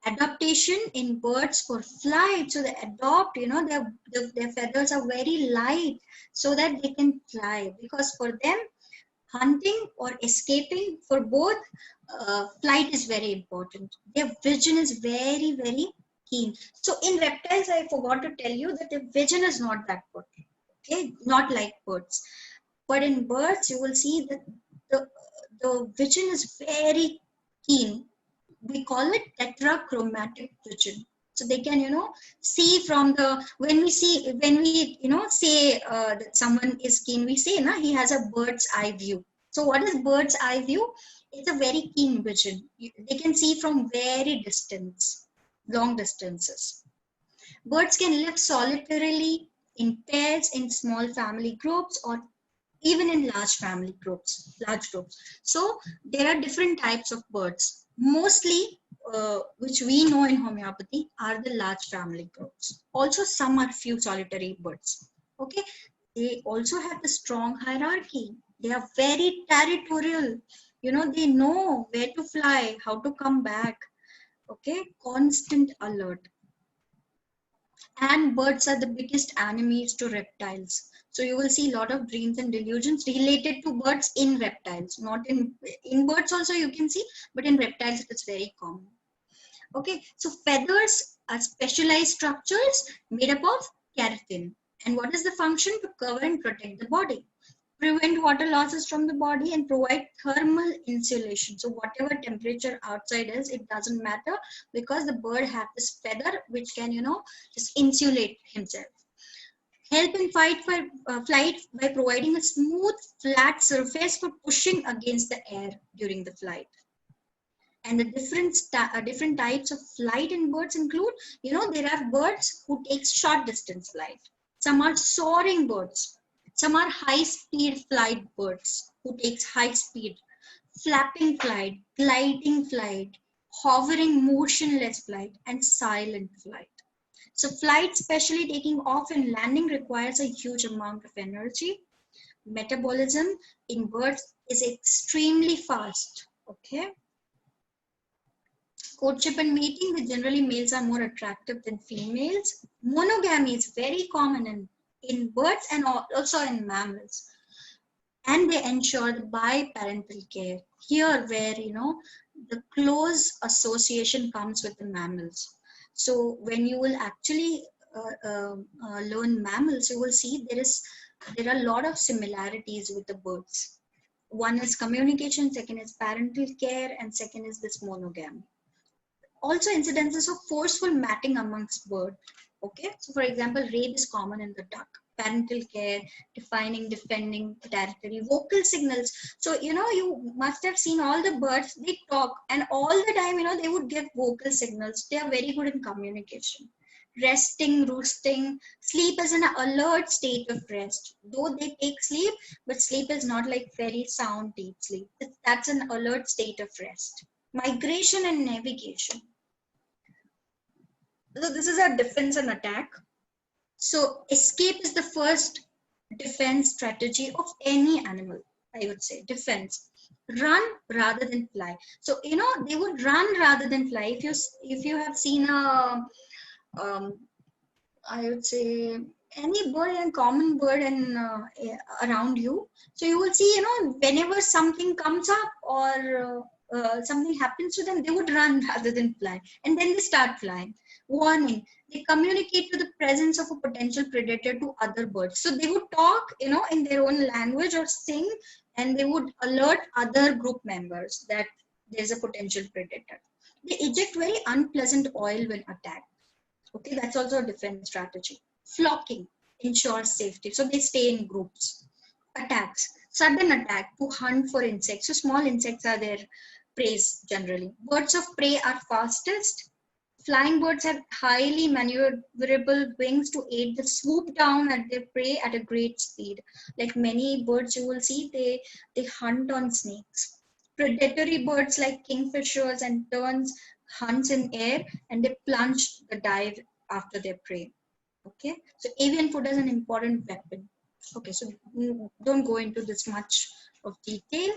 Adaptation in birds for flight. So they adopt, their feathers are very light so that they can fly, because for them, hunting or escaping, for both, flight is very important. Their vision is very, very keen. So in reptiles, I forgot to tell you that their vision is not that good. Okay, not like birds. But in birds, you will see that the vision is very keen. We call it tetrachromatic vision. So they can, see from the, when we, say that someone is keen, we say, he has a bird's eye view. So what is bird's eye view? It's a very keen vision. They can see from very distance, long distances. Birds can live solitarily, in pairs, in small family groups, or even in large large groups. So there are different types of birds. Mostly, which we know in homeopathy, are the large family groups. Also, some are few solitary birds. Okay, they also have the strong hierarchy. They are very territorial. They know where to fly, how to come back. Okay, constant alert. And birds are the biggest enemies to reptiles. So you will see a lot of dreams and delusions related to birds in reptiles. Not in birds also you can see, but in reptiles it is very common. Okay, so feathers are specialized structures made up of keratin. And what is the function? To cover and protect the body, prevent water losses from the body, and provide thermal insulation. So whatever temperature outside is, it doesn't matter, because the bird has this feather which can, just insulate himself. Help in flight by providing a smooth, flat surface for pushing against the air during the flight. And the different types of flight in birds include, there are birds who take short distance flight. Some are soaring birds. Some are high-speed flight birds who takes high speed, flapping flight, gliding flight, hovering motionless flight, and silent flight. So flight, especially taking off and landing, requires a huge amount of energy. Metabolism in birds is extremely fast. Okay. Courtship and mating, with generally males are more attractive than females. Monogamy is very common in birds and also in mammals. And they ensure the biparental care. Here where, the close association comes with the mammals. So when you will actually learn mammals, you will see there are a lot of similarities with the birds. One is communication, second is parental care, and second is this monogamy. Also incidences of forceful mating amongst birds. Okay, so for example, rape is common in the duck. Parental care, defining, defending territory, vocal signals. So, you must have seen all the birds, they talk, and all the time, they would give vocal signals. They are very good in communication. Resting, roosting, sleep is an alert state of rest. Though they take sleep, but sleep is not like very sound, deep sleep. That's an alert state of rest. Migration and navigation. So this is our defense and attack. So escape is the first defense strategy of any animal, I would say. Defense. Run rather than fly. So, they would run rather than fly. If you have seen I would say, any bird and common bird and around you. So you will see, whenever something comes up or something happens to them, they would run rather than fly. And then they start flying. Warning. They communicate to the presence of a potential predator to other birds. So they would talk, in their own language or sing, and they would alert other group members that there's a potential predator. They eject very unpleasant oil when attacked. Okay, that's also a defense strategy. Flocking ensures safety. So they stay in groups. Attacks. Sudden attack to hunt for insects. So small insects are their prey generally. Birds of prey are fastest. Flying birds have highly maneuverable wings to aid the swoop down at their prey at a great speed. Like many birds you will see, they hunt on snakes. Predatory birds like kingfishers and terns hunts in air, and they plunge the dive after their prey. Okay, so avian food is an important weapon. Okay, so don't go into this much of detail.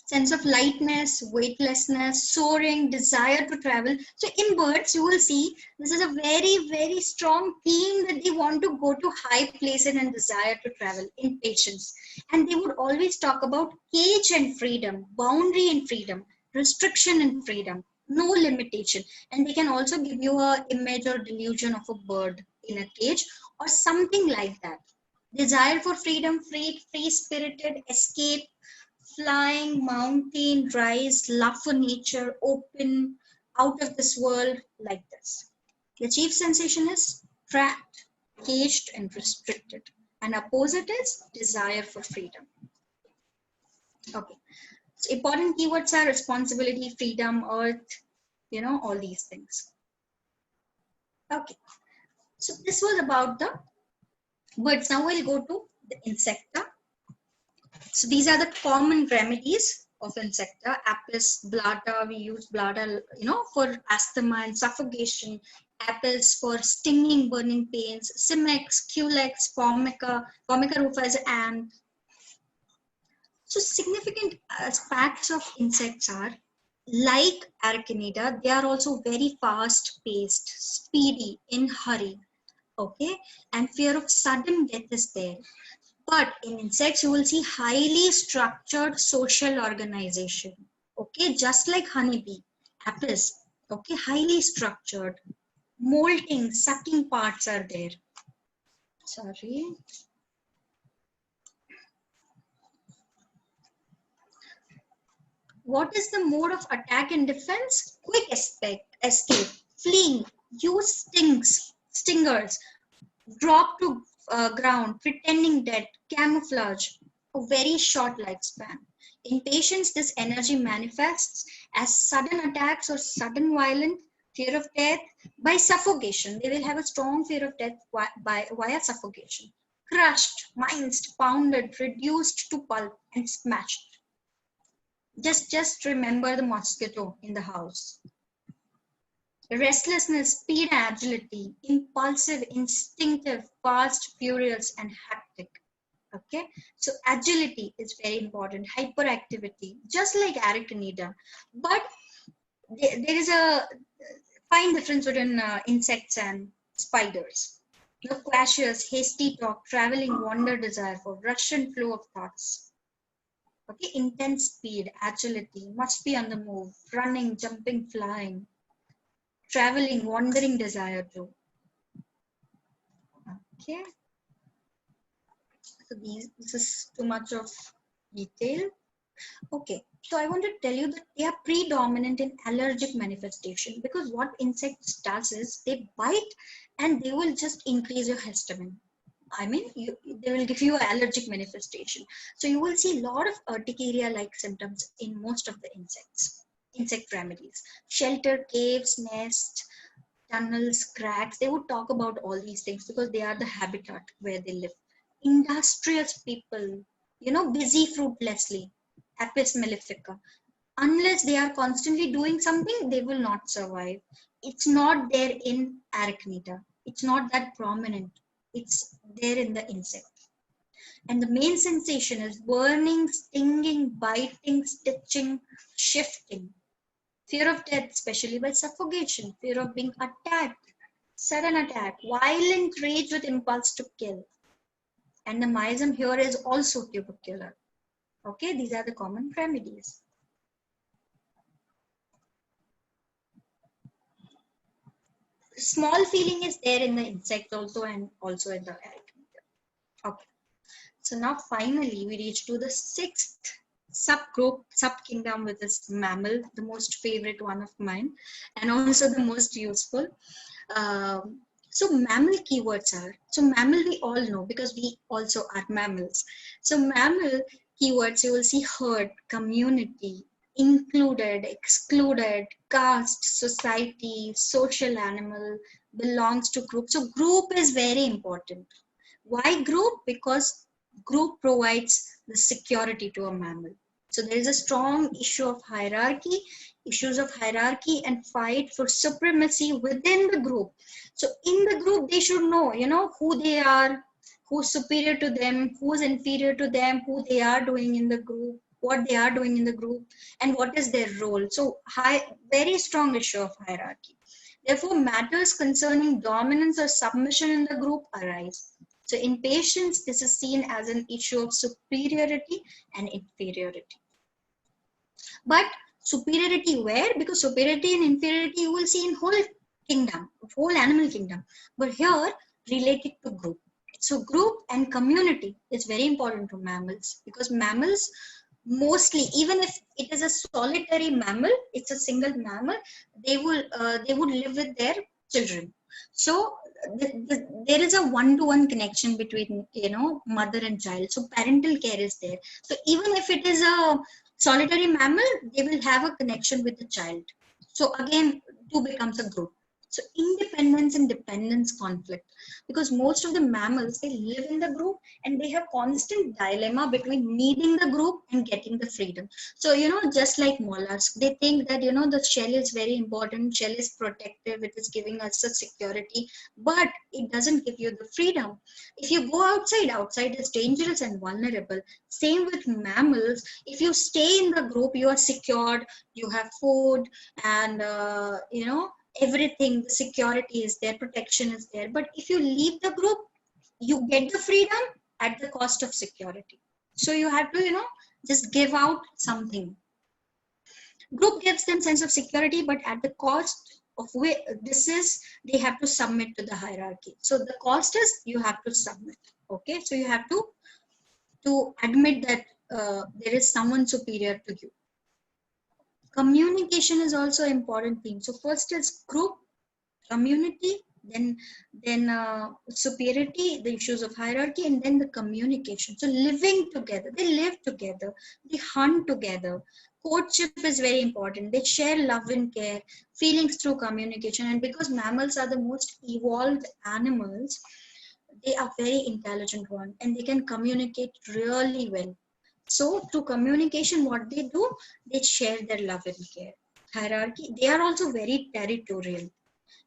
sense of lightness, weightlessness, soaring, desire to travel. So in birds, you will see this is a very, very strong theme that they want to go to high places and desire to travel in patients. And they would always talk about cage and freedom, boundary and freedom, restriction and freedom, no limitation. And they can also give you an image or delusion of a bird in a cage or something like that. Desire for freedom, free-spirited, escape, flying, mountain, rise, love for nature, open, out of this world, like this. The chief sensation is trapped, caged, and restricted. And opposite is desire for freedom. Okay. So important keywords are responsibility, freedom, earth, all these things. Okay. So this was about the birds. Now we'll go to the insecta. So these are the common remedies of insecta. Apis, blata, we use blata, for asthma and suffocation. Apis for stinging, burning pains. Simex, Culex, Formica rufus, and so significant aspects of insects are, like Arachnida, they are also very fast-paced, speedy, in hurry. Okay, and fear of sudden death is there. But in insects, you will see highly structured social organization. Okay, just like honeybee, apis. Okay, highly structured. Molting, sucking parts are there. Sorry. What is the mode of attack and defense? Quick escape, fleeing, use stingers, drop to ground, pretending dead, camouflage, a very short lifespan. In patients, this energy manifests as sudden attacks or sudden violent fear of death by suffocation. They will have a strong fear of death via suffocation. Crushed, minced, pounded, reduced to pulp, and smashed. Just remember the mosquito in the house. Restlessness, speed and agility, impulsive, instinctive, fast, furious, and hectic. Okay, so agility is very important, hyperactivity, just like Arachnida. But there is a fine difference between insects and spiders. Loquacious, hasty talk, traveling, wander, desire for, rush and flow of thoughts. Okay, intense speed, agility, must be on the move, running, jumping, flying, traveling, wandering, desire to. Okay. So this is too much of detail. Okay, so I want to tell you that they are predominant in allergic manifestation, because what insects does is they bite and they will just increase your histamine. I mean, they will give you an allergic manifestation. So you will see a lot of urticaria-like symptoms in most of the insect remedies. Shelter, caves, nests, tunnels, cracks, they would talk about all these things because they are the habitat where they live. Industrious people, busy fruitlessly, Apis mellifica. Unless they are constantly doing something, they will not survive. It's not there in Arachnida. It's not that prominent. It's there in the insect. And the main sensation is burning, stinging, biting, stitching, shifting. Fear of death, especially by suffocation. Fear of being attacked, sudden attack, violent rage with impulse to kill. And the miasm here is also tubercular. Okay, these are the common remedies. Small feeling is there in the insect also, and also in the Arachnida. Okay, so now finally we reach to the sixth subgroup, subkingdom, with this mammal, the most favorite one of mine, and also the most useful. So mammal keywords are, so mammal we all know because we also are mammals. So mammal keywords, you will see herd, community, included, excluded, caste, society, social animal, belongs to group. So group is very important. Why group? Because group provides the security to a mammal. So there is a strong issue of hierarchy, issues of hierarchy and fight for supremacy within the group. So in the group, they should know, who they are, who's superior to them, who's inferior to them, who they are doing in the group. what they are doing in the group, and what is their role. So very strong issue of hierarchy. Therefore, matters concerning dominance or submission in the group arise. So in patients, this is seen as an issue of superiority and inferiority. But superiority where? Because superiority and inferiority you will see in whole kingdom, whole animal kingdom. But here, related to group. So group and community is very important to mammals, because mammals mostly, even if it is a solitary mammal, it's a single mammal, they would live with their children. So there is a one-to-one connection between, you know, mother and child. So parental care is there. So even if it is a solitary mammal, they will have a connection with the child. So again, two becomes a group. So independence and dependence conflict, because most of the mammals, they live in the group and they have constant dilemma between needing the group and getting the freedom. So, you know, just like mollusks, they think that, you know, the shell is very important, shell is protective, it is giving us a security, but it doesn't give you the freedom. If you go outside is dangerous and vulnerable. Same with mammals. If you stay in the group, you are secured, you have food, and you know, everything, the security is there, protection is there. But if you leave the group, you get the freedom at the cost of security. So you have to, you know, just give out something. Group gives them sense of security, but at the cost of which this is, they have to submit to the hierarchy. So the cost is you have to submit. Okay, so you have to admit that there is someone superior to you. Communication is also an important theme. So first is group, community, then superiority, the issues of hierarchy, and then the communication. So living together, they live together, they hunt together. Courtship is very important. They share love and care, feelings through communication. And because mammals are the most evolved animals, they are very intelligent ones and they can communicate really well. So through communication, what they do, they share their love and care. Hierarchy, they are also very territorial.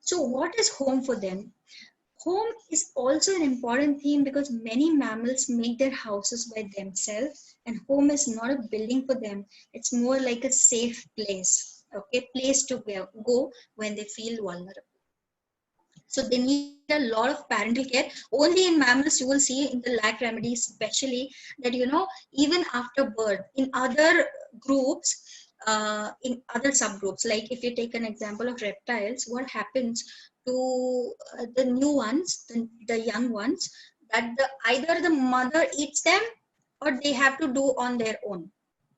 So what is home for them? Home is also an important theme because many mammals make their houses by themselves, and home is not a building for them. It's more like a safe place, okay, place to go when they feel vulnerable. So they need a lot of parental care. Only in mammals you will see in the lac remedies especially that, you know, even after birth, in other groups, in other subgroups, like if you take an example of reptiles, what happens to the new ones, the young ones, that either the mother eats them or they have to do on their own.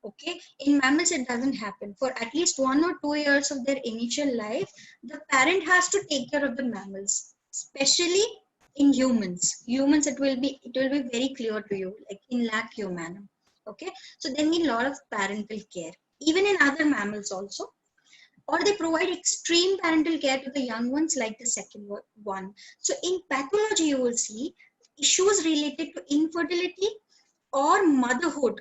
Okay, in mammals it doesn't happen. For at least 1 or 2 years of their initial life, the parent has to take care of the mammals, especially in humans. Humans, it will be very clear to you, like in lac humanum. Okay, so they need a lot of parental care, even in other mammals also. Or they provide extreme parental care to the young ones, like the second one. So in pathology, you will see issues related to infertility or motherhood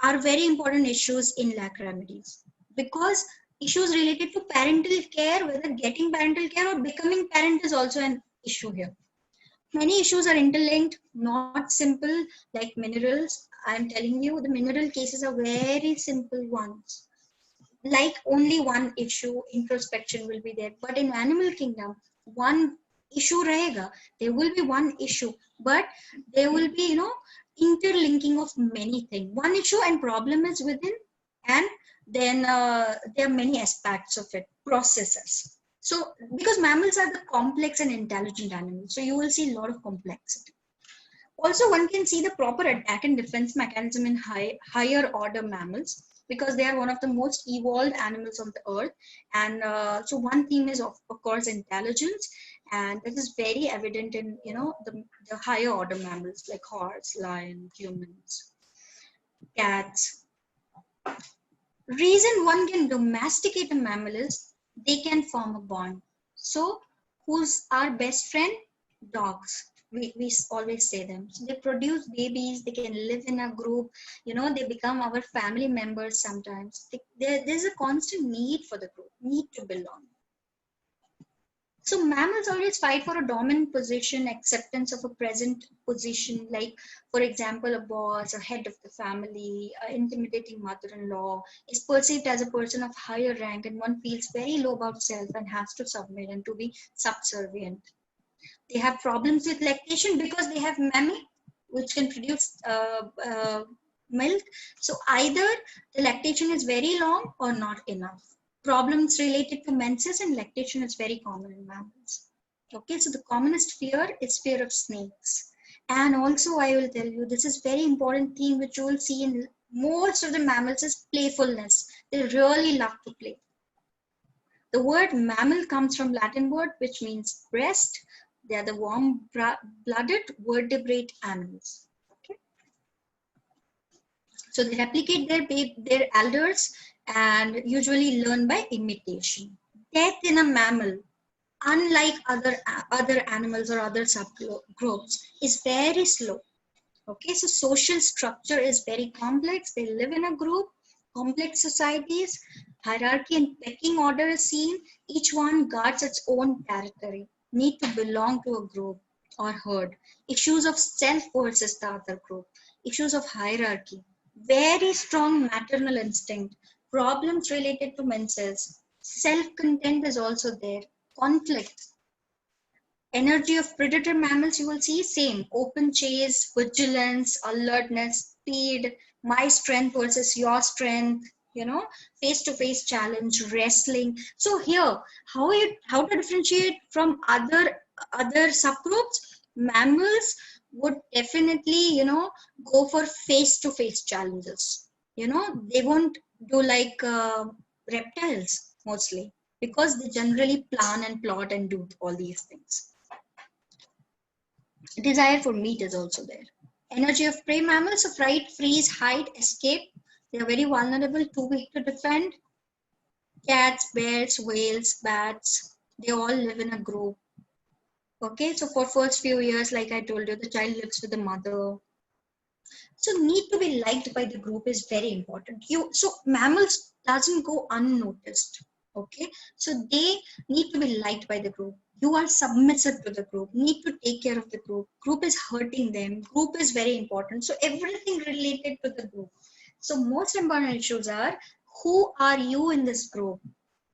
are very important issues in lac remedies, because issues related to parental care, whether getting parental care or becoming parent, is also an issue here. Many issues are interlinked, not simple like minerals. I'm telling you, the mineral cases are very simple ones. Like only one issue, introspection will be there. But in animal kingdom, one issue rahega, there will be one issue, but there will be, you know, interlinking of many things. One issue and problem is within, and then there are many aspects of it, processes. So because mammals are the complex and intelligent animals, so you will see a lot of complexity. Also, one can see the proper attack and defense mechanism in higher order mammals, because they are one of the most evolved animals on the earth. And so one theme is of course intelligence, and this is very evident in, you know, the higher order mammals like horse, lion, humans, cats. Reason one can domesticate a mammal is they can form a bond. So who's our best friend? Dogs. We always say them. So they produce babies, they can live in a group, you know, they become our family members sometimes. There's a constant need for the group, need to belong. So mammals always fight for a dominant position, acceptance of a present position, like for example, a boss, a head of the family, an intimidating mother-in-law is perceived as a person of higher rank, and one feels very low about self and has to submit and to be subservient. They have problems with lactation because they have mammy, which can produce milk. So either the lactation is very long or not enough. Problems related to menses and lactation is very common in mammals. Okay, so the commonest fear is fear of snakes. And also I will tell you, this is very important theme which you will see in most of the mammals is playfulness. They really love to play. The word mammal comes from Latin word which means breast. They are the warm-blooded vertebrate animals. Okay. So they replicate their elders and usually learn by imitation. Death in a mammal, unlike other animals or other subgroups, is very slow. Okay, so social structure is very complex. They live in a group, complex societies, hierarchy and pecking order is seen. Each one guards its own territory, need to belong to a group or herd. Issues of self versus the other group, issues of hierarchy, very strong maternal instinct, problems related to menses, self-content is also there, conflict. Energy of predator mammals, you will see same, open chase, vigilance, alertness, speed, my strength versus your strength, you know, face-to-face challenge, wrestling. So here, how to differentiate from other subgroups? Mammals would definitely, you know, go for face-to-face challenges. You know, they won't do like reptiles mostly, because they generally plan and plot and do all these things. Desire for meat is also there. Energy of prey mammals, so fright, freeze, hide, escape. They are very vulnerable, too weak to defend. Cats, bears, whales, bats, they all live in a group. Okay, so for first few years, like I told you, the child lives with the mother. So need to be liked by the group is very important. So mammals doesn't go unnoticed. Okay, so they need to be liked by the group. You are submissive to the group, need to take care of the group is hurting them, group is very important. So everything related to the group. So most important issues are, who are you in this group,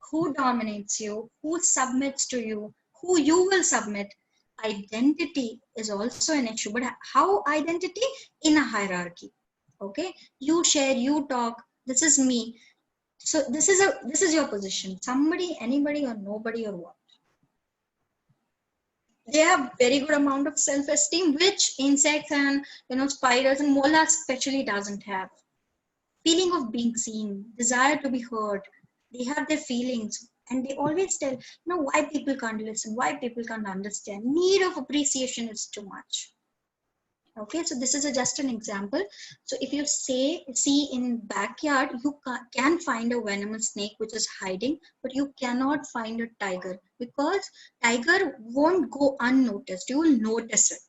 who dominates you, who submits to you, who you will submit. Identity is also an issue, but how identity? In a hierarchy. Okay, you share, you talk, this is me. So this is your position, somebody, anybody, or nobody, or what. They have very good amount of self-esteem, which insects and, you know, spiders and mollusks especially doesn't have. Feeling of being seen, desire to be heard. They have their feelings, and they always tell, you know, why people can't listen, why people can't understand. Need of appreciation is too much. Okay, so this is just an example. So if you see in backyard, you can find a venomous snake which is hiding, but you cannot find a tiger, because tiger won't go unnoticed. You will notice it.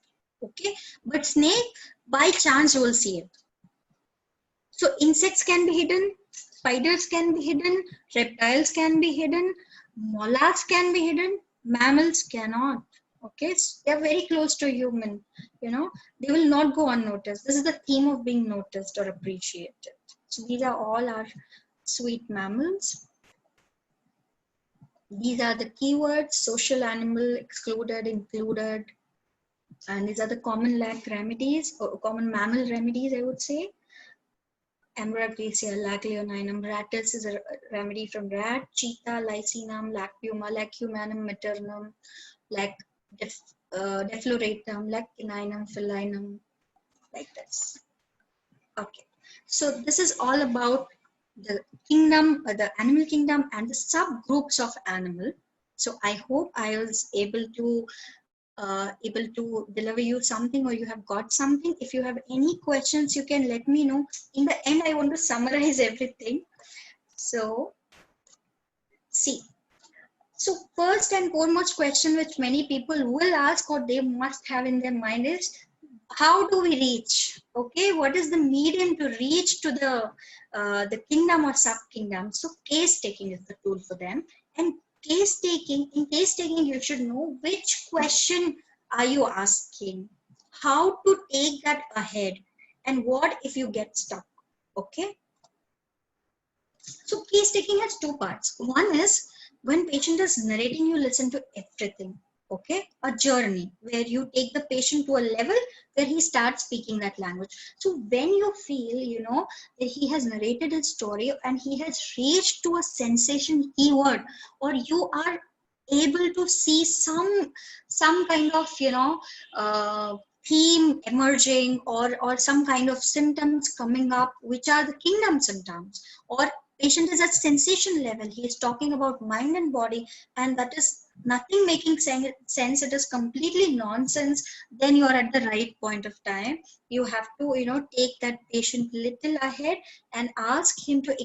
Okay, but snake, by chance you will see it. So insects can be hidden, spiders can be hidden, reptiles can be hidden, mollusks can be hidden, mammals cannot. Okay, so they're very close to human, you know, they will not go unnoticed. This is the theme of being noticed or appreciated. So these are all our sweet mammals. These are the keywords: social, animal, excluded, included, and these are the common lac remedies, or common mammal remedies, I would say. Ambra gracia, lac leoninum, ratus is a remedy from rat, cheetah, lycinum, lac puma, lac humanum, maternum, lac defloratum, lac caninum, felinum, like this. Okay, so this is all about the kingdom, the animal kingdom, and the subgroups of animal. So I hope I was able to deliver you something, or you have got something. If you have any questions, you can let me know. In the end, I want to summarize everything. So see, so first and foremost question which many people will ask, or they must have in their mind, is how do we reach? Okay, what is the medium to reach to the kingdom or sub kingdom? So case taking is the tool for them, and case taking, in case taking, you should know which question are you asking, how to take that ahead, and what if you get stuck. Okay. So case taking has two parts. One is when patient is narrating, you listen to everything. Okay, a journey where you take the patient to a level where he starts speaking that language. So when you feel, that he has narrated his story and he has reached to a sensation keyword, or you are able to see some kind of theme emerging, or some kind of symptoms coming up, which are the kingdom symptoms, or patient is at sensation level, he is talking about mind and body, and that is nothing making sense, it is completely nonsense, then you are at the right point of time. You have to take that patient little ahead and ask him to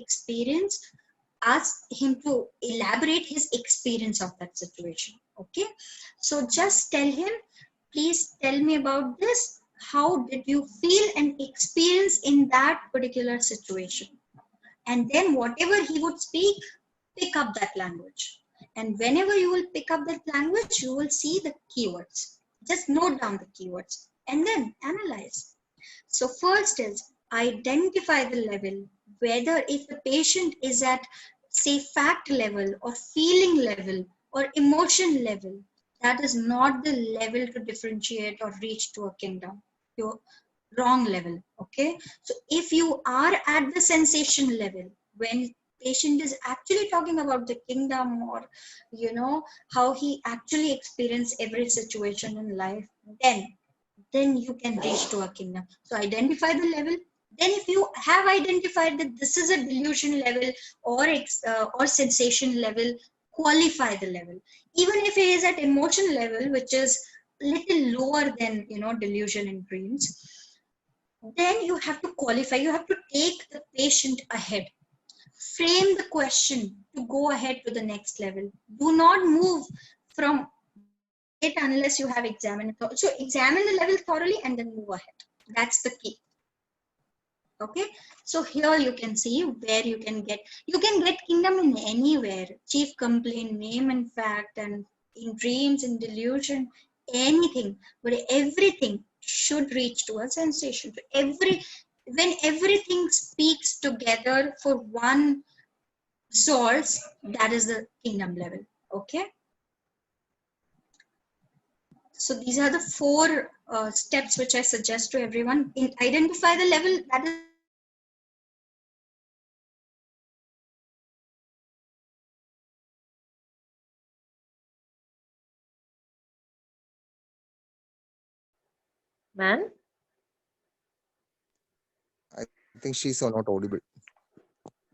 elaborate his experience of that situation. Okay, so just tell him, please tell me about this, how did you feel and experience in that particular situation. And then whatever he would speak, pick up that language. And whenever you will pick up that language, you will see the keywords. Just note down the keywords and then analyze. So first is identify the level, whether if the patient is at, say, fact level or feeling level or emotion level, that is not the level to differentiate or reach to a kingdom. You're wrong level. Okay, so if you are at the sensation level, when patient is actually talking about the kingdom, or how he actually experienced every situation in life, then you can reach to a kingdom. So identify the level. Then if you have identified that this is a delusion level or sensation level, qualify the level. Even if it is at emotion level, which is little lower than delusion and dreams, then you have to qualify, you have to take the patient ahead, frame the question to go ahead to the next level. Do not move from it unless you have examined it. So examine the level thoroughly and then move ahead. That's the key. Okay, so here you can see where you can get kingdom in anywhere, chief complaint, name and fact, and in dreams, in delusion, anything, but everything should reach to a sensation. When everything speaks together for one source, that is the kingdom level. Okay, so these are the four steps which I suggest to everyone. Identify the level, that is Ma'am? I think she's not audible.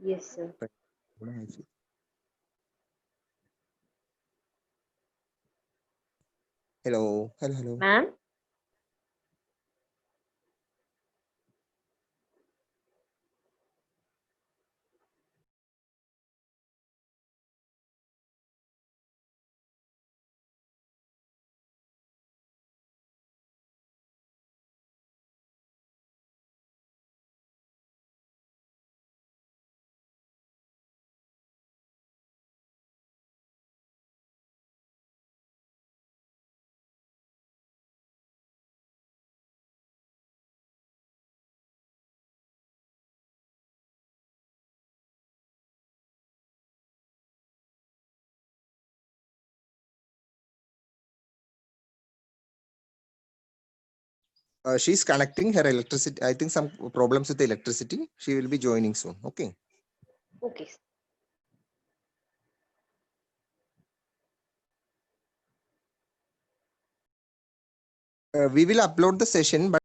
Yes, sir. Hello, hello, hello. Ma'am? She's connecting her electricity. I think some problems with the electricity. She will be joining soon. Okay. Okay. We will upload the session, but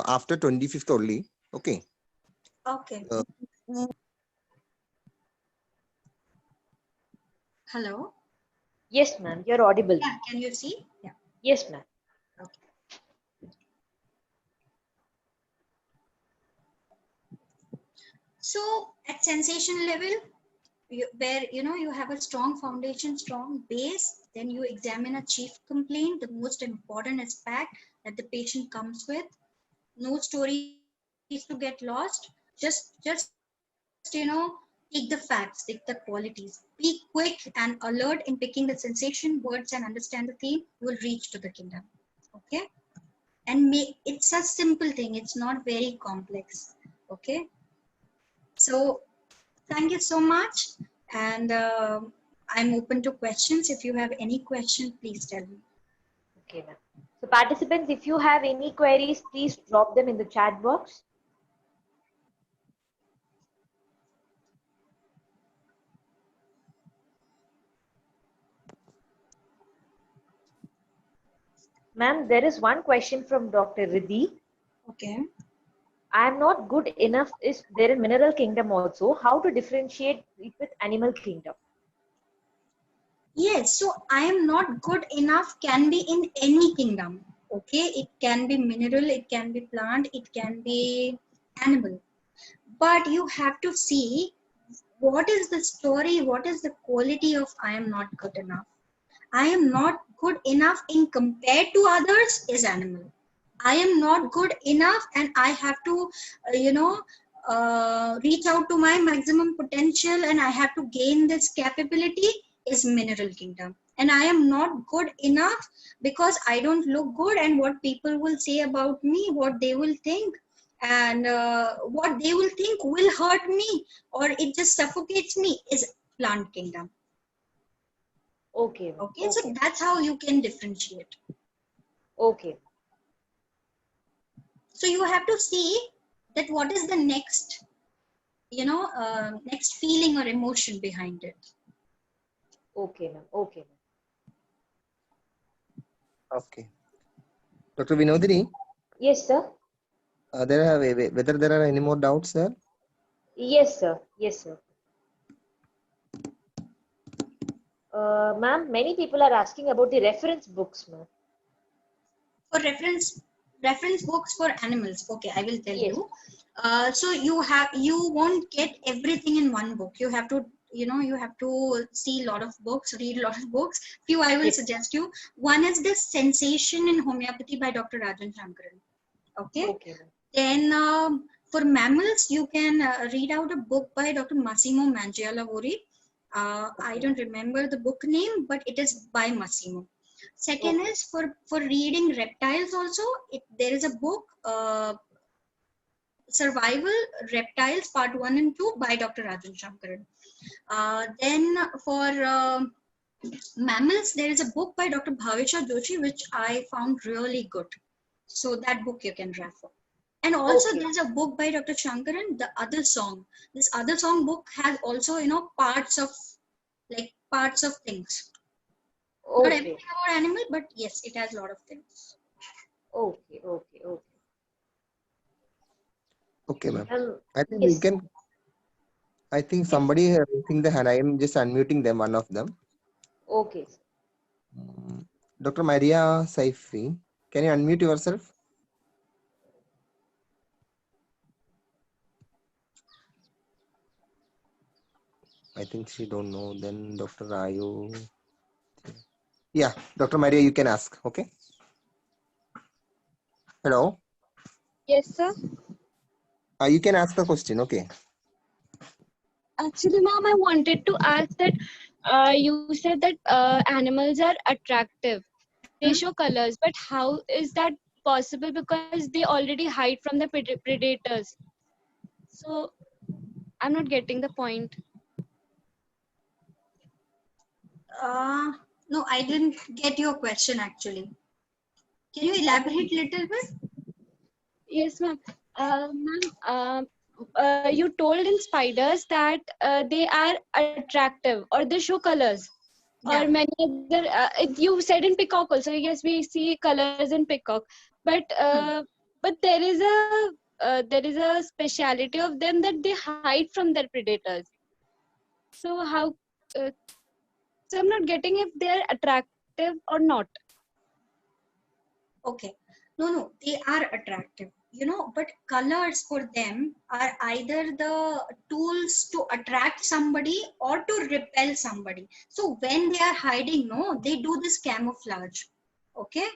after 25th only. Okay. okay. Hello. Yes, ma'am. You're audible. Yeah, can you see? Yeah. Yes, ma'am. Okay. So at sensation level, where you have a strong foundation, strong base, then you examine a chief complaint, the most important aspect that the patient comes with. No story to get lost, just take the facts, take the qualities. Be quick and alert in picking the sensation, words, and understand the theme. You will reach to the kingdom. Okay, and it's a simple thing. It's not very complex. Okay, so thank you so much, and I'm open to questions. If you have any question, please tell me. Okay, ma'am. So participants, if you have any queries, please drop them in the chat box. Ma'am, there is one question from Dr. Riddhi. Okay. I am not good enough is there in mineral kingdom also. How to differentiate it with animal kingdom? Yes, so I am not good enough can be in any kingdom. Okay, it can be mineral, it can be plant, it can be animal. But you have to see what is the story, what is the quality of I am not good enough. I am not good enough in compared to others is animal. I am not good enough and I have to, reach out to my maximum potential and I have to gain this capability is mineral kingdom. And I am not good enough because I don't look good and what people will say about me, what they will think and what they will think will hurt me or it just suffocates me is plant kingdom. Okay. Okay, so that's how you can differentiate. Okay. So you have to see that what is the next, next feeling or emotion behind it. Okay, ma'am. Okay, ma'am. Okay. Dr. Vinodini, Yes, sir. whether there are any more doubts, sir? Yes, sir. Yes, sir. Ma'am, many people are asking about the reference books, ma'am. For reference books for animals. Okay, I will tell Yes. you. So you won't get everything in one book. You have to you have to see a lot of books, read a lot of books. Few I will Yes. suggest you. One is this Sensation in Homeopathy by Dr. Rajan Sankaran. Okay. Okay, ma'am. Then for mammals, you can read out a book by Dr. Massimo Mangialavori. I don't remember the book name, but it is by Massimo. Second is for reading reptiles also. There is a book, Survival Reptiles Part 1 and 2 by Dr. Rajan Sankaran. Then for mammals, there is a book by Dr. Bhavisha Joshi, which I found really good. So that book you can refer. And also there's a book by Dr. Sankaran, The Other Song. This Other Song book has also, parts of things. Okay. Not everything about animal, but yes, it has a lot of things. Okay. Okay, ma'am. I think yes. we can. I think somebody raising the hand. I am just unmuting them, one of them. Okay. Dr. Maria Saifi, can you unmute yourself? I think she don't know. Then Dr. Ayu. Yeah, Dr. Maria, you can ask. Okay. Hello. Yes, sir. You can ask the question. Okay. Actually, ma'am, I wanted to ask that you said that animals are attractive. They show colors, but how is that possible? Because they already hide from the predators. So I'm not getting the point. No, I didn't get your question actually. Can you elaborate a little bit? Yes, ma'am. Ma'am, you told in spiders that they are attractive or they show colors. Yeah. Or many other, you said in peacock also. Yes, we see colors in peacock, but there is a speciality of them that they hide from their predators. So how? Uh, so I'm not getting if they are attractive or not. Okay. No, they are attractive, but colors for them are either the tools to attract somebody or to repel somebody. So when they are hiding, no, they do this camouflage. Okay.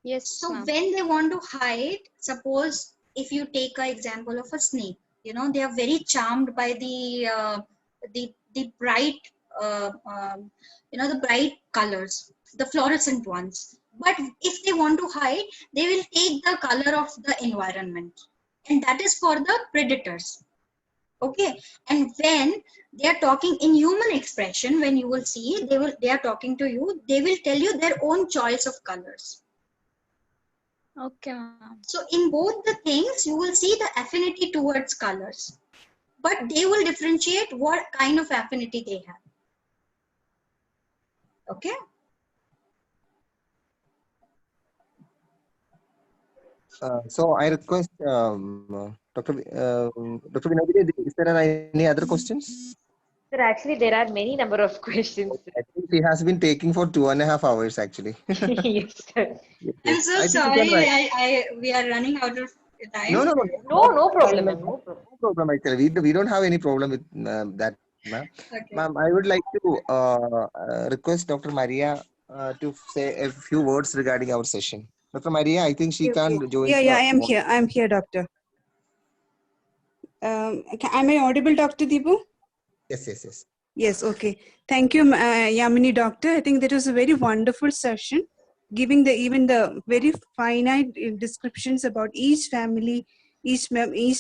Yes, So ma'am. when they want to hide, suppose if you take an example of a snake, you know, they are very charmed by the bright, you know, the bright colors, the fluorescent ones. But if they want to hide, they will take the color of the environment, and that is for the predators. Okay, and when they are talking in human expression, when you will see, they are talking to you, they will tell you their own choice of colors. Okay, ma'am. So in both the things, you will see the affinity towards colors, but they will differentiate what kind of affinity they have. Okay. So I request Dr. Vinodini, is there any other questions? Sir, actually, there are many number of questions. I think she has been taking for 2.5 hours actually. Yes, sir. Yes, I'm yes. so I think you sorry. can write. We are running out of time. No, No, no problem, time, ma'am. No problem. no problem actually. We don't have any problem with that, ma'am. Okay. Ma'am, I would like to request Dr. Maria to say a few words regarding our session. Dr. Maria, I think she Okay, okay. can't join. Yeah, I am here. I am here, doctor. Am I audible, Dr. Deepu? Yes, yes, yes. Yes, okay. Thank you, Yamini doctor. I think that was a very wonderful session, giving even the very finite descriptions about each family, each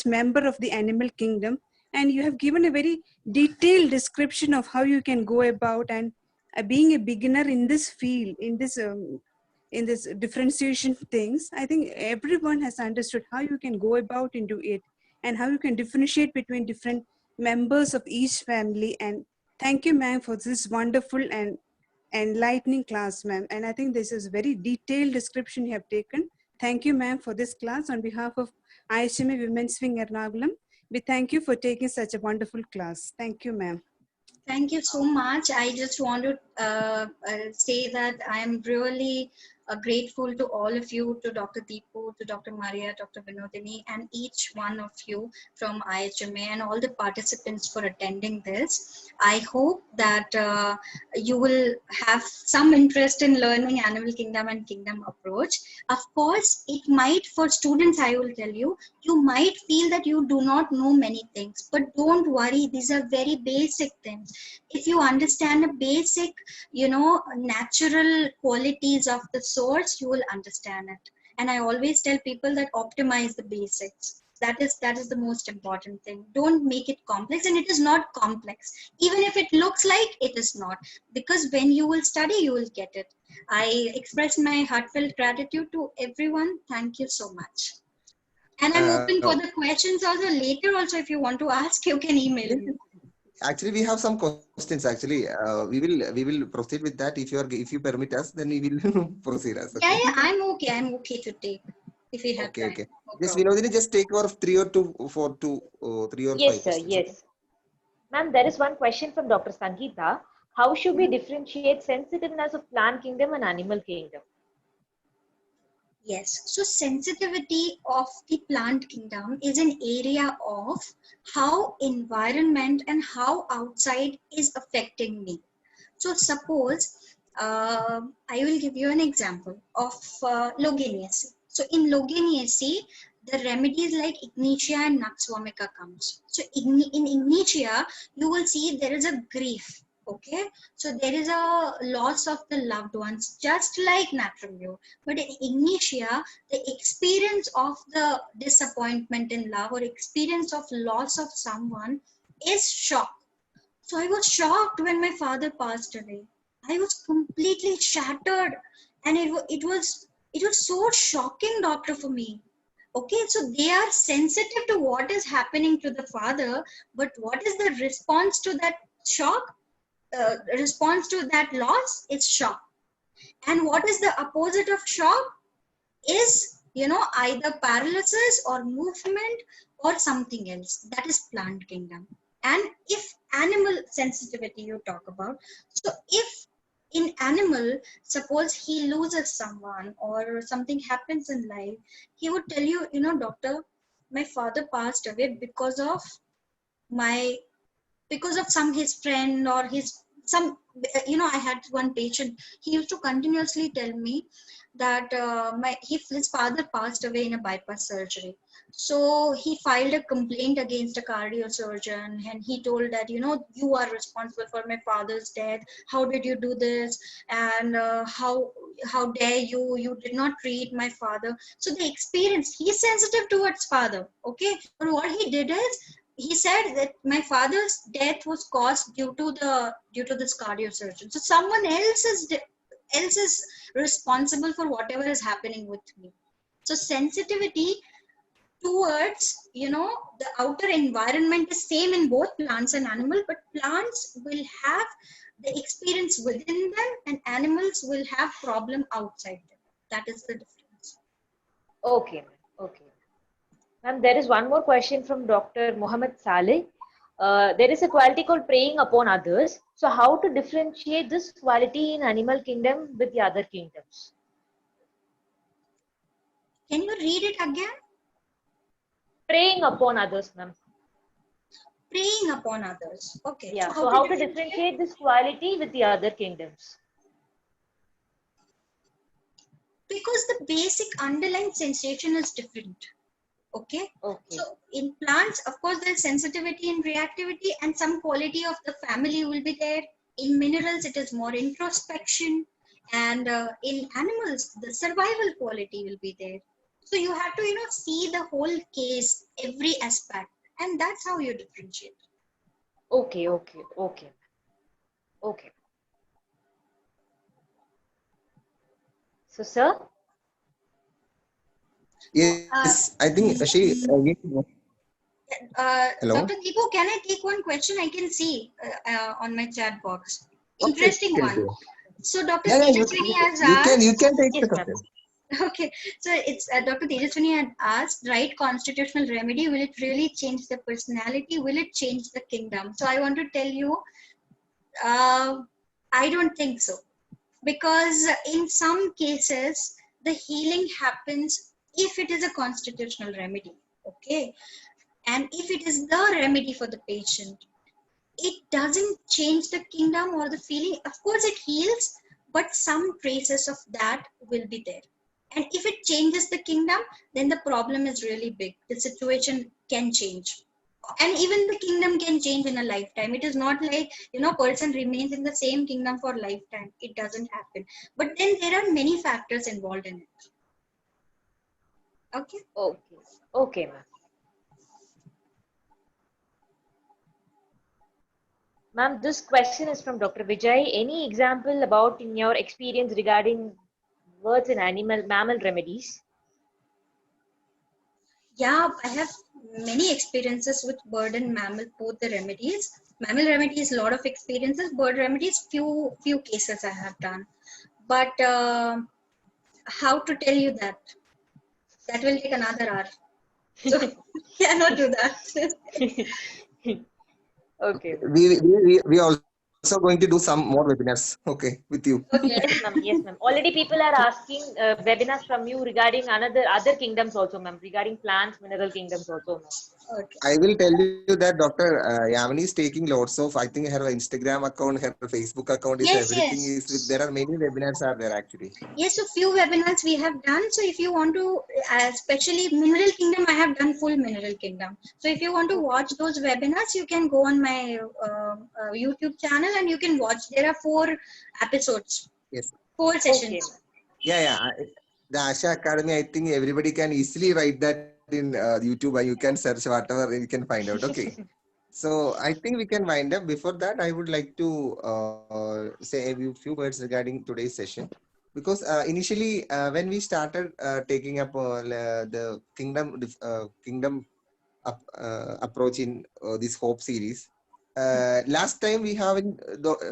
member of the animal kingdom, and you have given a very detailed description of how you can go about and being a beginner in this field, in this differentiation things. I think everyone has understood how you can go about into it and how you can differentiate between different members of each family. And thank you, ma'am, for this wonderful and enlightening class, ma'am. And I think this is very detailed description you have taken. Thank you, ma'am, for this class. On behalf of IHMA Women's Wing Ernakulam, we thank you for taking such a wonderful class. Thank you, ma'am. Thank you so much. I just want to say that I am really grateful to all of you, to Dr. Deepu, to Dr. Maria, Dr. Vinodini, and each one of you from IHMA and all the participants for attending this. I hope that you will have some interest in learning Animal Kingdom and Kingdom approach. Of course, it might, for students, I will tell you, you might feel that you do not know many things, but don't worry, these are very basic things. If you understand a basic, you know, natural qualities of the source, you will understand it. And I always tell people that optimize the basics. That is the most important thing. Don't make it complex, and it is not complex. Even if it looks like, it is not. Because when you will study, you will get it. I express my heartfelt gratitude to everyone. Thank you so much. And I'm open for the questions also. Later also, if you want to ask, you can email me. Actually, we have some questions. Actually, we will proceed with that. If you permit us, then we will proceed us. Okay? Yeah, I'm okay. I'm okay to take if we have Okay, time. okay. No Just problem. Vinodini, just take or three or three or Yes, five sir. questions. Okay? Yes. Ma'am, there is one question from Dr. Sangeeta. How should we differentiate sensitiveness of plant kingdom and animal kingdom? Yes. So sensitivity of the plant kingdom is an area of how environment and how outside is affecting me. So suppose I will give you an example of Loginiaceae. So in Loginiaceae, the remedies like Ignitia and Nux vomica comes. So in Ignitia, you will see there is a grief. Okay, so there is a loss of the loved ones, just like natural view. But in Ignitia, the experience of the disappointment in love or experience of loss of someone is shock. So I was shocked when my father passed away. I was completely shattered, and it was so shocking, doctor, for me. Okay, so they are sensitive to what is happening to the father, but what is the response to that shock? Response to that loss? It's shock. And what is the opposite of shock? Is, you know, either paralysis or movement or something else. That is plant kingdom. And if animal sensitivity you talk about, so if in animal, suppose he loses someone or something happens in life, he would tell you, you know, doctor, my father passed away because of some his friend or his some, I had one patient, he used to continuously tell me that his father passed away in a bypass surgery. So he filed a complaint against a cardiosurgeon, and he told that, you are responsible for my father's death. How did you do this? And how dare you? You did not treat my father. So the experience, he's sensitive towards father. Okay, but what he did is, he said that my father's death was caused due to this cardiosurgeon. So someone else is responsible for whatever is happening with me. So sensitivity towards, the outer environment is same in both plants and animal, but plants will have the experience within them and animals will have problem outside them. That is the difference. Okay, ma'am. Okay. Ma'am, there is one more question from Dr. Mohammed Saleh. There is a quality called preying upon others. So how to differentiate this quality in animal kingdom with the other kingdoms? Can you read it again? Preying upon others, ma'am. Preying upon others. Okay. Yeah. So how to differentiate this quality with the other kingdoms? Because the basic underlying sensation is different. Okay. So in plants, of course, there's sensitivity and reactivity, and some quality of the family will be there. In minerals, it is more introspection, and in animals, the survival quality will be there. So you have to, see the whole case, every aspect, and that's how you differentiate. Okay. So, sir? Yes, I think she. Hello. Dr. Deepu, can I take one question? I can see on my chat box. Interesting one. So Dr. Tejaswini has asked. You can take the question. Okay, so it's Dr. Tejaswini had asked, right constitutional remedy, will it really change the personality? Will it change the kingdom? So I want to tell you, I don't think so. Because in some cases, the healing happens if it is a constitutional remedy, okay? And if it is the remedy for the patient, it doesn't change the kingdom or the feeling. Of course, it heals, but some traces of that will be there. And if it changes the kingdom, then the problem is really big. The situation can change. And even the kingdom can change in a lifetime. It is not like, person remains in the same kingdom for lifetime. It doesn't happen. But then there are many factors involved in it. Okay? Okay, ma'am. Ma'am, this question is from Dr. Vijay. Any example about in your experience regarding words in mammal remedies? Yeah, I have many experiences with bird and mammal, both the remedies. Mammal remedies, a lot of experiences. Bird remedies, few cases I have done. But how to tell you that? That will take another hour. So cannot do that. Okay. We also going to do some more webinars. Okay, with you. Okay. Yes, ma'am. Already people are asking webinars from you regarding other kingdoms also, ma'am. Regarding plants, mineral kingdoms also, ma'am. Okay. I will tell you that Dr. Yamini is taking lots of. I think her Instagram account, her Facebook account is everything is with. There are many webinars are there actually. Yes, so few webinars we have done. So if you want to, especially Mineral Kingdom, I have done full Mineral Kingdom. So if you want to watch those webinars, you can go on my YouTube channel and you can watch. There are 4 episodes. Yes. 4 sessions. Yeah. The Asha Academy, I think everybody can easily write that in YouTube and you can search whatever you can find out. Okay. So I think we can wind up. Before that, I would like to say a few words regarding today's session. Because initially, when we started taking up the kingdom approach in this Hope series, last time we haven't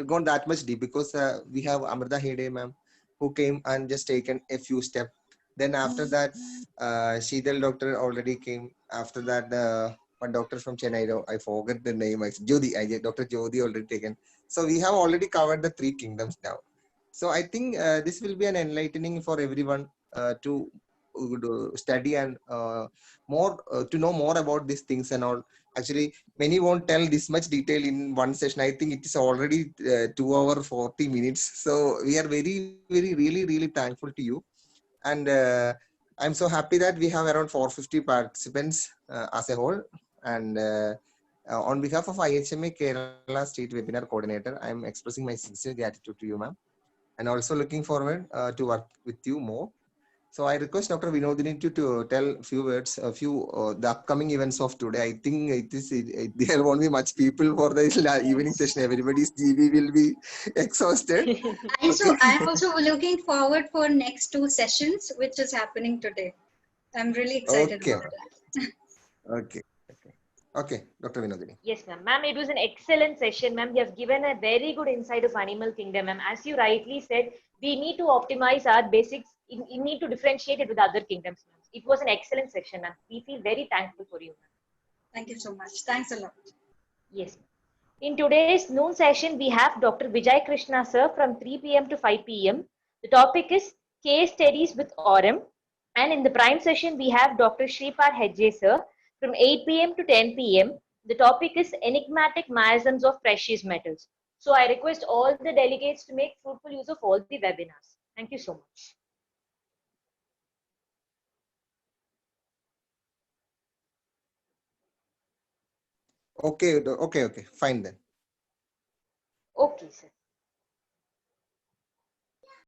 gone that much deep because we have Amrita Hede ma'am who came and just taken a few steps. Then after that, Sheetal doctor already came. After that, one doctor from Chennai, I forget the name. Jyoti, Dr. Jyoti already taken. So we have already covered the 3 kingdoms now. So I think this will be an enlightening for everyone to study and more to know more about these things and all. Actually, many won't tell this much detail in one session. I think it is already 2 hours 40 minutes. So we are very, very, really, really thankful to you. And I'm so happy that we have around 450 participants as a whole. And on behalf of IHMA Kerala State Webinar Coordinator, I'm expressing my sincere gratitude to you, ma'am. And also looking forward to work with you more. So I request Dr. Vinodini to tell a few words, the upcoming events of today. I think there won't be much people for the evening session. Everybody's GB will be exhausted. I'm also looking forward for next 2 sessions, which is happening today. I'm really excited Okay. about it. Okay, Dr. Vinodini. Yes, ma'am. Ma'am, it was an excellent session, ma'am. You have given a very good insight of animal kingdom, ma'am. As you rightly said, we need to optimize our basics. You need to differentiate it with other kingdoms, ma'am. It was an excellent session, ma'am. We feel very thankful for you, ma'am. Thank you so much. Thanks a lot. Yes, ma'am. In today's noon session, we have Dr. Vijay Krishna, sir, from 3 p.m. to 5 p.m. The topic is case studies with Aurum. And in the prime session, we have Dr. Shripad Hedge, sir, from 8 p.m. to 10 p.m. The topic is enigmatic miasms of precious metals. So I request all the delegates to make fruitful use of all the webinars. Thank you so much. Okay, fine then. Okay, sir.